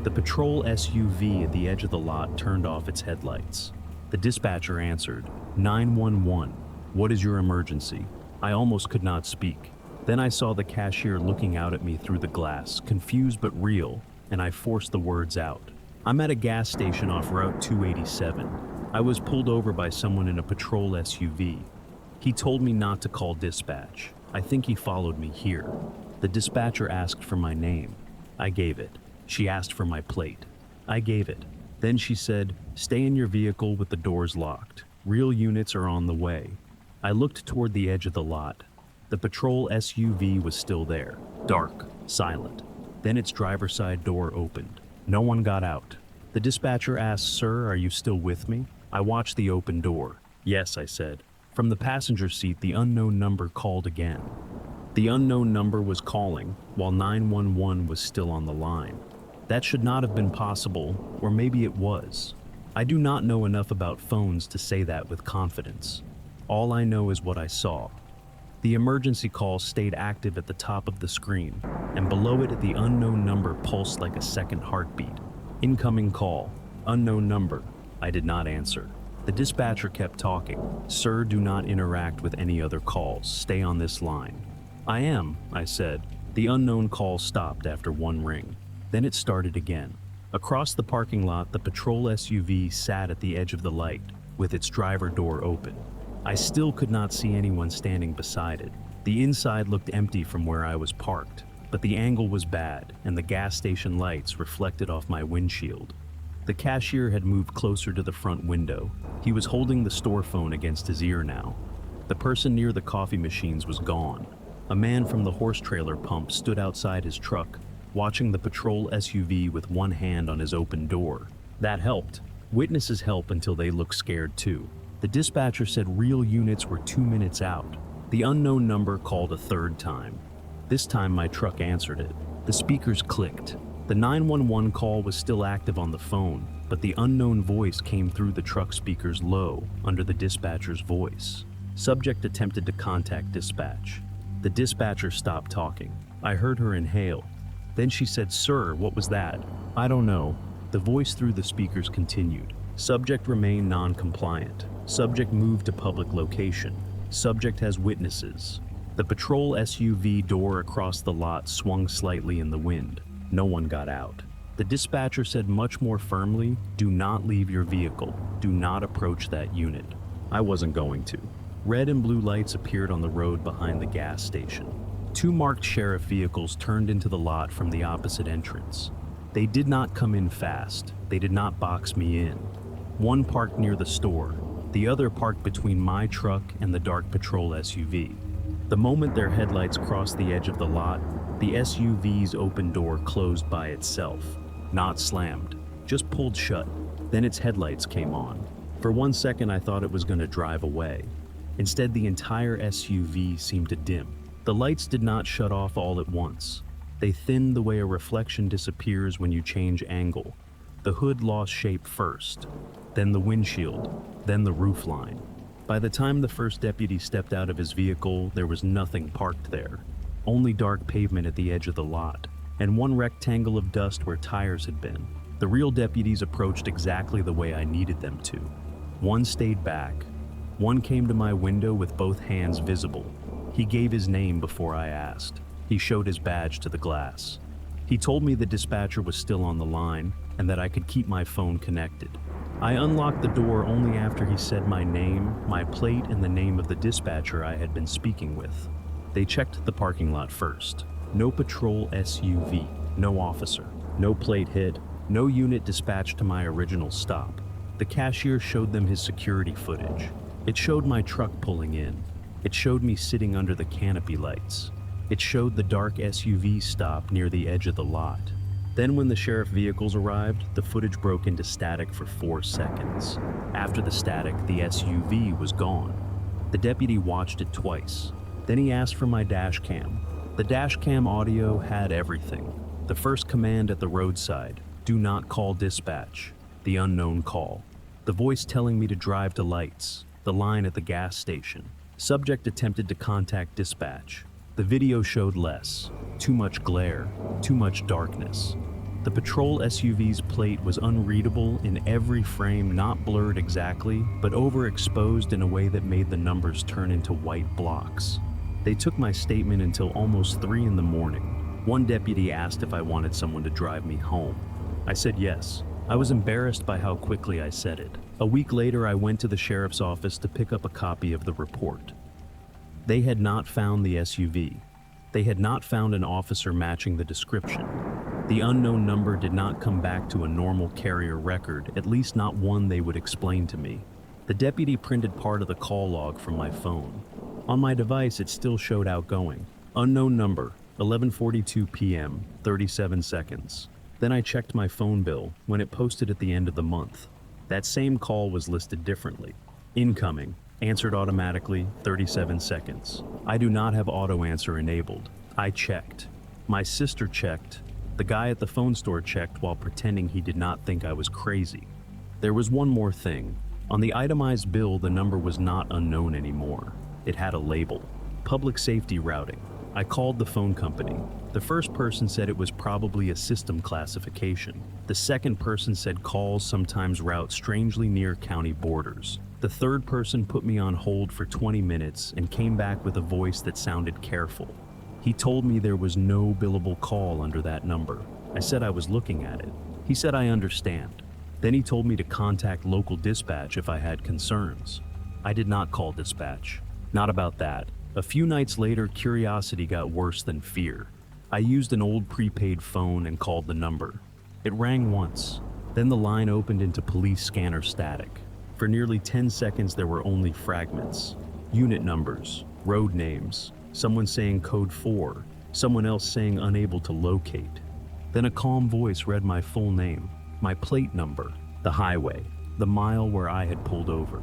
The patrol SUV at the edge of the lot turned off its headlights. The dispatcher answered, 911, what is your emergency? I almost could not speak. Then I saw the cashier looking out at me through the glass, confused but real, and I forced the words out. I'm at a gas station off Route 287. I was pulled over by someone in a patrol SUV. He told me not to call dispatch. I think he followed me here. The dispatcher asked for my name. I gave it. She asked for my plate. I gave it. Then she said, stay in your vehicle with the doors locked. Real units are on the way. I looked toward the edge of the lot. The patrol SUV was still there, dark, silent. Then its driver's side door opened. No one got out. The dispatcher asked, sir, are you still with me? I watched the open door. Yes, I said. From the passenger seat, the unknown number called again. The unknown number was calling, while 911 was still on the line. That should not have been possible, or maybe it was. I do not know enough about phones to say that with confidence. All I know is what I saw. The emergency call stayed active at the top of the screen, and below it the unknown number pulsed like a second heartbeat. Incoming call. Unknown number. I did not answer. The dispatcher kept talking. Sir, do not interact with any other calls. Stay on this line. I am, I said. The unknown call stopped after 1 ring. Then it started again. Across the parking lot, the patrol SUV sat at the edge of the light, with its driver door open. I still could not see anyone standing beside it. The inside looked empty from where I was parked, but the angle was bad and the gas station lights reflected off my windshield. The cashier had moved closer to the front window. He was holding the store phone against his ear now. The person near the coffee machines was gone. A man from the horse trailer pump stood outside his truck, watching the patrol SUV with one hand on his open door. That helped. Witnesses help until they look scared too. The dispatcher said real units were 2 minutes out. The unknown number called a third time. This time my truck answered it. The speakers clicked. The 911 call was still active on the phone, but the unknown voice came through the truck speakers low, under the dispatcher's voice. Subject attempted to contact dispatch. The dispatcher stopped talking. I heard her inhale. Then she said, "Sir, what was that?" "I don't know." The voice through the speakers continued. Subject remained non-compliant. Subject moved to public location. Subject has witnesses. The patrol SUV door across the lot swung slightly in the wind. No one got out. The dispatcher said much more firmly, "Do not leave your vehicle. Do not approach that unit." I wasn't going to. Red and blue lights appeared on the road behind the gas station. 2 marked sheriff vehicles turned into the lot from the opposite entrance. They did not come in fast. They did not box me in. One parked near the store. The other parked between my truck and the dark patrol SUV. The moment their headlights crossed the edge of the lot, the SUV's open door closed by itself. Not slammed, just pulled shut. Then its headlights came on. For 1 second I thought it was going to drive away. Instead, the entire SUV seemed to dim. The lights did not shut off all at once. They thinned the way a reflection disappears when you change angle. The hood lost shape first, then the windshield, then the roofline. By the time the first deputy stepped out of his vehicle, there was nothing parked there. Only dark pavement at the edge of the lot, and one rectangle of dust where tires had been. The real deputies approached exactly the way I needed them to. One stayed back. One came to my window with both hands visible. He gave his name before I asked. He showed his badge to the glass. He told me the dispatcher was still on the line and that I could keep my phone connected. I unlocked the door only after he said my name, my plate, and the name of the dispatcher I had been speaking with. They checked the parking lot first. No patrol SUV, no officer, no plate hit, no unit dispatched to my original stop. The cashier showed them his security footage. It showed my truck pulling in. It showed me sitting under the canopy lights. It showed the dark SUV stop near the edge of the lot. Then when the sheriff vehicles arrived, the footage broke into static for 4 seconds. After the static, the SUV was gone. The deputy watched it twice. Then he asked for my dash cam. The dash cam audio had everything. The first command at the roadside, "Do not call dispatch." The unknown call. The voice telling me to drive to lights. The line at the gas station. Subject attempted to contact dispatch. The video showed less. Too much glare. Too much darkness. The patrol SUV's plate was unreadable in every frame, not blurred exactly, but overexposed in a way that made the numbers turn into white blocks. They took my statement until almost 3 in the morning. One deputy asked if I wanted someone to drive me home. I said yes. I was embarrassed by how quickly I said it. A week later, I went to the sheriff's office to pick up a copy of the report. They had not found the SUV. They had not found an officer matching the description. The unknown number did not come back to a normal carrier record, at least not one they would explain to me. The deputy printed part of the call log from my phone. On my device, it still showed outgoing. Unknown number, 11:42 p.m., 37 seconds. Then I checked my phone bill when it posted at the end of the month. That same call was listed differently. Incoming, answered automatically, 37 seconds. I do not have auto answer enabled. I checked. My sister checked. The guy at the phone store checked while pretending he did not think I was crazy. There was one more thing. On the itemized bill, the number was not unknown anymore. It had a label. Public safety routing. I called the phone company. The first person said it was probably a system classification. The second person said calls sometimes route strangely near county borders. The third person put me on hold for 20 minutes and came back with a voice that sounded careful. He told me there was no billable call under that number. I said I was looking at it. He said I understand. Then he told me to contact local dispatch if I had concerns. I did not call dispatch. Not about that. A few nights later, curiosity got worse than fear. I used an old prepaid phone and called the number. It rang once. Then the line opened into police scanner static. For nearly 10 seconds, there were only fragments. Unit numbers, road names, someone saying code 4, someone else saying unable to locate. Then a calm voice read my full name, my plate number, the highway, the mile where I had pulled over.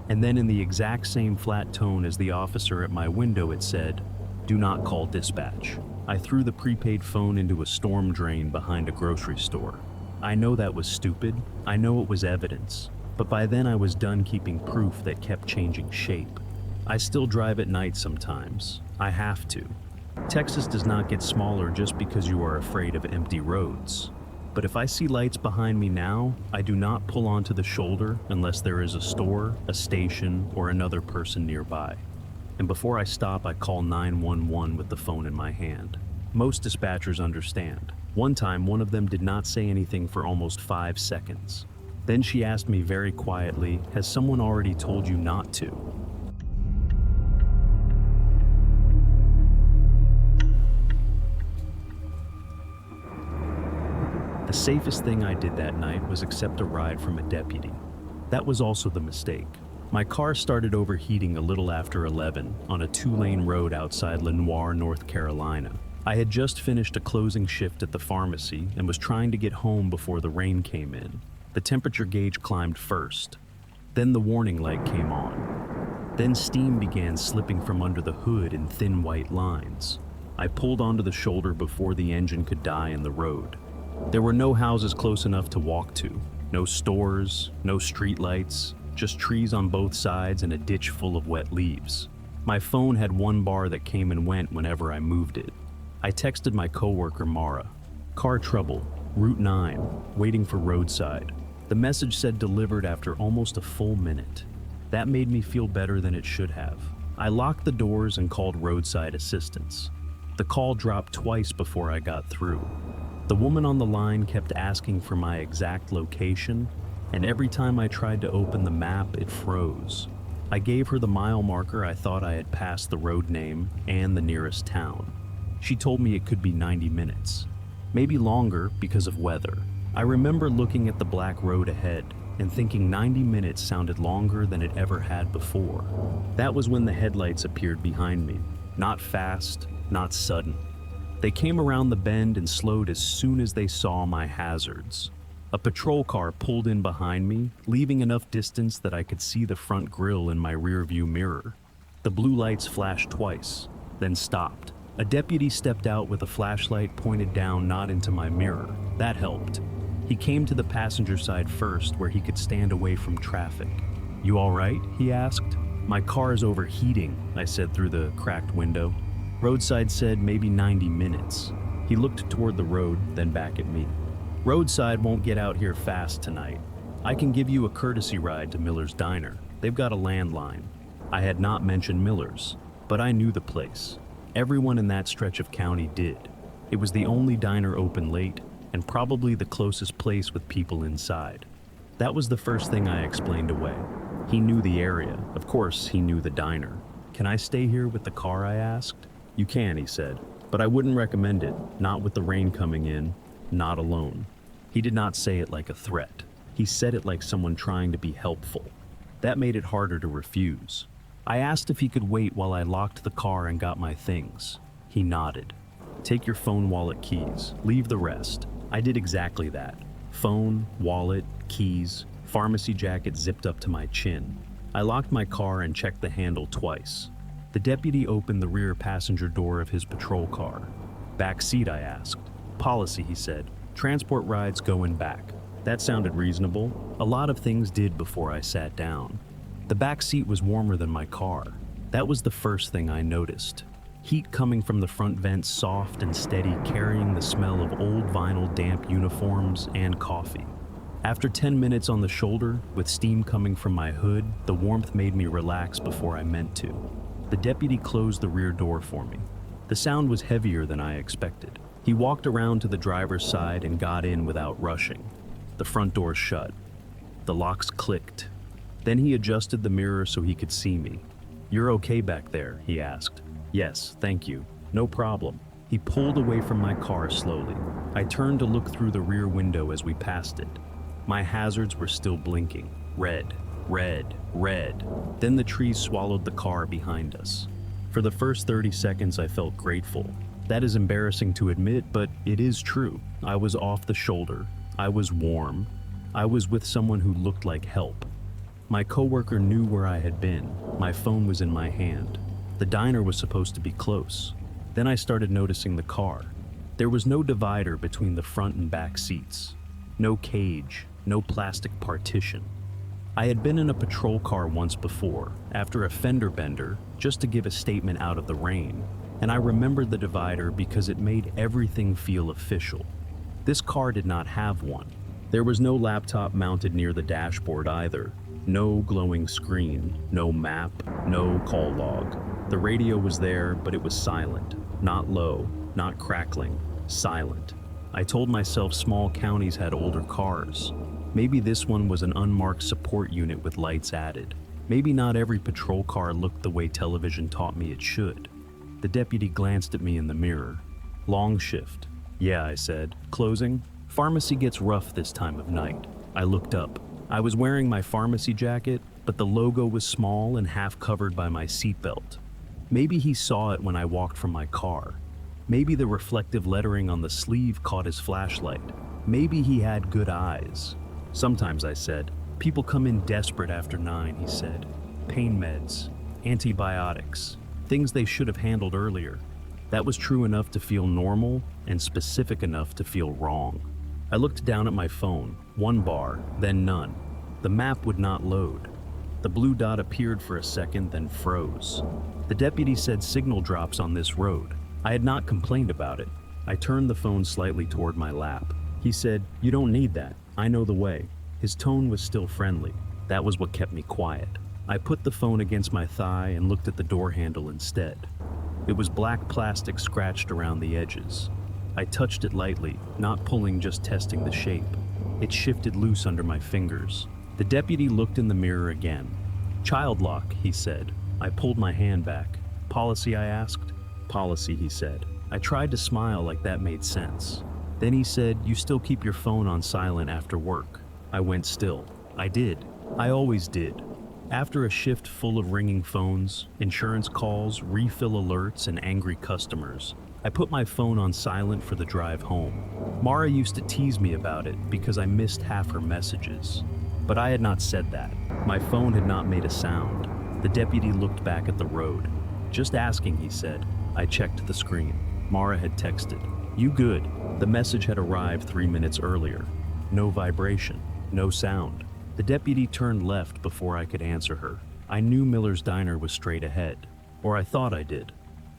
And then in the exact same flat tone as the officer at my window, it said, "Do not call dispatch." I threw the prepaid phone into a storm drain behind a grocery store. I know that was stupid. I know it was evidence. But by then I was done keeping proof that kept changing shape. I still drive at night sometimes. I have to. Texas does not get smaller just because you are afraid of empty roads. But if I see lights behind me now, I do not pull onto the shoulder unless there is a store, a station, or another person nearby. And before I stop, I call 911 with the phone in my hand. Most dispatchers understand. One time, one of them did not say anything for almost 5 seconds. Then she asked me very quietly, "Has someone already told you not to?" The safest thing I did that night was accept a ride from a deputy. That was also the mistake. My car started overheating a little after 11 on a 2-lane road outside Lenoir, North Carolina. I had just finished a closing shift at the pharmacy and was trying to get home before the rain came in. The temperature gauge climbed first. Then the warning light came on. Then steam began slipping from under the hood in thin white lines. I pulled onto the shoulder before the engine could die in the road. There were no houses close enough to walk to, no stores, no street lights, just trees on both sides and a ditch full of wet leaves. My phone had one bar that came and went whenever I moved it. I texted my coworker Mara. "Car trouble, Route 9, waiting for roadside." The message said delivered after almost a full minute. That made me feel better than it should have. I locked the doors and called roadside assistance. The call dropped twice before I got through. The woman on the line kept asking for my exact location, and every time I tried to open the map, it froze. I gave her the mile marker I thought I had passed the road name and the nearest town. She told me it could be 90 minutes, maybe longer because of weather. I remember looking at the black road ahead and thinking 90 minutes sounded longer than it ever had before. That was when the headlights appeared behind me. Not fast, not sudden. They came around the bend and slowed as soon as they saw my hazards. A patrol car pulled in behind me, leaving enough distance that I could see the front grille in my rearview mirror. The blue lights flashed twice, then stopped. A deputy stepped out with a flashlight pointed down, not into my mirror. That helped. He came to the passenger side first, where he could stand away from traffic. "You all right?" he asked. "My car is overheating," I said through the cracked window. Roadside said maybe 90 minutes. He looked toward the road, then back at me. "Roadside won't get out here fast tonight. I can give you a courtesy ride to Miller's Diner. They've got a landline." I had not mentioned Miller's, but I knew the place. Everyone in that stretch of county did. It was the only diner open late, and probably the closest place with people inside. That was the first thing I explained away. He knew the area. Of course, he knew the diner. "Can I stay here with the car?" I asked. "You can," he said, "but I wouldn't recommend it, not with the rain coming in, not alone." He did not say it like a threat. He said it like someone trying to be helpful. That made it harder to refuse. I asked if he could wait while I locked the car and got my things. He nodded. "Take your phone, wallet, keys. Leave the rest." I did exactly that. Phone, wallet, keys, pharmacy jacket zipped up to my chin. I locked my car and checked the handle twice. The deputy opened the rear passenger door of his patrol car. "Back seat?" I asked. "Policy," he said. "Transport rides go in back." That sounded reasonable. A lot of things did before I sat down. The back seat was warmer than my car. That was the first thing I noticed. Heat coming from the front vents, soft and steady, carrying the smell of old vinyl damp uniforms and coffee. After 10 minutes on the shoulder, with steam coming from my hood, the warmth made me relax before I meant to. The deputy closed the rear door for me. The sound was heavier than I expected. He walked around to the driver's side and got in without rushing. The front door shut. The locks clicked. Then he adjusted the mirror so he could see me. "You're okay back there?" he asked. "Yes, thank you. No problem." He pulled away from my car slowly. I turned to look through the rear window as we passed it. My hazards were still blinking. Red, red, red. Then the trees swallowed the car behind us. For the first 30 seconds, I felt grateful. That is embarrassing to admit, but it is true. I was off the shoulder. I was warm. I was with someone who looked like help. My coworker knew where I had been. My phone was in my hand. The diner was supposed to be close. Then I started noticing the car. There was no divider between the front and back seats. No cage, no plastic partition. I had been in a patrol car once before, after a fender bender, just to give a statement out of the rain, and I remembered the divider because it made everything feel official. This car did not have one. There was no laptop mounted near the dashboard either. No glowing screen, no map, no call log. The radio was there, but it was silent. Not low, not crackling, silent. I told myself small counties had older cars. Maybe this one was an unmarked support unit with lights added. Maybe not every patrol car looked the way television taught me it should. The deputy glanced at me in the mirror. "Long shift." "Yeah," I said. "Closing?" "Pharmacy gets rough this time of night." I looked up. I was wearing my pharmacy jacket, but the logo was small and half covered by my seatbelt. Maybe he saw it when I walked from my car. Maybe the reflective lettering on the sleeve caught his flashlight. Maybe he had good eyes. "Sometimes," I said. "People come in desperate after 9, he said. "Pain meds, antibiotics, things they should have handled earlier." That was true enough to feel normal and specific enough to feel wrong. I looked down at my phone, one bar, then none. The map would not load. The blue dot appeared for a second, then froze. The deputy said signal drops on this road. I had not complained about it. I turned the phone slightly toward my lap. He said, "You don't need that. I know the way." His tone was still friendly. That was what kept me quiet. I put the phone against my thigh and looked at the door handle instead. It was black plastic scratched around the edges. I touched it lightly, not pulling, just testing the shape. It shifted loose under my fingers. The deputy looked in the mirror again. "Child lock," he said. I pulled my hand back. "Policy?" I asked. "Policy," he said. I tried to smile like that made sense. Then he said, "You still keep your phone on silent after work?" I went still. I did. I always did. After a shift full of ringing phones, insurance calls, refill alerts, and angry customers, I put my phone on silent for the drive home. Mara used to tease me about it because I missed half her messages. But I had not said that. My phone had not made a sound. The deputy looked back at the road. "Just asking," he said. I checked the screen. Mara had texted. "You good?" The message had arrived 3 minutes earlier. No vibration, no sound. The deputy turned left before I could answer her. I knew Miller's Diner was straight ahead, or I thought I did.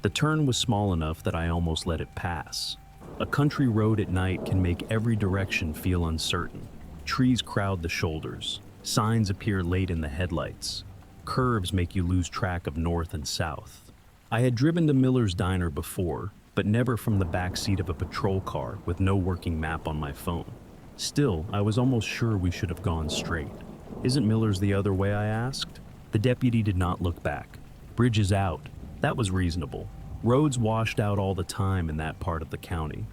The turn was small enough that I almost let it pass. A country road at night can make every direction feel uncertain. Trees crowd the shoulders. Signs appear late in the headlights. Curves make you lose track of north and south. I had driven to Miller's Diner before, but never from the back seat of a patrol car with no working map on my phone. Still, I was almost sure we should have gone straight. "Isn't Miller's the other way?" I asked. The deputy did not look back. "Bridge is out." That was reasonable. Roads washed out all the time in that part of the county.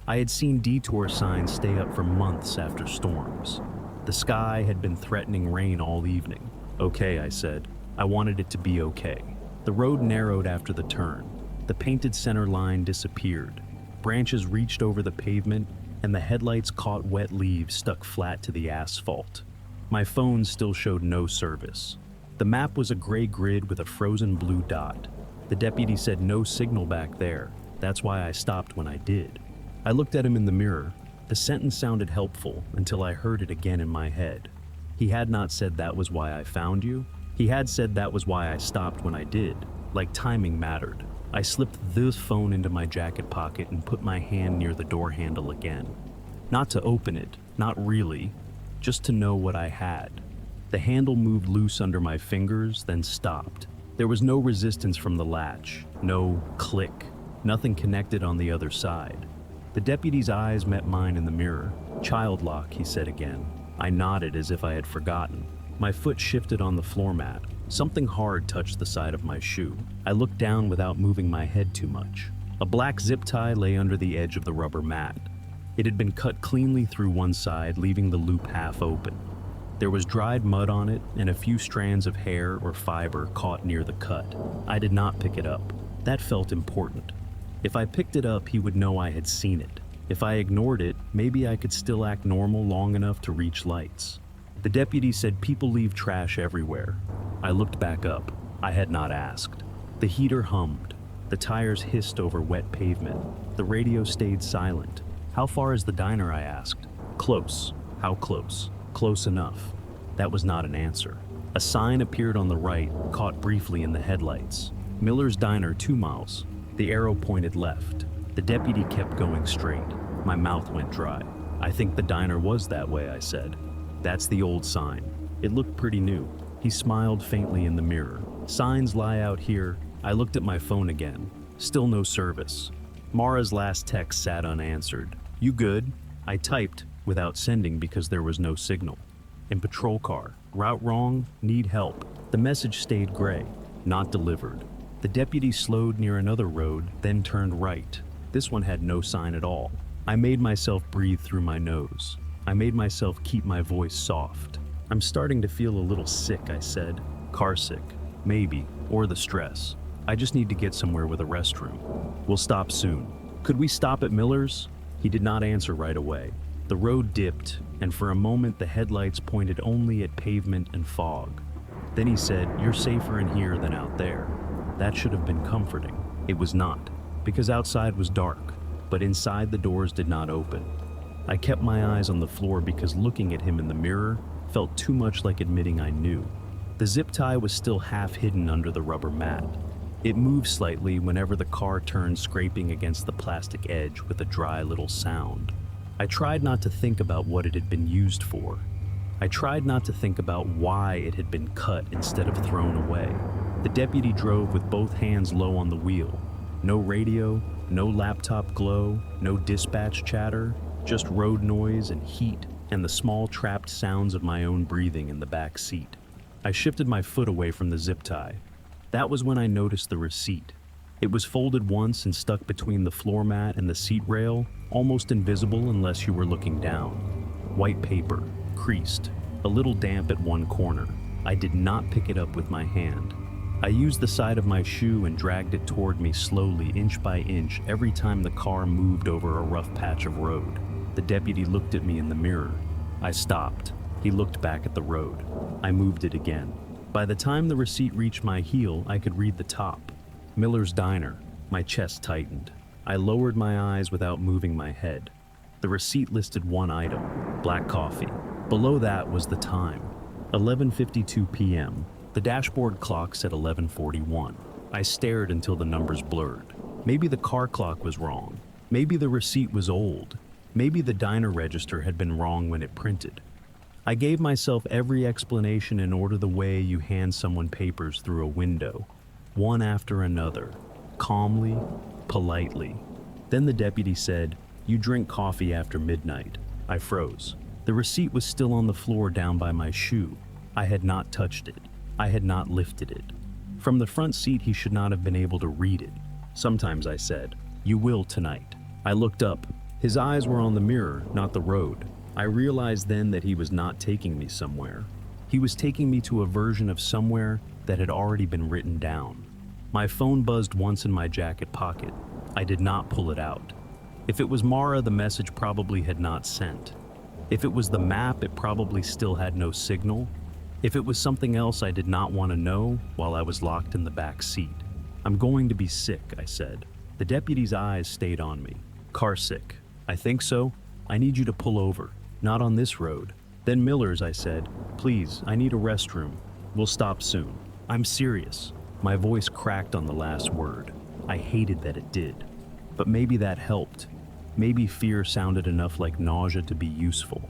I had seen detour signs stay up for months after storms. The sky had been threatening rain all evening. "Okay," I said. I wanted it to be okay. The road narrowed after the turn. The painted center line disappeared. Branches reached over the pavement, and the headlights caught wet leaves stuck flat to the asphalt. My phone still showed no service. The map was a gray grid with a frozen blue dot. The deputy said no signal back there. That's why I stopped when I did. I looked at him in the mirror. The sentence sounded helpful until I heard it again in my head. He had not said that was why I found you. He had said that was why I stopped when I did, like timing mattered. I slipped the phone into my jacket pocket and put my hand near the door handle again. Not to open it, not really, just to know what I had. The handle moved loose under my fingers, then stopped. There was no resistance from the latch, no click, nothing connected on the other side. The deputy's eyes met mine in the mirror. "Child lock," he said again. I nodded as if I had forgotten. My foot shifted on the floor mat. Something hard touched the side of my shoe. I looked down without moving my head too much. A black zip tie lay under the edge of the rubber mat. It had been cut cleanly through one side, leaving the loop half open. There was dried mud on it and a few strands of hair or fiber caught near the cut. I did not pick it up. That felt important. If I picked it up, he would know I had seen it. If I ignored it, maybe I could still act normal long enough to reach lights. The deputy said people leave trash everywhere. I looked back up. I had not asked. The heater hummed. The tires hissed over wet pavement. The radio stayed silent. How far is the diner? I asked. Close. How close? Close enough. That was not an answer. A sign appeared on the right, caught briefly in the headlights. Miller's Diner, 2 miles. The arrow pointed left. The deputy kept going straight. My mouth went dry. I think the diner was that way, I said. That's the old sign. It looked pretty new. He smiled faintly in the mirror. Signs lie out here. I looked at my phone again. Still no service. Mara's last text sat unanswered. You good? I typed, without sending because there was no signal. In patrol car. Route wrong. Need help. The message stayed gray. Not delivered. The deputy slowed near another road, then turned right. This one had no sign at all. I made myself breathe through my nose. I made myself keep my voice soft. I'm starting to feel a little sick, I said. Car sick. Maybe. Or the stress. I just need to get somewhere with a restroom. We'll stop soon. Could we stop at Miller's? He did not answer right away. The road dipped, and for a moment the headlights pointed only at pavement and fog. Then he said, "You're safer in here than out there." That should have been comforting. It was not, because outside was dark, but inside the doors did not open. I kept my eyes on the floor because looking at him in the mirror felt too much like admitting I knew. The zip tie was still half hidden under the rubber mat. It moved slightly whenever the car turned, scraping against the plastic edge with a dry little sound. I tried not to think about what it had been used for. I tried not to think about why it had been cut instead of thrown away. The deputy drove with both hands low on the wheel. No radio, no laptop glow, no dispatch chatter, just road noise and heat and the small trapped sounds of my own breathing in the back seat. I shifted my foot away from the zip tie. That was when I noticed the receipt. It was folded once and stuck between the floor mat and the seat rail, almost invisible unless you were looking down. White paper, creased, a little damp at one corner. I did not pick it up with my hand. I used the side of my shoe and dragged it toward me slowly, inch by inch, every time the car moved over a rough patch of road. The deputy looked at me in the mirror. I stopped. He looked back at the road. I moved it again. By the time the receipt reached my heel, I could read the top. Miller's Diner. My chest tightened. I lowered my eyes without moving my head. The receipt listed one item, black coffee. Below that was the time, 11:52 p.m. The dashboard clock said 11:41. I stared until the numbers blurred. Maybe the car clock was wrong. Maybe the receipt was old. Maybe the diner register had been wrong when it printed. I gave myself every explanation in order the way you hand someone papers through a window, one after another, calmly, politely. Then the deputy said, "You drink coffee after midnight." I froze. The receipt was still on the floor down by my shoe. I had not touched it. I had not lifted it. From the front seat, he should not have been able to read it. Sometimes I said, "You will tonight." I looked up. His eyes were on the mirror, not the road. I realized then that he was not taking me somewhere. He was taking me to a version of somewhere that had already been written down. My phone buzzed once in my jacket pocket. I did not pull it out. If it was Mara, the message probably had not sent. If it was the map, it probably still had no signal. If it was something else I did not want to know while I was locked in the back seat. "I'm going to be sick," I said. The deputy's eyes stayed on me. "Car sick. I think so. I need you to pull over. Not on this road." "Then Miller's," I said. "Please, I need a restroom. We'll stop soon." "I'm serious." My voice cracked on the last word. I hated that it did. But maybe that helped. Maybe fear sounded enough like nausea to be useful.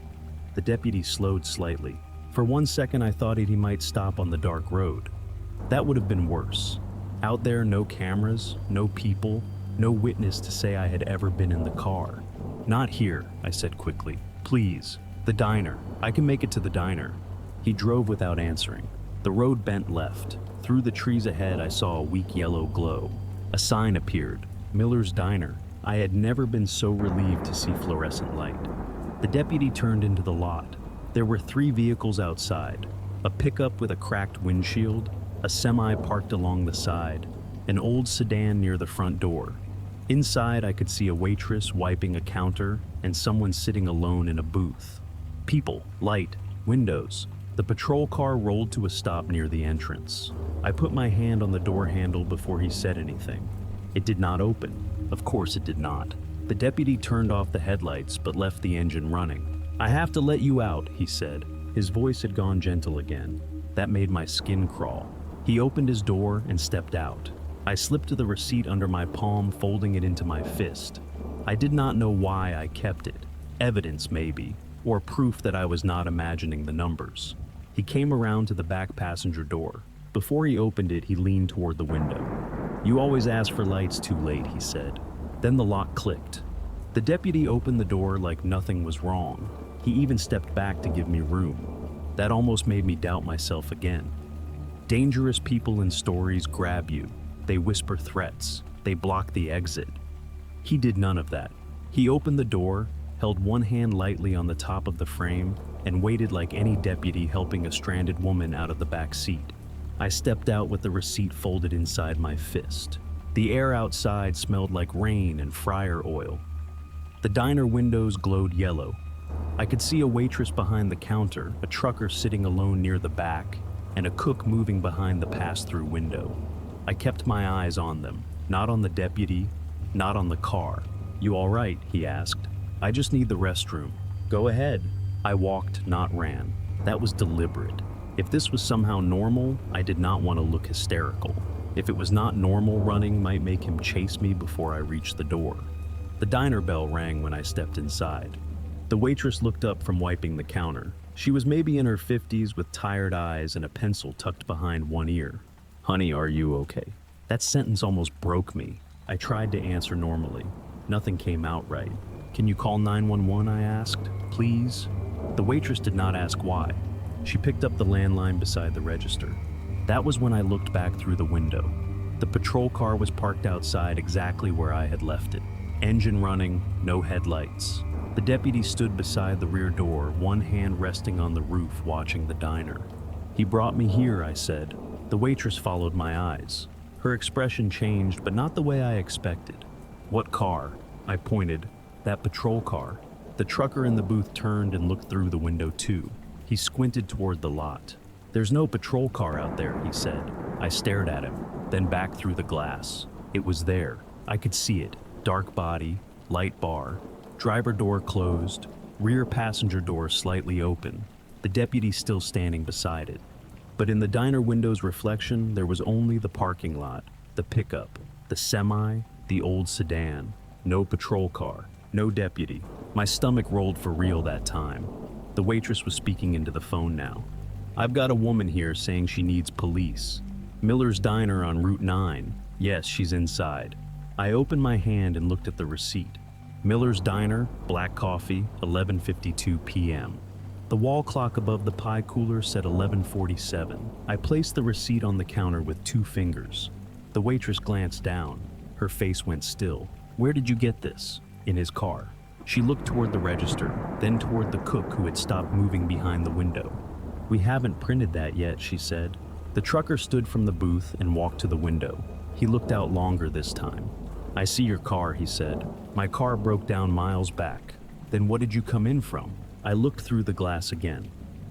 The deputy slowed slightly. For 1 second, I thought he might stop on the dark road. That would have been worse. Out there, no cameras, no people, no witness to say I had ever been in the car. "Not here," I said quickly. "Please, the diner. I can make it to the diner." He drove without answering. The road bent left. Through the trees ahead, I saw a weak yellow glow. A sign appeared, Miller's Diner. I had never been so relieved to see fluorescent light. The deputy turned into the lot. There were 3 vehicles outside, a pickup with a cracked windshield, a semi parked along the side, an old sedan near the front door. Inside, I could see a waitress wiping a counter and someone sitting alone in a booth. People, light, windows. The patrol car rolled to a stop near the entrance. I put my hand on the door handle before he said anything. It did not open. Of course it did not. The deputy turned off the headlights but left the engine running. "I have to let you out," he said. His voice had gone gentle again. That made my skin crawl. He opened his door and stepped out. I slipped the receipt under my palm, folding it into my fist. I did not know why I kept it. Evidence, maybe, or proof that I was not imagining the numbers. He came around to the back passenger door. Before he opened it, he leaned toward the window. "You always ask for lights too late," he said. Then the lock clicked. The deputy opened the door like nothing was wrong. He even stepped back to give me room. That almost made me doubt myself again. Dangerous people in stories grab you. They whisper threats. They block the exit. He did none of that. He opened the door, held one hand lightly on the top of the frame, and waited like any deputy helping a stranded woman out of the back seat. I stepped out with the receipt folded inside my fist. The air outside smelled like rain and fryer oil. The diner windows glowed yellow. I could see a waitress behind the counter, a trucker sitting alone near the back, and a cook moving behind the pass-through window. I kept my eyes on them, not on the deputy, not on the car. "You all right?" he asked. "I just need the restroom." "Go ahead." I walked, not ran. That was deliberate. If this was somehow normal, I did not want to look hysterical. If it was not normal, running might make him chase me before I reached the door. The diner bell rang when I stepped inside. The waitress looked up from wiping the counter. She was maybe in her 50s with tired eyes and a pencil tucked behind one ear. "Honey, are you okay?" That sentence almost broke me. I tried to answer normally. Nothing came out right. "Can you call 911?" I asked. "Please?" The waitress did not ask why. She picked up the landline beside the register. That was when I looked back through the window. The patrol car was parked outside exactly where I had left it. Engine running, no headlights. The deputy stood beside the rear door, one hand resting on the roof, watching the diner. "He brought me here," I said. The waitress followed my eyes. Her expression changed, but not the way I expected. "What car?" I pointed. "That patrol car." The trucker in the booth turned and looked through the window too. He squinted toward the lot. "There's no patrol car out there," he said. I stared at him, then back through the glass. It was there. I could see it. Dark body, light bar, driver door closed, rear passenger door slightly open, the deputy still standing beside it. But in the diner window's reflection, there was only the parking lot, the pickup, the semi, the old sedan. No patrol car, no deputy. My stomach rolled for real that time. The waitress was speaking into the phone now. "I've got a woman here saying she needs police. Miller's Diner on Route 9. Yes, she's inside." I opened my hand and looked at the receipt. Miller's Diner, black coffee, 11:52 p.m. The wall clock above the pie cooler said 11:47. I placed the receipt on the counter with 2 fingers. The waitress glanced down. Her face went still. "Where did you get this?" "In his car." She looked toward the register, then toward the cook who had stopped moving behind the window. "We haven't printed that yet," she said. The trucker stood from the booth and walked to the window. He looked out longer this time. "I see your car," he said. "My car broke down miles back." "Then what did you come in from?" I looked through the glass again.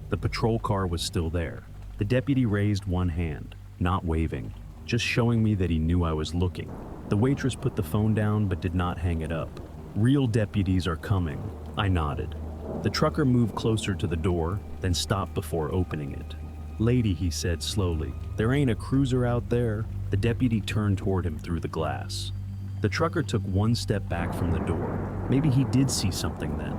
The patrol car was still there. The deputy raised one hand, not waving, just showing me that he knew I was looking. The waitress put the phone down but did not hang it up. "Real deputies are coming." I nodded. The trucker moved closer to the door, then stopped before opening it. "Lady," he said slowly, "there ain't a cruiser out there." The deputy turned toward him through the glass. The trucker took one step back from the door. Maybe he did see something then,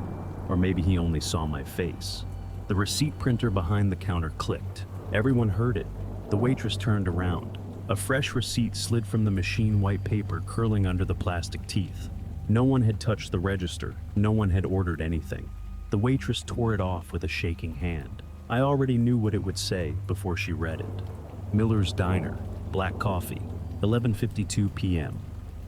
or maybe he only saw my face. The receipt printer behind the counter clicked. Everyone heard it. The waitress turned around. A fresh receipt slid from the machine, white paper curling under the plastic teeth. No one had touched the register. No one had ordered anything. The waitress tore it off with a shaking hand. I already knew what it would say before she read it. Miller's Diner, black coffee, 11:52 p.m.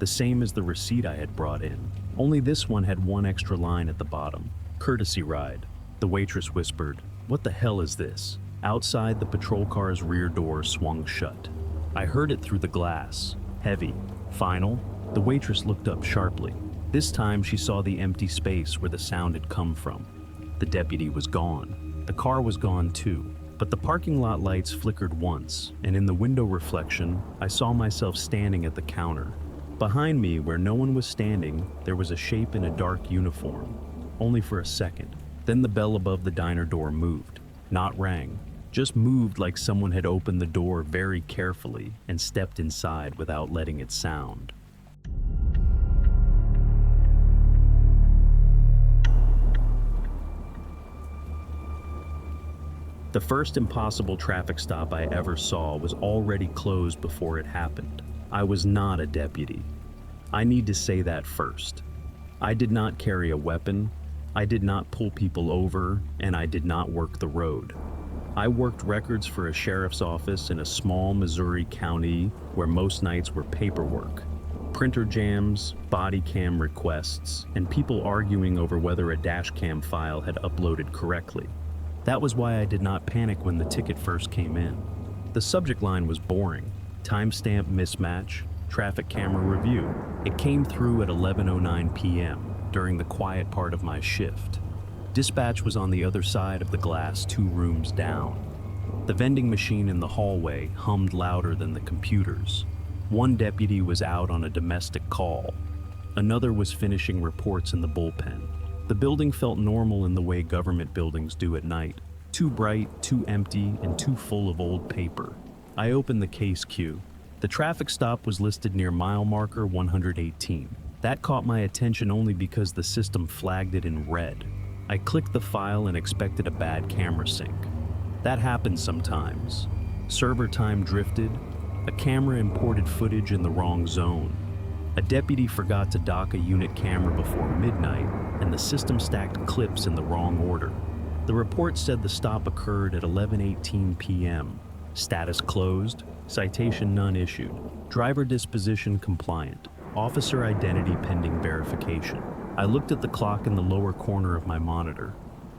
The same as the receipt I had brought in. Only this one had one extra line at the bottom. Courtesy ride. The waitress whispered, "What the hell is this?" Outside, the patrol car's rear door swung shut. I heard it through the glass. Heavy. Final? The waitress looked up sharply. This time she saw the empty space where the sound had come from. The deputy was gone. The car was gone too. But the parking lot lights flickered once, and in the window reflection, I saw myself standing at the counter. Behind me, where no one was standing, there was a shape in a dark uniform. Only for a second. Then the bell above the diner door moved. Not rang. Just moved like someone had opened the door very carefully and stepped inside without letting it sound. The first impossible traffic stop I ever saw was already closed before it happened. I was not a deputy. I need to say that first. I did not carry a weapon, I did not pull people over, and I did not work the road. I worked records for a sheriff's office in a small Missouri county where most nights were paperwork. Printer jams, body cam requests, and people arguing over whether a dash cam file had uploaded correctly. That was why I did not panic when the ticket first came in. The subject line was boring. Timestamp mismatch, traffic camera review. It came through at 11:09 p.m. during the quiet part of my shift. Dispatch was on the other side of the glass 2 rooms down. The vending machine in the hallway hummed louder than the computers. One deputy was out on a domestic call. Another was finishing reports in the bullpen. The building felt normal in the way government buildings do at night. Too bright, too empty, and too full of old paper. I opened the case queue. The traffic stop was listed near mile marker 118. That caught my attention only because the system flagged it in red. I clicked the file and expected a bad camera sync. That happens sometimes. Server time drifted. A camera imported footage in the wrong zone. A deputy forgot to dock a unit camera before midnight, and the system stacked clips in the wrong order. The report said the stop occurred at 11:18 p.m. Status closed, citation none issued. Driver disposition compliant. Officer identity pending verification. I looked at the clock in the lower corner of my monitor.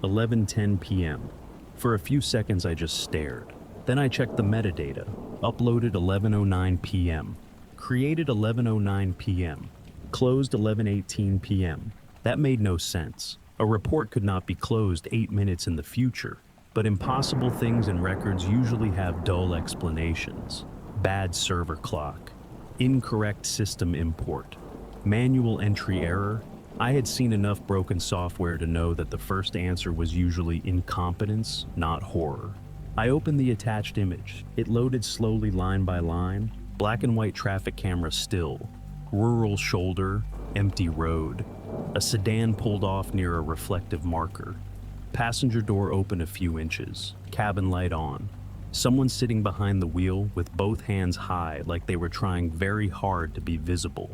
11:10 p.m. For a few seconds I just stared. Then I checked the metadata. Uploaded 11:09 p.m. Created 11:09 p.m. Closed 11:18 p.m. That made no sense. A report could not be closed 8 minutes in the future, but impossible things in records usually have dull explanations. Bad server clock. Incorrect system import. Manual entry error. I had seen enough broken software to know that the first answer was usually incompetence, not horror. I opened the attached image. It loaded slowly line by line. Black and white traffic camera still. Rural shoulder, empty road. A sedan pulled off near a reflective marker. Passenger door open a few inches. Cabin light on. Someone sitting behind the wheel with both hands high like they were trying very hard to be visible.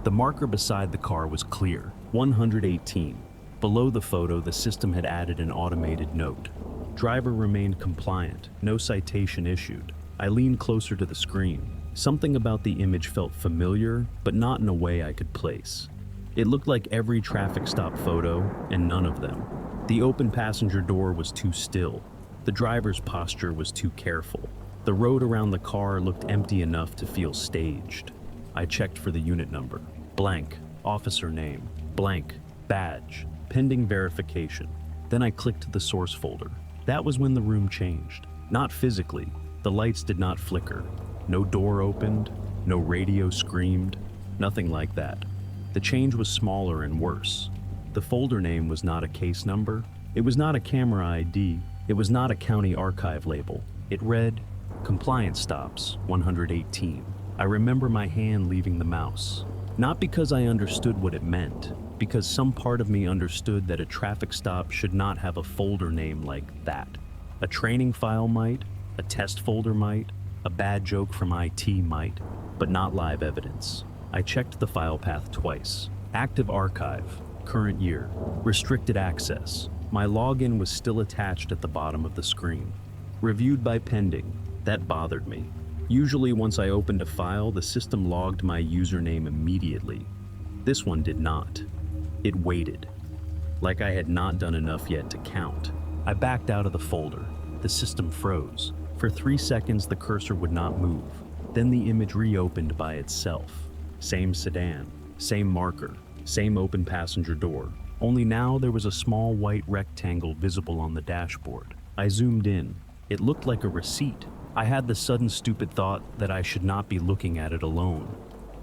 The marker beside the car was clear, 118. Below the photo, the system had added an automated note. Driver remained compliant, no citation issued. I leaned closer to the screen. Something about the image felt familiar, but not in a way I could place. It looked like every traffic stop photo, and none of them. The open passenger door was too still. The driver's posture was too careful. The road around the car looked empty enough to feel staged. I checked for the unit number. Blank, officer name. Blank, badge, pending verification. Then I clicked the source folder. That was when the room changed. Not physically. The lights did not flicker. No door opened, no radio screamed, nothing like that. The change was smaller and worse. The folder name was not a case number. It was not a camera ID. It was not a county archive label. It read, Compliance Stops, 118. I remember my hand leaving the mouse. Not because I understood what it meant, because some part of me understood that a traffic stop should not have a folder name like that. A training file might, a test folder might, a bad joke from IT might, but not live evidence. I checked the file path twice. Active archive, current year, restricted access, My login was still attached at the bottom of the screen. Reviewed by pending. That bothered me. Usually once I opened a file, the system logged my username immediately. This one did not. It waited. Like I had not done enough yet to count. I backed out of the folder. The system froze. For 3 seconds, the cursor would not move. Then the image reopened by itself. Same sedan, same marker, same open passenger door. Only now there was a small white rectangle visible on the dashboard. I zoomed in. It looked like a receipt. I had the sudden stupid thought that I should not be looking at it alone.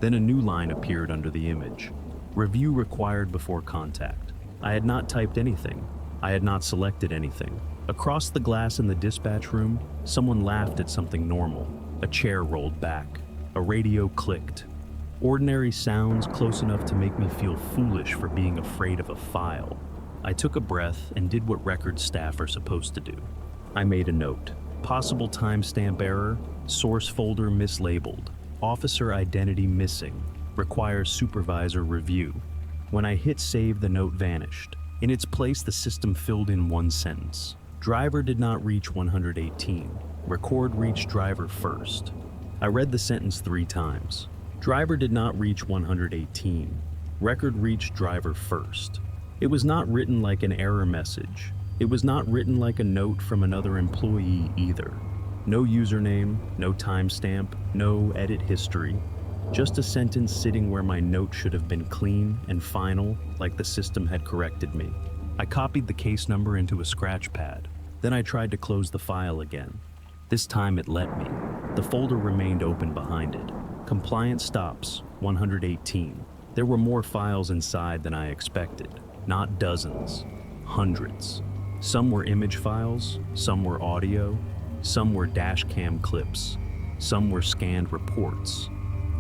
Then a new line appeared under the image. Review required before contact. I had not typed anything. I had not selected anything. Across the glass in the dispatch room, someone laughed at something normal. A chair rolled back. A radio clicked. Ordinary sounds close enough to make me feel foolish for being afraid of a file. I took a breath and did what record staff are supposed to do. I made a note. Possible timestamp error, source folder mislabeled, officer identity missing, requires supervisor review. When I hit save, the note vanished. In its place, the system filled in one sentence. Driver did not reach 118. Record reached driver first. I read the sentence 3 times. Driver did not reach 118. Record reached driver first. It was not written like an error message. It was not written like a note from another employee either. No username, no timestamp, no edit history. Just a sentence sitting where my note should have been clean and final, like the system had corrected me. I copied the case number into a scratch pad. Then I tried to close the file again. This time it let me. The folder remained open behind it. Compliance stops, 118. There were more files inside than I expected. Not dozens, hundreds. Some were image files, some were audio, some were dash cam clips, some were scanned reports.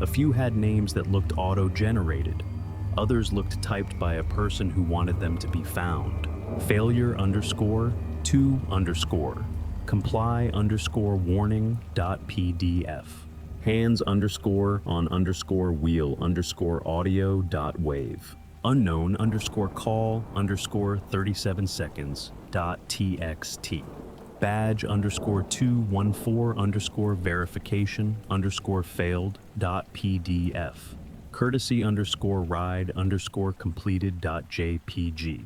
A few had names that looked auto-generated. Others looked typed by a person who wanted them to be found. Failure _to_ comply _warning.pdf. Hands _on_wheel_audio.wave. Unknown _call _37 seconds.txt. Badge _214 verification failed.pdf. Courtesy ride completed.jpg.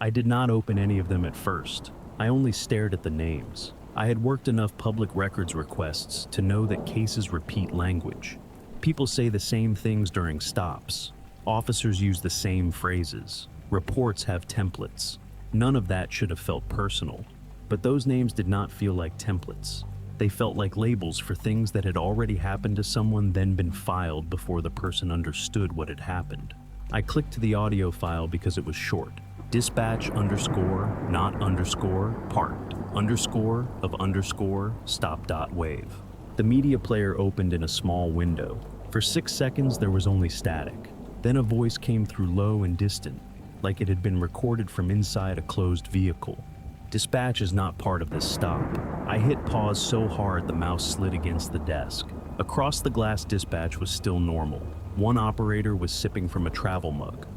I did not open any of them at first. I only stared at the names. I had worked enough public records requests to know that cases repeat language. People say the same things during stops. Officers use the same phrases. Reports have templates. None of that should have felt personal. But those names did not feel like templates. They felt like labels for things that had already happened to someone, then been filed before the person understood what had happened. I clicked to the audio file because it was short. Dispatch not part of stop.wave. The media player opened in a small window. For 6 seconds there was only static. Then a voice came through low and distant, like it had been recorded from inside a closed vehicle. Dispatch is not part of this stop. I hit pause so hard the mouse slid against the desk. Across the glass, dispatch was still normal. One operator was sipping from a travel mug.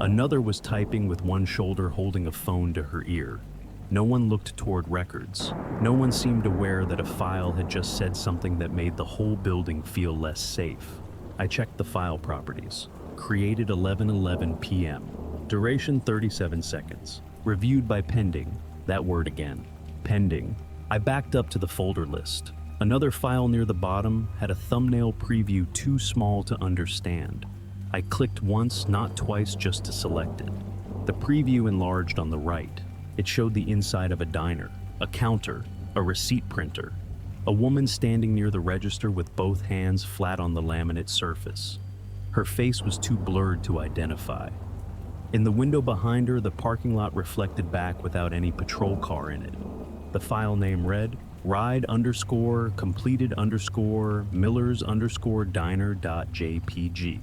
Another was typing with one shoulder holding a phone to her ear. No one looked toward records. No one seemed aware that a file had just said something that made the whole building feel less safe. I checked the file properties. Created 11:11 p.m. Duration 37 seconds. Reviewed by pending. That word again. Pending. I backed up to the folder list. Another file near the bottom had a thumbnail preview too small to understand. I clicked once, not twice, just to select it. The preview enlarged on the right. It showed the inside of a diner, a counter, a receipt printer, a woman standing near the register with both hands flat on the laminate surface. Her face was too blurred to identify. In the window behind her, the parking lot reflected back without any patrol car in it. The file name read, ride_completed_millers_diner.jpg.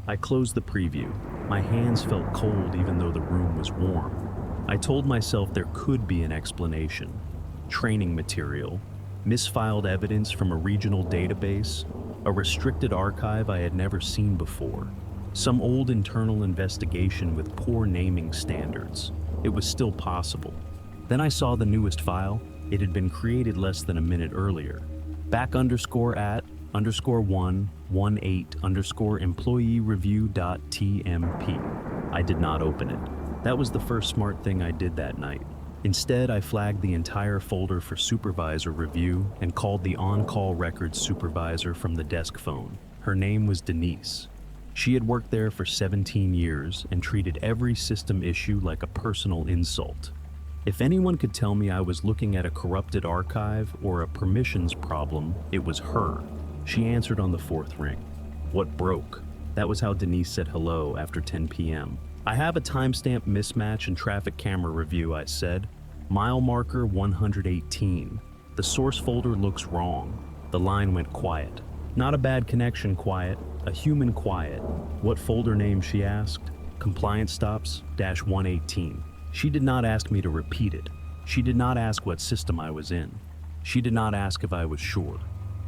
I closed the preview. My hands felt cold even though the room was warm. I told myself there could be an explanation. Training material, misfiled evidence from a regional database, a restricted archive I had never seen before, some old internal investigation with poor naming standards. It was still possible. Then I saw the newest file. It had been created less than a minute earlier. back_at_118_employee_review.tmp. I did not open it. That was the first smart thing I did that night. Instead, I flagged the entire folder for supervisor review and called the on-call records supervisor from the desk phone. Her name was Denise. She had worked there for 17 years and treated every system issue like a personal insult. If anyone could tell me I was looking at a corrupted archive or a permissions problem, it was her. She answered on the fourth ring. What broke? That was how Denise said hello after 10 p.m. I have a timestamp mismatch in traffic camera review, I said. Mile marker 118. The source folder looks wrong. The line went quiet. Not a bad connection quiet, a human quiet. What folder name, she asked. Compliance stops, -118. She did not ask me to repeat it. She did not ask what system I was in. She did not ask if I was sure.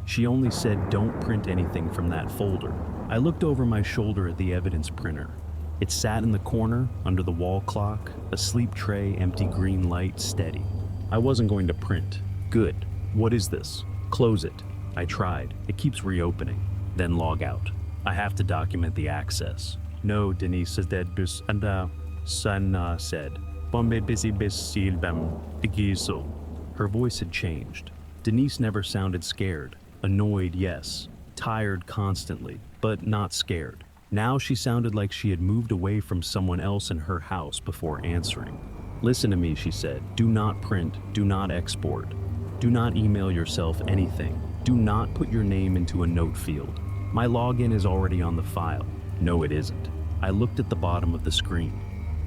She only said, don't print anything from that folder. I looked over my shoulder at the evidence printer. It sat in the corner, under the wall clock, a sleep tray, empty green light, steady. I wasn't going to print. Good. What is this? Close it. I tried. It keeps reopening. Then log out. I have to document the access. No, Denise said that bus and Sun said. Her voice had changed. Denise never sounded scared. Annoyed, yes. Tired constantly, but not scared. Now she sounded like she had moved away from someone else in her house before answering. Listen to me, she said. Do not print. Do not export. Do not email yourself anything. Do not put your name into a note field. My login is already on the file. No, it isn't. I looked at the bottom of the screen.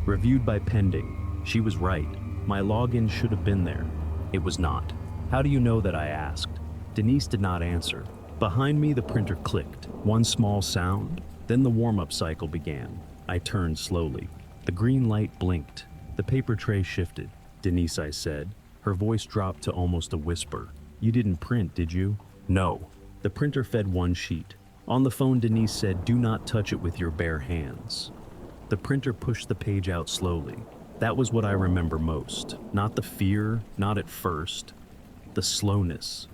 Reviewed by pending. She was right. My login should have been there. It was not. How do you know that, I asked. Denise did not answer. Behind me, the printer clicked. One small sound. Then the warm-up cycle began. I turned slowly. The green light blinked. The paper tray shifted. Denise, I said. Her voice dropped to almost a whisper. You didn't print, did you? No. The printer fed one sheet. On the phone, Denise said, do not touch it with your bare hands. The printer pushed the page out slowly. That was what I remember most. Not the fear, not at first. The slowness.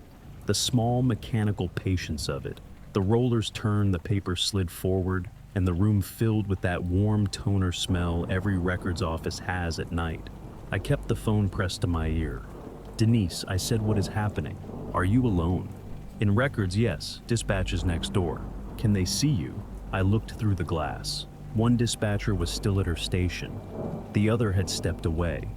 The small mechanical patience of it. The rollers turned, the paper slid forward, and the room filled with that warm toner smell every records office has at night. I kept the phone pressed to my ear. Denise, I said, what is happening? Are you alone? In records, yes. Dispatch is next door. Can they see you? I looked through the glass. One dispatcher was still at her station. The other had stepped away.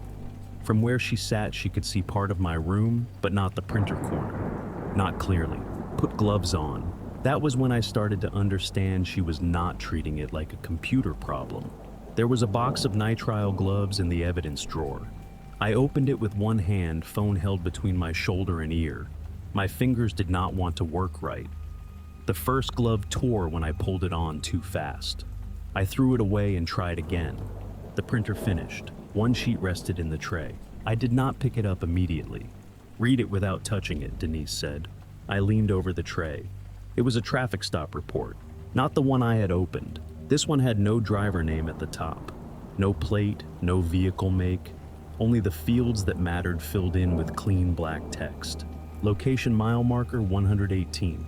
From where she sat, she could see part of my room, but not the printer corner. Not clearly. Put gloves on. That was when I started to understand she was not treating it like a computer problem. There was a box of nitrile gloves in the evidence drawer. I opened it with one hand, phone held between my shoulder and ear. My fingers did not want to work right. The first glove tore when I pulled it on too fast. I threw it away and tried again. The printer finished. One sheet rested in the tray. I did not pick it up immediately. Read it without touching it, Denise said. I leaned over the tray. It was a traffic stop report, not the one I had opened. This one had no driver name at the top. No plate, no vehicle make. Only the fields that mattered filled in with clean black text. Location mile marker 118.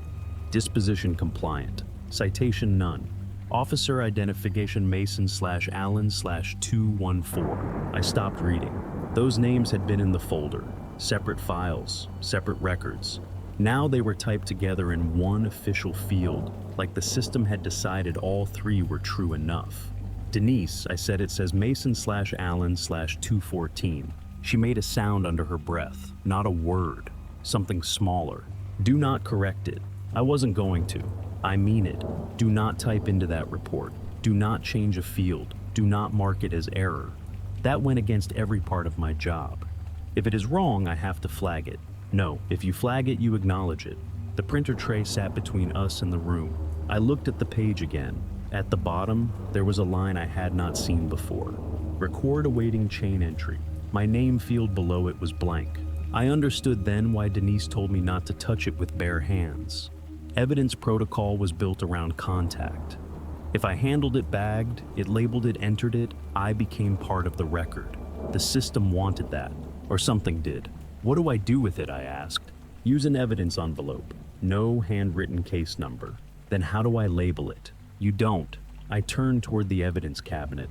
Disposition compliant. Citation none. Officer identification Mason/Allen/214. I stopped reading. Those names had been in the folder. Separate files, separate records. Now they were typed together in one official field, like the system had decided all three were true enough. Denise, I said, it says Mason/Allen/214. She made a sound under her breath, not a word, something smaller. Do not correct it. I wasn't going to. I mean it. Do not type into that report. Do not change a field. Do not mark it as error. That went against every part of my job. If it is wrong, I have to flag it. No, if you flag it, you acknowledge it. The printer tray sat between us and the room. I looked at the page again. At the bottom, there was a line I had not seen before. Record awaiting chain entry. My name field below it was blank. I understood then why Denise told me not to touch it with bare hands. Evidence protocol was built around contact. If I handled it bagged, it labeled it, entered it, I became part of the record. The system wanted that, or something did. What do I do with it, I asked. Use an evidence envelope. No handwritten case number. Then how do I label it? You don't. I turned toward the evidence cabinet.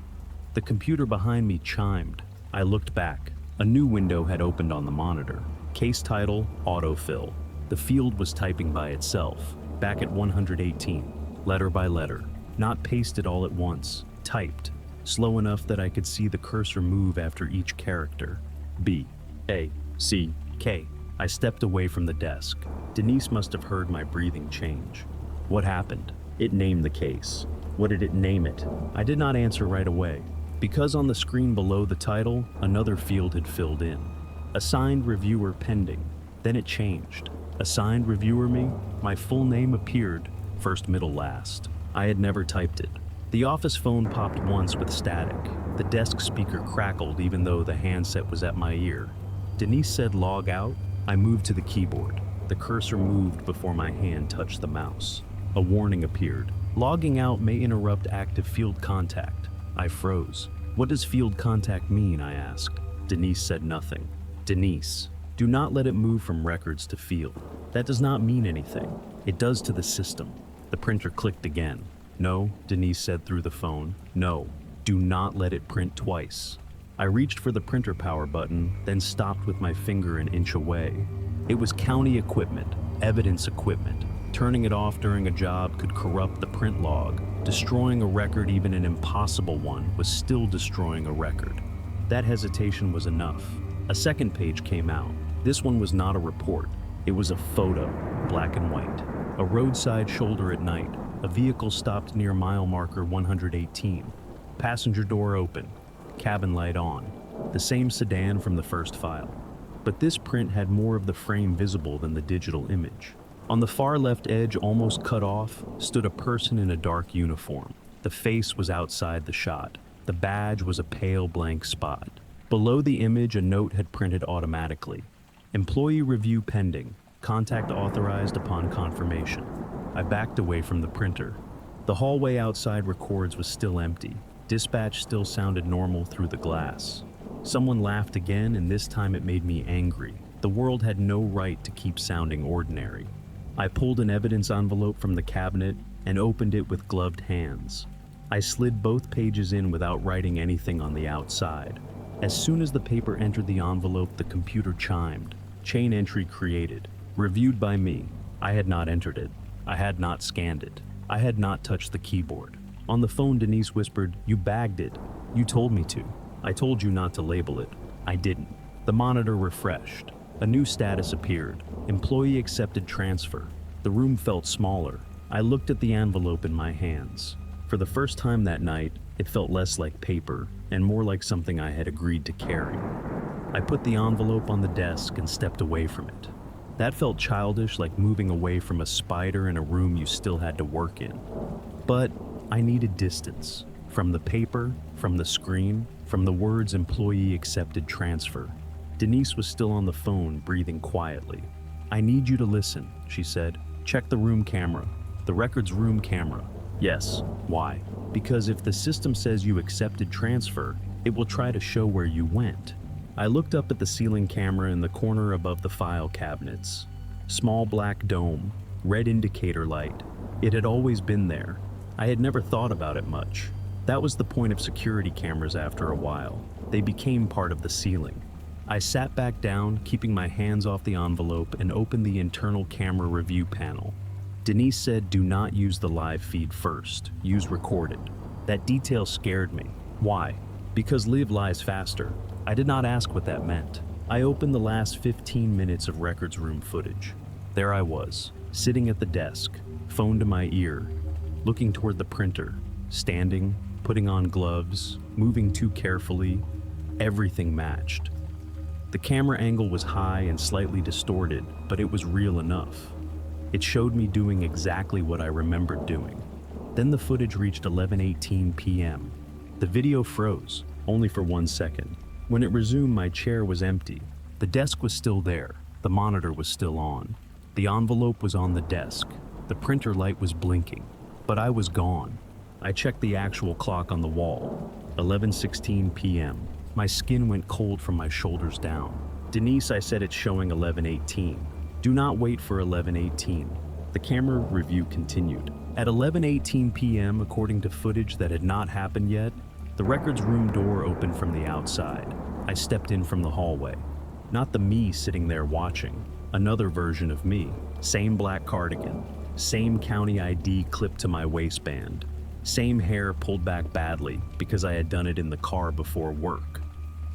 The computer behind me chimed. I looked back. A new window had opened on the monitor. Case title, autofill. The field was typing by itself, back at 118, letter by letter. Not pasted all at once, typed, slow enough that I could see the cursor move after each character. B, A, C, K. I stepped away from the desk. Denise must have heard my breathing change. What happened? It named the case. What did it name it? I did not answer right away, because on the screen below the title, another field had filled in. Assigned reviewer pending. Then it changed. Assigned reviewer me, my full name appeared, first, middle, last. I had never typed it. The office phone popped once with static. The desk speaker crackled even though the handset was at my ear. Denise said log out. I moved to the keyboard. The cursor moved before my hand touched the mouse. A warning appeared. Logging out may interrupt active field contact. I froze. What does field contact mean, I asked. Denise said nothing. Denise, do not let it move from records to field. That does not mean anything. It does to the system. The printer clicked again. No, Denise said through the phone. No, do not let it print twice. I reached for the printer power button, then stopped with my finger an inch away. It was county equipment, evidence equipment. Turning it off during a job could corrupt the print log. Destroying a record, even an impossible one, was still destroying a record. That hesitation was enough. A second page came out. This one was not a report. It was a photo, black and white. A roadside shoulder at night. A vehicle stopped near mile marker 118. Passenger door open. Cabin light on. The same sedan from the first file. But this print had more of the frame visible than the digital image. On the far left edge, almost cut off, stood a person in a dark uniform. The face was outside the shot. The badge was a pale blank spot. Below the image, a note had printed automatically. Employee review pending. Contact authorized upon confirmation. I backed away from the printer. The hallway outside records was still empty. Dispatch still sounded normal through the glass. Someone laughed again, and this time it made me angry. The world had no right to keep sounding ordinary. I pulled an evidence envelope from the cabinet and opened it with gloved hands. I slid both pages in without writing anything on the outside. As soon as the paper entered the envelope, the computer chimed. Chain entry created. Reviewed by me. I had not entered it. I had not scanned it. I had not touched the keyboard. On the phone, Denise whispered, "You bagged it. You told me to. I told you not to label it. I didn't." The monitor refreshed. A new status appeared. Employee accepted transfer. The room felt smaller. I looked at the envelope in my hands. For the first time that night, it felt less like paper and more like something I had agreed to carry. I put the envelope on the desk and stepped away from it. That felt childish, like moving away from a spider in a room you still had to work in. But I needed distance. From the paper, from the screen, from the words employee accepted transfer. Denise was still on the phone, breathing quietly. "I need you to listen," she said. "Check the room camera. The record's room camera." "Yes." "Why?" "Because if the system says you accepted transfer, it will try to show where you went." I looked up at the ceiling camera in the corner above the file cabinets. Small black dome, red indicator light. It had always been there. I had never thought about it much. That was the point of security cameras after a while. They became part of the ceiling. I sat back down, keeping my hands off the envelope, and opened the internal camera review panel. Denise said, "Do not use the live feed first. Use recorded." That detail scared me. Why? Because live lies faster. I did not ask what that meant. I opened the last 15 minutes of records room footage. There I was, sitting at the desk, phone to my ear, looking toward the printer, standing, putting on gloves, moving too carefully. Everything matched. The camera angle was high and slightly distorted, but it was real enough. It showed me doing exactly what I remembered doing. Then the footage reached 11:18 p.m. The video froze, only for 1 second. When it resumed, my chair was empty. The desk was still there. The monitor was still on. The envelope was on the desk. The printer light was blinking. But I was gone. I checked the actual clock on the wall. 11:16 p.m. My skin went cold from my shoulders down. "Denise," I said, "it's showing 11:18. Do not wait for 11:18. The camera review continued. At 11:18 p.m., according to footage that had not happened yet, the records room door opened from the outside. I stepped in from the hallway. Not the me sitting there watching. Another version of me. Same black cardigan. Same county ID clipped to my waistband. Same hair pulled back badly because I had done it in the car before work.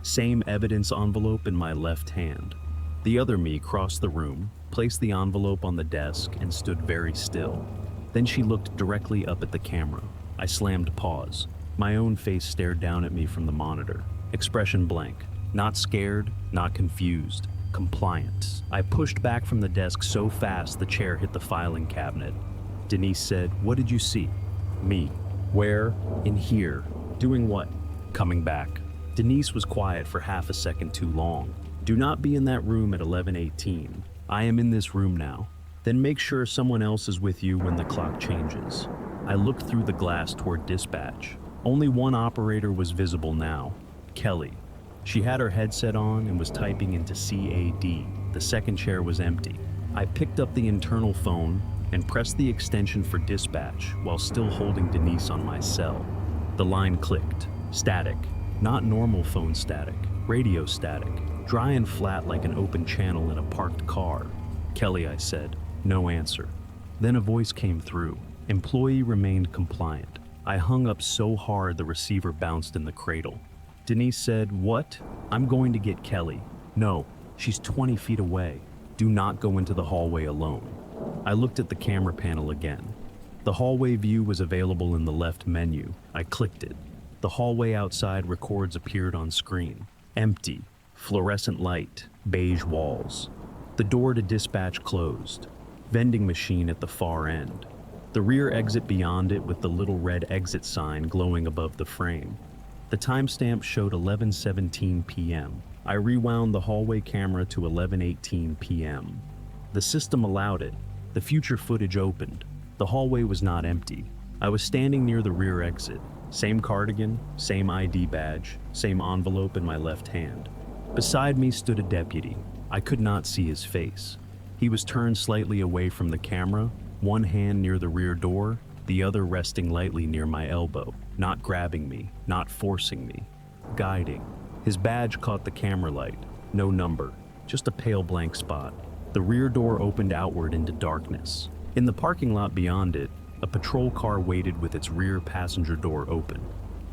Same evidence envelope in my left hand. The other me crossed the room, placed the envelope on the desk, and stood very still. Then she looked directly up at the camera. I slammed pause. My own face stared down at me from the monitor. Expression blank. Not scared, not confused. Compliant. I pushed back from the desk so fast the chair hit the filing cabinet. Denise said, "What did you see?" Me. "Where?" "In here." "Doing what?" "Coming back." Denise was quiet for half a second too long. "Do not be in that room at 11:18. I am in this room now. Then make sure someone else is with you when the clock changes." I looked through the glass toward dispatch. Only one operator was visible now, Kelly. She had her headset on and was typing into CAD. The second chair was empty. I picked up the internal phone and pressed the extension for dispatch while still holding Denise on my cell. The line clicked. Static. Not normal phone static. Radio static. Dry and flat like an open channel in a parked car. "Kelly," I said. No answer. Then a voice came through. Employee remained compliant. I hung up so hard the receiver bounced in the cradle. Denise said, "What?" "I'm going to get Kelly." "No, she's 20 feet away. Do not go into the hallway alone." I looked at the camera panel again. The hallway view was available in the left menu. I clicked it. The hallway outside records appeared on screen. Empty. Fluorescent light. Beige walls. The door to dispatch closed. Vending machine at the far end. The rear exit beyond it with the little red exit sign glowing above the frame. The timestamp showed 11:17 p.m. I rewound the hallway camera to 11:18 p.m. The system allowed it. The future footage opened. The hallway was not empty. I was standing near the rear exit. Same cardigan, same ID badge, same envelope in my left hand. Beside me stood a deputy. I could not see his face. He was turned slightly away from the camera, one hand near the rear door, the other resting lightly near my elbow, not grabbing me, not forcing me, guiding. His badge caught the camera light. No number, just a pale blank spot. The rear door opened outward into darkness. In the parking lot beyond it, a patrol car waited with its rear passenger door open.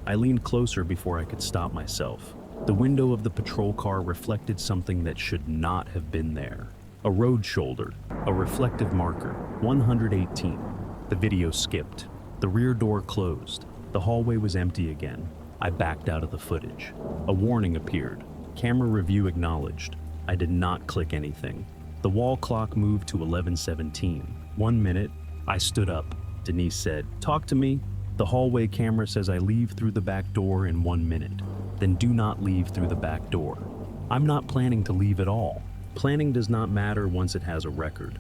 I leaned closer before I could stop myself. The window of the patrol car reflected something that should not have been there. A road shoulder, a reflective marker, 118. The video skipped. The rear door closed. The hallway was empty again. I backed out of the footage. A warning appeared. Camera review acknowledged. I did not click anything. The wall clock moved to 11:17. 1 minute. I stood up. Denise said, "Talk to me." "The hallway camera says I leave through the back door in 1 minute. Then do not leave through the back door." "I'm not planning to leave at all." Planning does not matter once it has a record.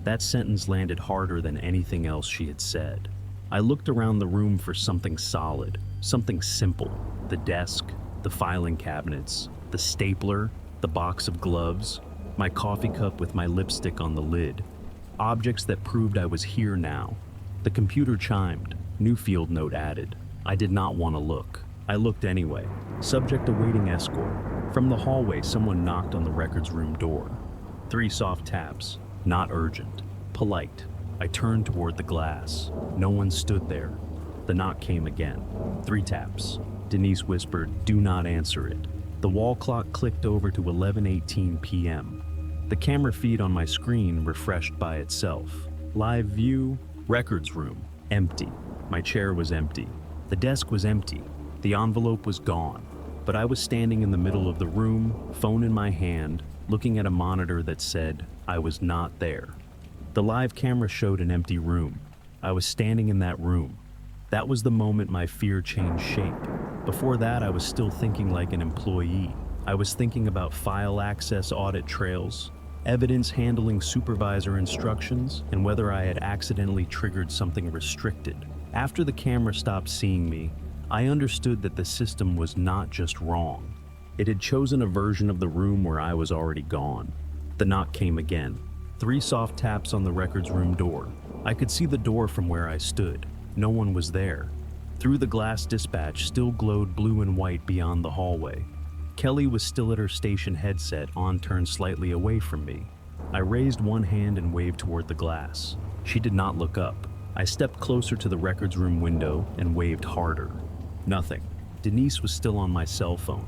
That sentence landed harder than anything else she had said. I looked around the room for something solid, something simple. The desk, the filing cabinets, the stapler, the box of gloves, my coffee cup with my lipstick on the lid. Objects that proved I was here now. The computer chimed. New field note added. I did not want to look. I looked anyway. Subject awaiting escort. From the hallway, someone knocked on the records room door. 3 soft taps. Not urgent. Polite. I turned toward the glass. No one stood there. The knock came again. 3 taps. Denise whispered, "Do not answer it." The wall clock clicked over to 11:18 p.m. The camera feed on my screen refreshed by itself. Live view, records room, empty. My chair was empty. The desk was empty. The envelope was gone. But I was standing in the middle of the room, phone in my hand, looking at a monitor that said, I was not there. The live camera showed an empty room. I was standing in that room. That was the moment my fear changed shape. Before that, I was still thinking like an employee. I was thinking about file access audit trails, evidence handling supervisor instructions, and whether I had accidentally triggered something restricted. After the camera stopped seeing me, I understood that the system was not just wrong. It had chosen a version of the room where I was already gone. The knock came again. 3 soft taps on the records room door. I could see the door from where I stood. No one was there. Through the glass, dispatch still glowed blue and white beyond the hallway. Kelly was still at her station headset on, turned slightly away from me. I raised one hand and waved toward the glass. She did not look up. I stepped closer to the records room window and waved harder. Nothing. Denise was still on my cell phone.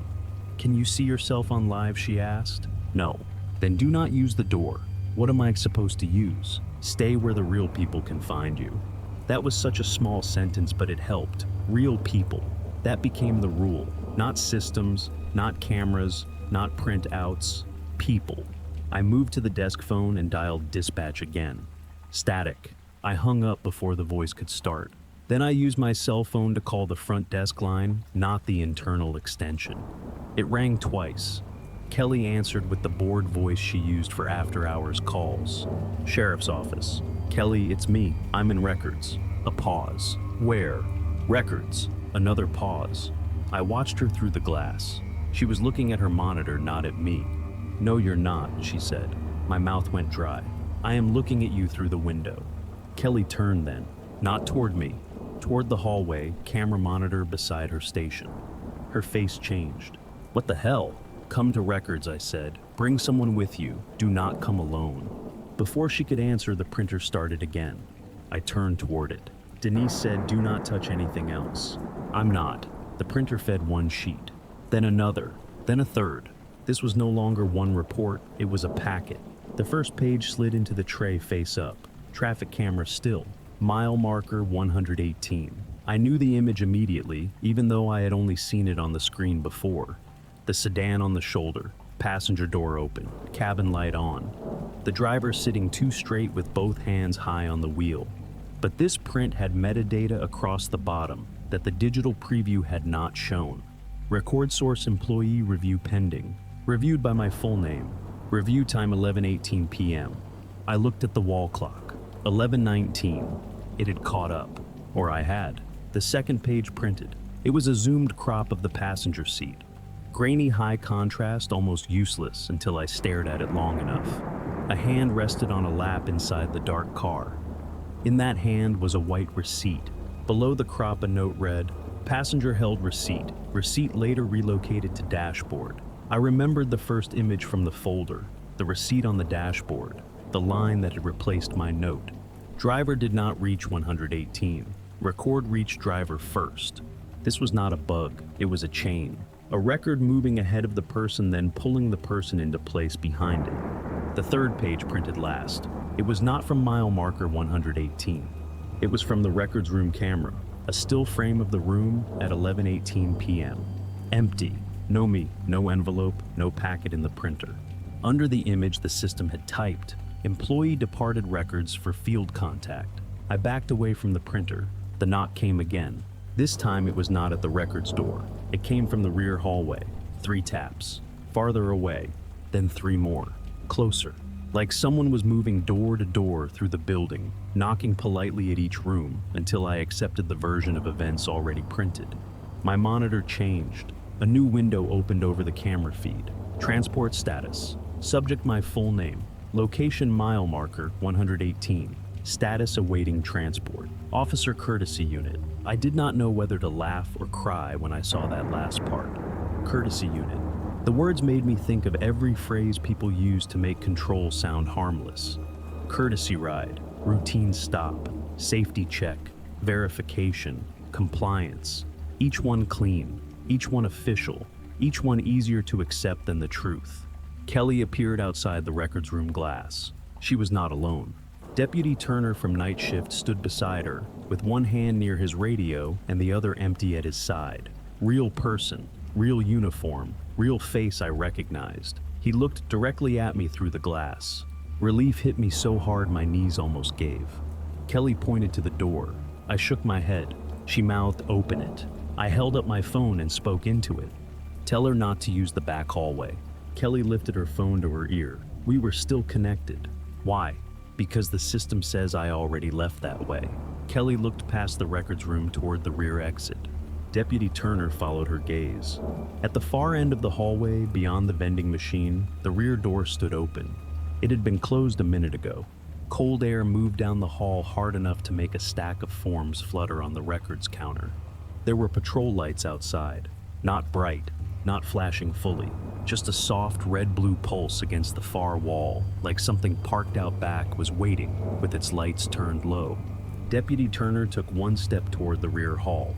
"Can you see yourself on live?" she asked. "No." "Then do not use the door. What am I supposed to use? Stay where the real people can find you." That was such a small sentence, but it helped. Real people. That became the rule. Not systems, not cameras, not printouts. People. I moved to the desk phone and dialed dispatch again. Static. I hung up before the voice could start. Then I used my cell phone to call the front desk line, not the internal extension. It rang twice. Kelly answered with the bored voice she used for after-hours calls. "Sheriff's office." "Kelly, it's me. I'm in records." A pause. "Where?" "Records." Another pause. I watched her through the glass. She was looking at her monitor, not at me. "No, you're not," she said. My mouth went dry. "I am looking at you through the window." Kelly turned then, not toward me, toward the hallway, camera monitor beside her station. Her face changed. "What the hell?" "Come to records," I said. "Bring someone with you. Do not come alone." Before she could answer, the printer started again. I turned toward it. Denise said, "Do not touch anything else." "I'm not." The printer fed one sheet, then another, then a third. This was no longer one report, it was a packet. The first page slid into the tray face up. Traffic camera still. Mile marker 118. I knew the image immediately, even though I had only seen it on the screen before. The sedan on the shoulder, passenger door open, cabin light on. The driver sitting too straight with both hands high on the wheel. But this print had metadata across the bottom that the digital preview had not shown. Record source employee review pending. Reviewed by my full name. Review time 11:18 p.m. I looked at the wall clock. 11:19. It had caught up. Or I had. The second page printed. It was a zoomed crop of the passenger seat. Grainy high contrast, almost useless until I stared at it long enough. A hand rested on a lap inside the dark car. In that hand was a white receipt. Below the crop a note read, "Passenger held receipt. Receipt later relocated to dashboard." I remembered the first image from the folder, the receipt on the dashboard, the line that had replaced my note. Driver did not reach 118. Record reached driver first. This was not a bug, it was a chain. A record moving ahead of the person, then pulling the person into place behind it. The third page printed last. It was not from mile marker 118. It was from the records room camera, a still frame of the room at 11:18 p.m. Empty. No me, no envelope, no packet in the printer. Under the image, the system had typed, "Employee departed records for field contact." I backed away from the printer. The knock came again. This time it was not at the records door. It came from the rear hallway. 3 taps. Farther away. Then 3 more. Closer. Like someone was moving door to door through the building, knocking politely at each room until I accepted the version of events already printed. My monitor changed. A new window opened over the camera feed. Transport status. Subject my full name. Location mile marker 118. Status awaiting transport. Officer courtesy unit. I did not know whether to laugh or cry when I saw that last part. Courtesy unit. The words made me think of every phrase people use to make control sound harmless. Courtesy ride, routine stop, safety check, verification, compliance. Each one clean, each one official, each one easier to accept than the truth. Kelly appeared outside the records room glass. She was not alone. Deputy Turner from night shift stood beside her, with one hand near his radio and the other empty at his side. Real person, real uniform, real face I recognized. He looked directly at me through the glass. Relief hit me so hard my knees almost gave. Kelly pointed to the door. I shook my head. She mouthed, "Open it." I held up my phone and spoke into it. "Tell her not to use the back hallway." Kelly lifted her phone to her ear. We were still connected. Why? Because the system says I already left that way. Kelly looked past the records room toward the rear exit. Deputy Turner followed her gaze. At the far end of the hallway, beyond the vending machine, the rear door stood open. It had been closed a minute ago. Cold air moved down the hall hard enough to make a stack of forms flutter on the records counter. There were patrol lights outside, not bright, not flashing fully, just a soft red-blue pulse against the far wall, like something parked out back was waiting with its lights turned low. Deputy Turner took one step toward the rear hall.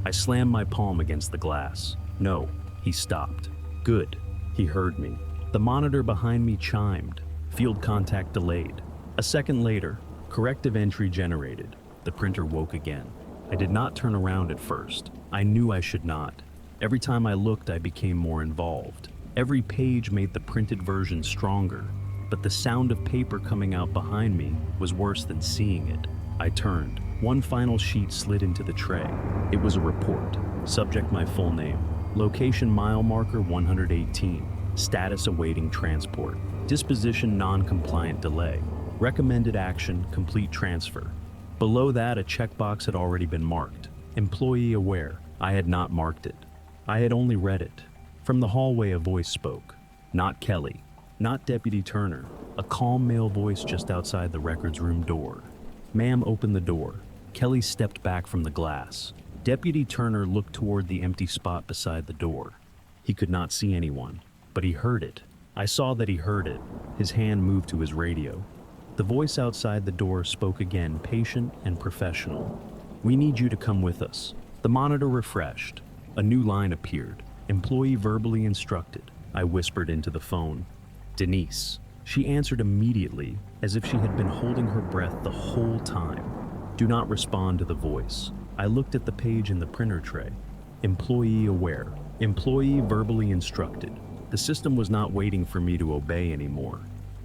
I slammed my palm against the glass. No, he stopped. Good, he heard me. The monitor behind me chimed. Field contact delayed. A second later, corrective entry generated. The printer woke again. I did not turn around at first. I knew I should not. Every time I looked, I became more involved. Every page made the printed version stronger, but the sound of paper coming out behind me was worse than seeing it. I turned. One final sheet slid into the tray. It was a report. Subject my full name. Location mile marker 118. Status awaiting transport. Disposition non-compliant delay. Recommended action complete transfer. Below that, a checkbox had already been marked. Employee aware. I had not marked it. I had only read it. From the hallway, a voice spoke. Not Kelly. Not Deputy Turner. A calm male voice just outside the records room door. Ma'am, open the door. Kelly stepped back from the glass. Deputy Turner looked toward the empty spot beside the door. He could not see anyone, but he heard it. I saw that he heard it. His hand moved to his radio. The voice outside the door spoke again, patient and professional. We need you to come with us. The monitor refreshed. A new line appeared. Employee verbally instructed. I whispered into the phone. Denise. She answered immediately, as if she had been holding her breath the whole time. Do not respond to the voice. I looked at the page in the printer tray. Employee aware. Employee verbally instructed. The system was not waiting for me to obey anymore.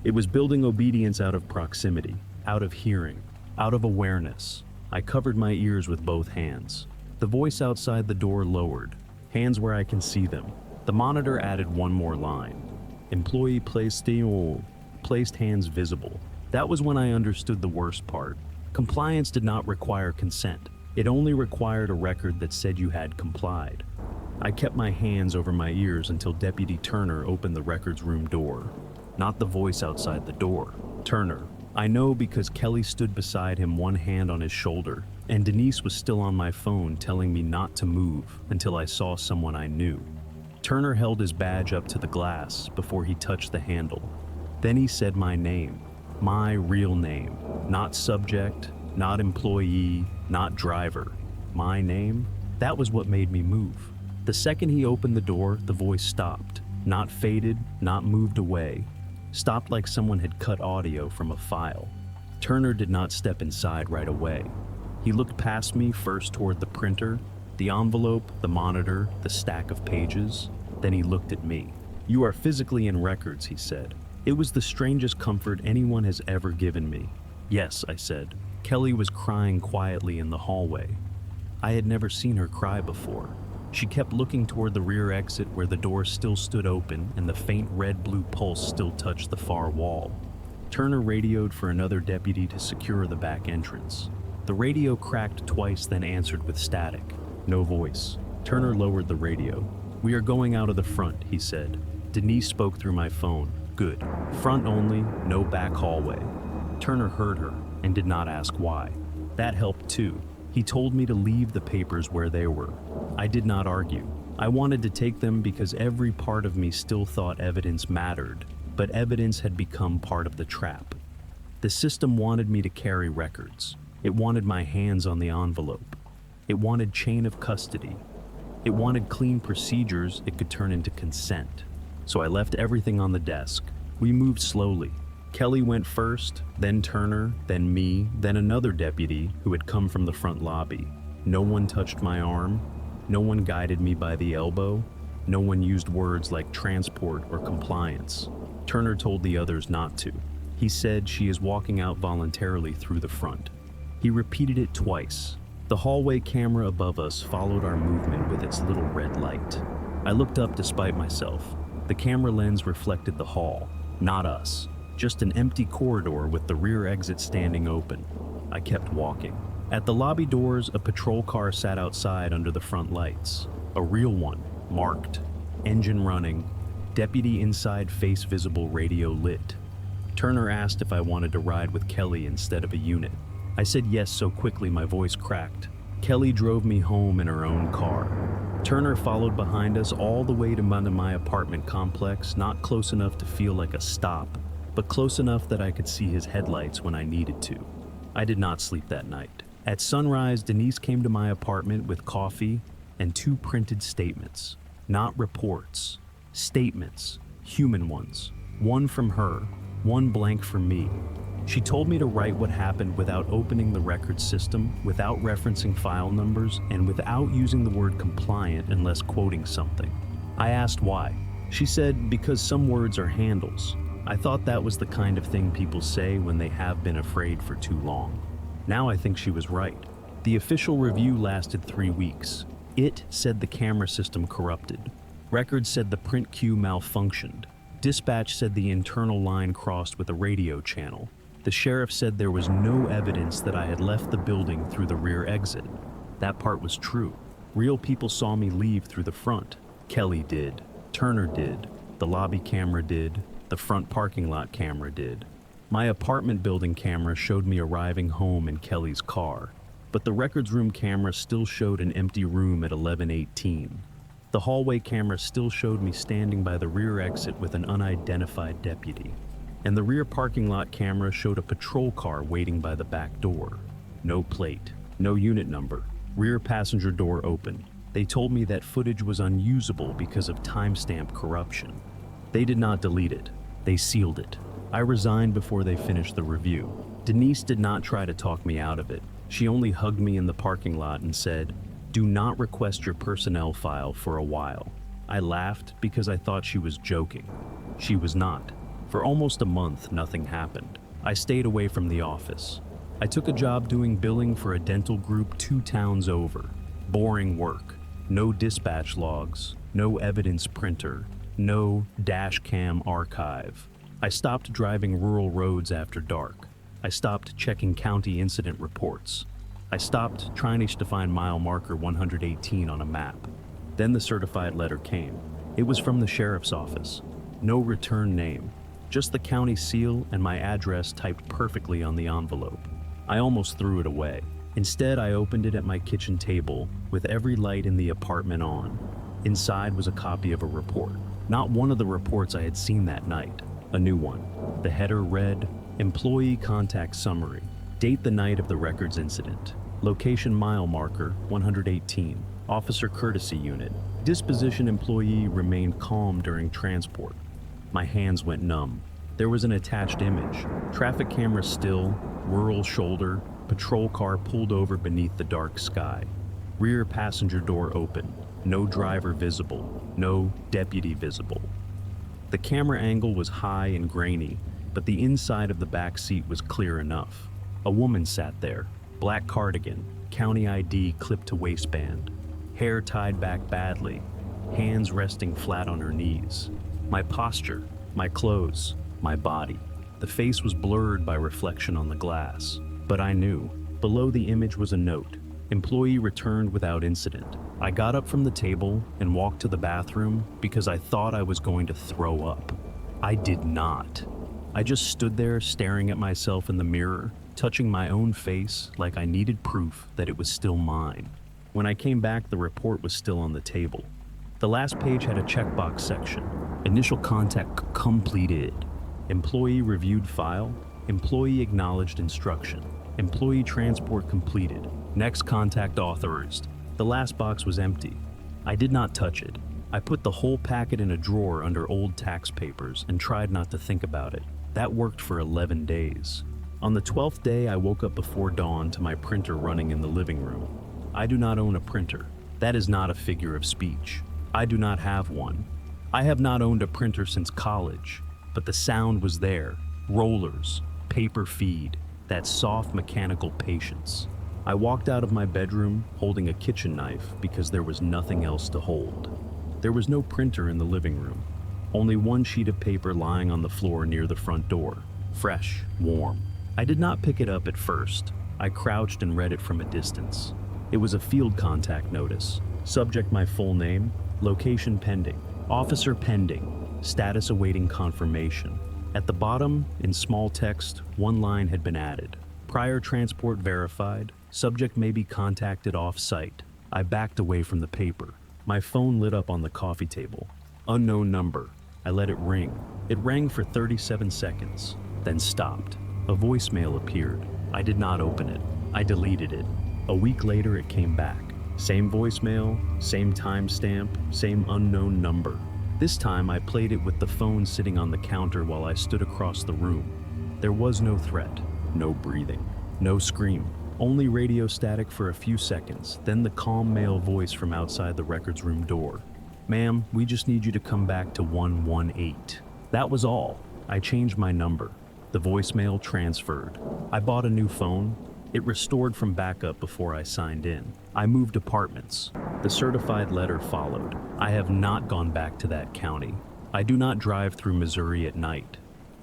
It was building obedience out of proximity, out of hearing, out of awareness. I covered my ears with both hands. The voice outside the door lowered, hands where I can see them. The monitor added one more line. Employee placed hands visible. That was when I understood the worst part. Compliance did not require consent. It only required a record that said you had complied. I kept my hands over my ears until Deputy Turner opened the records room door. Not the voice outside the door. Turner. I know because Kelly stood beside him, one hand on his shoulder, and Denise was still on my phone telling me not to move until I saw someone I knew. Turner held his badge up to the glass before he touched the handle. Then he said my name. My real name. Not subject, not employee, not driver. My name? That was what made me move. The second he opened the door, the voice stopped. Not faded, not moved away. Stopped like someone had cut audio from a file. Turner did not step inside right away. He looked past me, first toward the printer, the envelope, the monitor, the stack of pages. Then he looked at me. You are physically in records, he said. It was the strangest comfort anyone has ever given me. Yes, I said. Kelly was crying quietly in the hallway. I had never seen her cry before. She kept looking toward the rear exit where the door still stood open and the faint red-blue pulse still touched the far wall. Turner radioed for another deputy to secure the back entrance. The radio cracked twice, then answered with static. No voice. Turner lowered the radio. We are going out of the front, he said. Denise spoke through my phone. Good. Front only, no back hallway. Turner heard her and did not ask why. That helped too. He told me to leave the papers where they were. I did not argue. I wanted to take them because every part of me still thought evidence mattered, but evidence had become part of the trap. The system wanted me to carry records. It wanted my hands on the envelope. It wanted chain of custody. It wanted clean procedures it could turn into consent. So I left everything on the desk. We moved slowly. Kelly went first, then Turner, then me, then another deputy who had come from the front lobby. No one touched my arm. No one guided me by the elbow. No one used words like transport or compliance. Turner told the others not to. He said she is walking out voluntarily through the front. He repeated it twice. The hallway camera above us followed our movement with its little red light. I looked up despite myself. The camera lens reflected the hall, not us. Just an empty corridor with the rear exit standing open. I kept walking. At the lobby doors, a patrol car sat outside under the front lights. A real one, marked, engine running, deputy inside, face visible, radio lit. Turner asked if I wanted to ride with Kelly instead of a unit. I said yes so quickly my voice cracked. Kelly drove me home in her own car. Turner followed behind us all the way to my apartment complex, not close enough to feel like a stop, but close enough that I could see his headlights when I needed to. I did not sleep that night. At sunrise, Denise came to my apartment with coffee and 2 printed statements. Not reports. Statements. Human ones. One from her, one blank from me. She told me to write what happened without opening the record system, without referencing file numbers, and without using the word compliant unless quoting something. I asked why. She said, because some words are handles. I thought that was the kind of thing people say when they have been afraid for too long. Now I think she was right. The official review lasted 3 weeks. It said the camera system corrupted. Records said the print queue malfunctioned. Dispatch said the internal line crossed with a radio channel. The sheriff said there was no evidence that I had left the building through the rear exit. That part was true. Real people saw me leave through the front. Kelly did. Turner did. The lobby camera did. The front parking lot camera did. My apartment building camera showed me arriving home in Kelly's car, but the records room camera still showed an empty room at 11:18. The hallway camera still showed me standing by the rear exit with an unidentified deputy. And the rear parking lot camera showed a patrol car waiting by the back door. No plate, no unit number, rear passenger door open. They told me that footage was unusable because of timestamp corruption. They did not delete it, they sealed it. I resigned before they finished the review. Denise did not try to talk me out of it. She only hugged me in the parking lot and said, "Do not request your personnel file for a while." I laughed because I thought she was joking. She was not. For almost a month, nothing happened. I stayed away from the office. I took a job doing billing for a dental group 2 towns over. Boring work. No dispatch logs, no evidence printer, no dash cam archive. I stopped driving rural roads after dark. I stopped checking county incident reports. I stopped trying to find mile marker 118 on a map. Then the certified letter came. It was from the sheriff's office. No return name, just the county seal and my address typed perfectly on the envelope. I almost threw it away. Instead, I opened it at my kitchen table with every light in the apartment on. Inside was a copy of a report. Not one of the reports I had seen that night. A new one. The header read, Employee Contact Summary. Date the night of the records incident. Location mile marker 118. Officer Courtesy Unit. Disposition employee remained calm during transport. My hands went numb. There was an attached image. Traffic camera still, rural shoulder, patrol car pulled over beneath the dark sky. Rear passenger door open. No driver visible. No deputy visible. The camera angle was high and grainy, but the inside of the back seat was clear enough. A woman sat there, black cardigan, county ID clipped to waistband, hair tied back badly, hands resting flat on her knees. My posture, my clothes, my body. The face was blurred by reflection on the glass, but I knew. Below the image was a note. Employee returned without incident. I got up from the table and walked to the bathroom because I thought I was going to throw up. I did not. I just stood there staring at myself in the mirror, touching my own face like I needed proof that it was still mine. When I came back, the report was still on the table. The last page had a checkbox section. Initial contact completed. Employee reviewed file. Employee acknowledged instruction. Employee transport completed. Next contact authorized. The last box was empty. I did not touch it. I put the whole packet in a drawer under old tax papers and tried not to think about it. That worked for 11 days. On the 12th day, I woke up before dawn to my printer running in the living room. I do not own a printer. That is not a figure of speech. I do not have one. I have not owned a printer since college, but the sound was there. Rollers, paper feed, that soft mechanical patience. I walked out of my bedroom holding a kitchen knife because there was nothing else to hold. There was no printer in the living room. Only one sheet of paper lying on the floor near the front door. Fresh, warm. I did not pick it up at first. I crouched and read it from a distance. It was a field contact notice. Subject my full name, location pending, officer pending, status awaiting confirmation. At the bottom, in small text, one line had been added. Prior transport verified, subject may be contacted off-site. I backed away from the paper. My phone lit up on the coffee table. Unknown number. I let it ring. It rang for 37 seconds, then stopped. A voicemail appeared. I did not open it. I deleted it. A week later, it came back. Same voicemail, same timestamp, same unknown number. This time, I played it with the phone sitting on the counter while I stood across the room. There was no threat, no breathing, no scream. Only radio static for a few seconds, then the calm male voice from outside the records room door. Ma'am, we just need you to come back to 118. That was all. I changed my number. The voicemail transferred. I bought a new phone. It restored from backup before I signed in. I moved apartments. The certified letter followed. I have not gone back to that county. I do not drive through Missouri at night.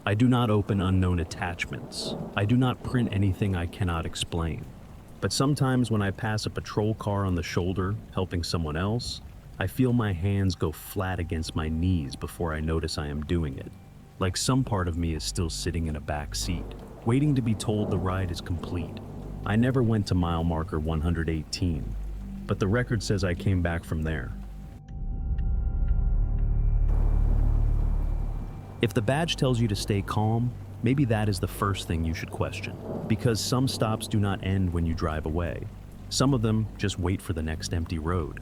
I do not open unknown attachments. I do not print anything I cannot explain. But sometimes when I pass a patrol car on the shoulder, helping someone else, I feel my hands go flat against my knees before I notice I am doing it. Like some part of me is still sitting in a back seat, waiting to be told the ride is complete. I never went to mile marker 118, but the record says I came back from there. If the badge tells you to stay calm, maybe that is the first thing you should question, because some stops do not end when you drive away. Some of them just wait for the next empty road.